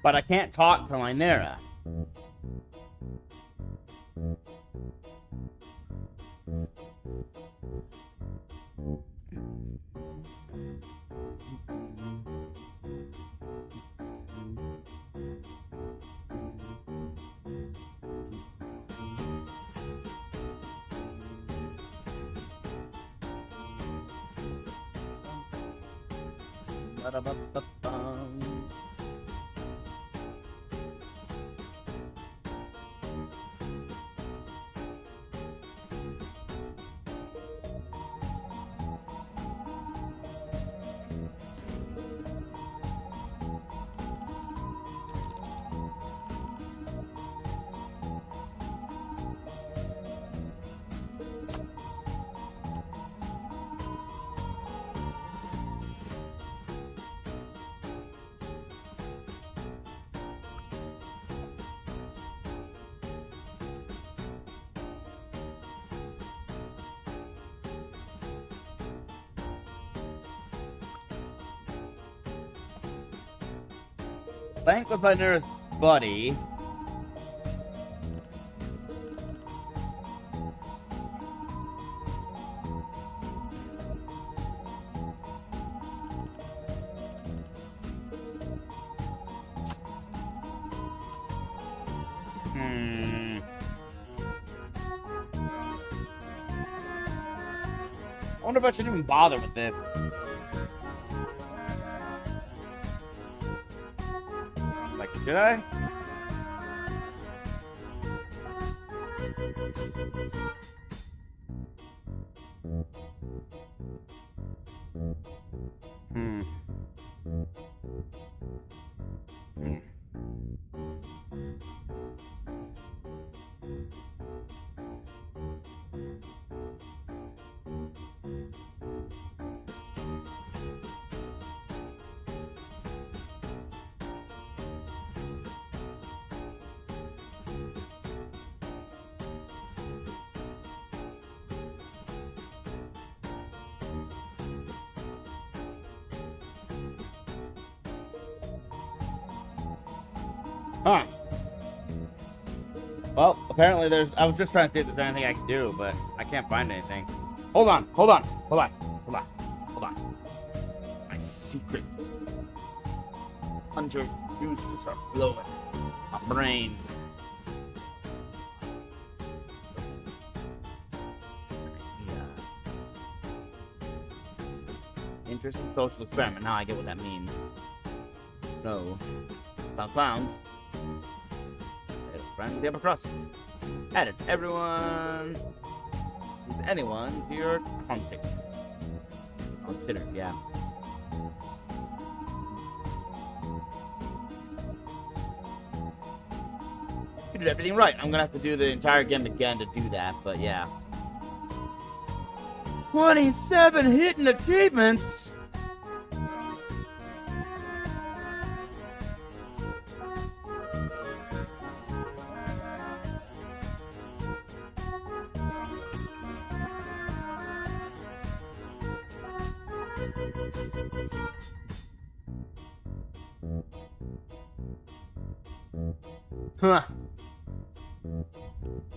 But I can't talk to Lynera. Blank was Lynera's buddy. I wonder if I should even bother with this. Like, should I? Huh. Well, apparently there's... I was just trying to see if there's anything I can do, but I can't find anything. Hold on. My secret hunter juices are flowing. My brain. Interesting social experiment. Now I get what that means. No. Clowns. Friend with the upper crust. Added everyone. Anyone to your contact. Consider, yeah. You did everything right. I'm gonna have to do the entire game again to do that, but yeah. 27 hidden achievements. Huh.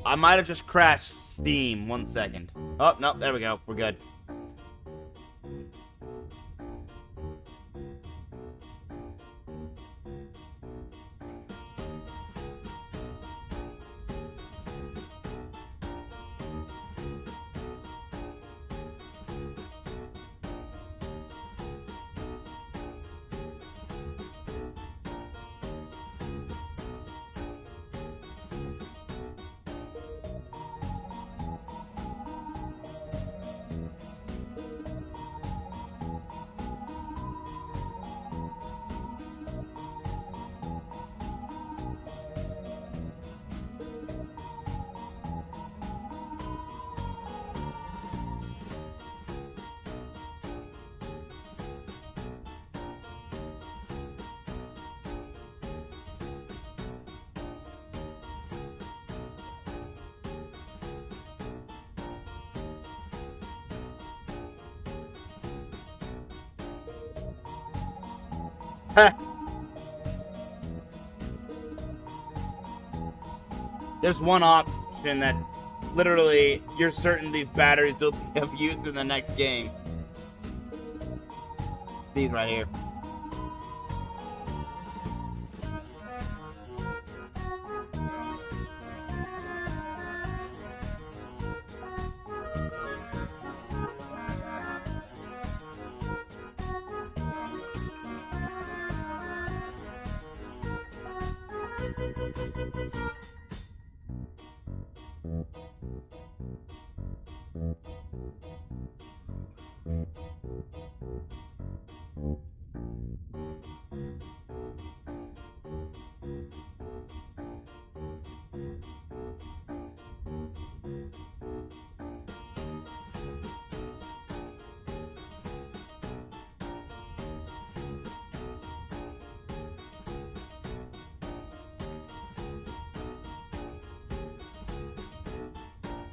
I might have just crashed Steam. 1 second. Oh, no, there we go. We're good. There's one option that literally you're certain these batteries will be of use in the next game. These right here.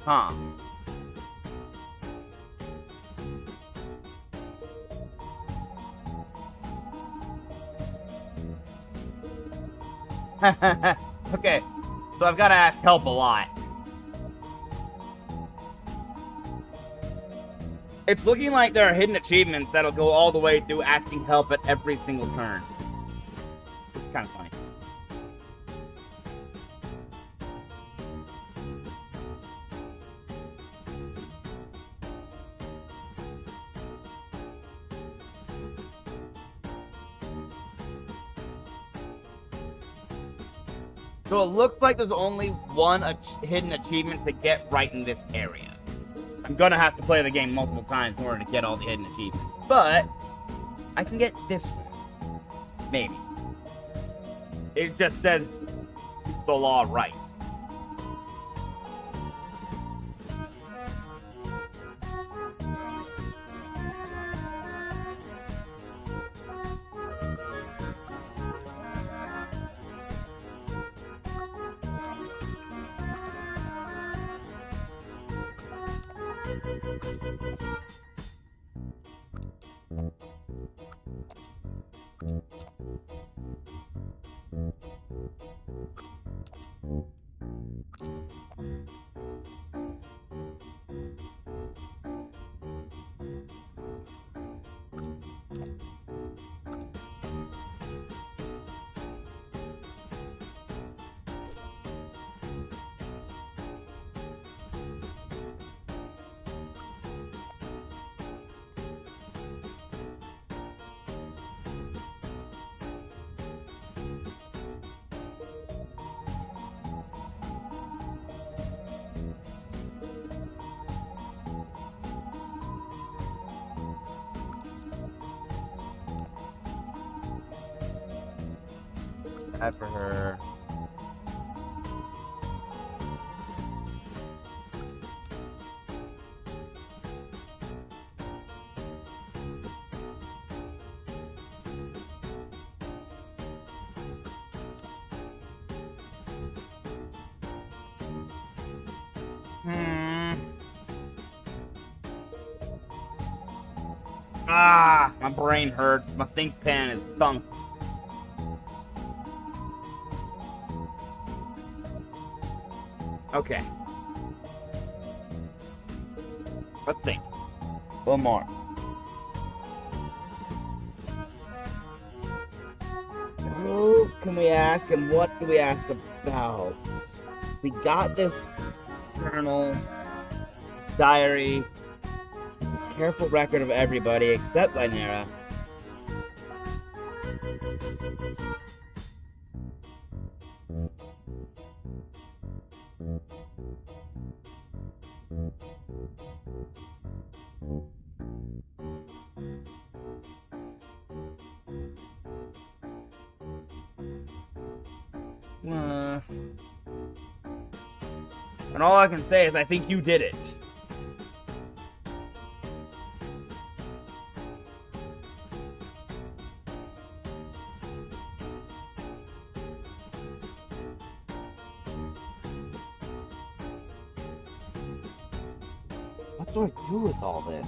Huh. Okay, so I've got to ask help a lot. It's looking like there are hidden achievements that'll go all the way through asking help at every single turn. It's kind of funny. So it looks like there's only one hidden achievement to get right in this area. I'm gonna have to play the game multiple times in order to get all the hidden achievements. But I can get this one. Maybe. It just says the law right. Bad for her. Ah, my brain hurts. My think pen is thunked. Okay. Let's think. A little more. Who can we ask and what do we ask about? We got this journal, diary. It's a careful record of everybody except Lynera. And all I can say is I think you did it. What do I do with all this?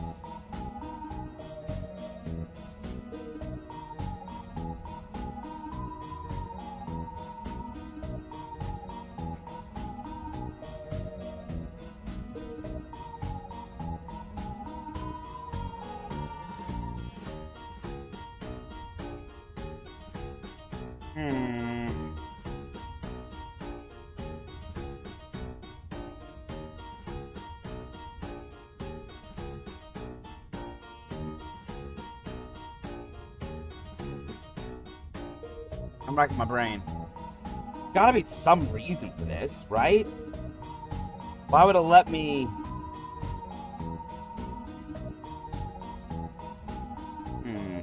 Hmm. I'm racking my brain. Gotta be some reason for this, right? Why would it let me... Hmm.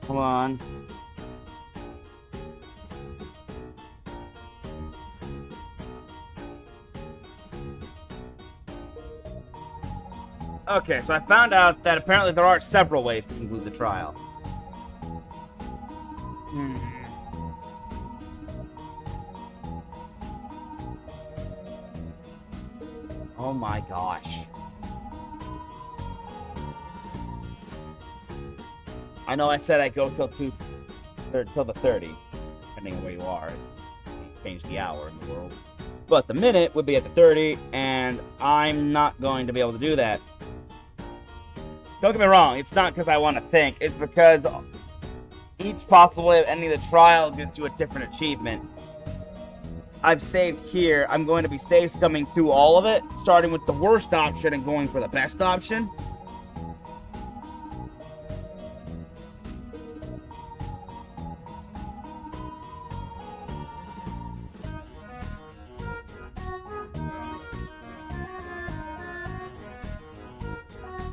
Come on. Okay, so I found out that apparently there are several ways to conclude the trial. Hmm. Oh my gosh. I know I said I go till the 30, depending on where you are. Change the hour in the world. But the minute would be at the 30, and I'm not going to be able to do that. Don't get me wrong, it's not because I want to think, it's because each possible way of ending the trial gives you a different achievement. I've saved here, I'm going to be save scumming through all of it, starting with the worst option and going for the best option.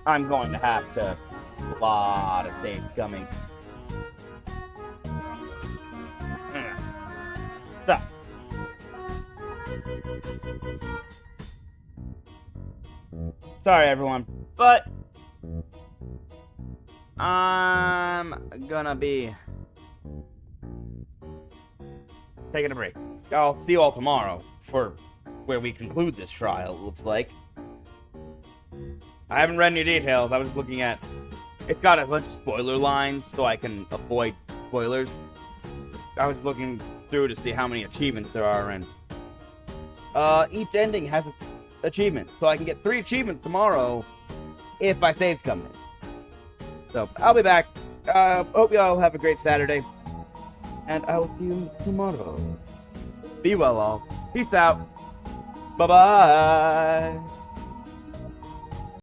I'm going to have to a lot of save scumming. So. Sorry, everyone, but I'm gonna be taking a break. I'll see you all tomorrow for where we conclude this trial, it looks like. I haven't read any details. I was looking at... It's got a bunch of spoiler lines, so I can avoid spoilers. I was looking through to see how many achievements there are, and... each ending has an achievement, so I can get 3 achievements tomorrow if I save scum. So, I'll be back. Hope you all have a great Saturday. And I will see you tomorrow. Be well, all. Peace out. Bye-bye.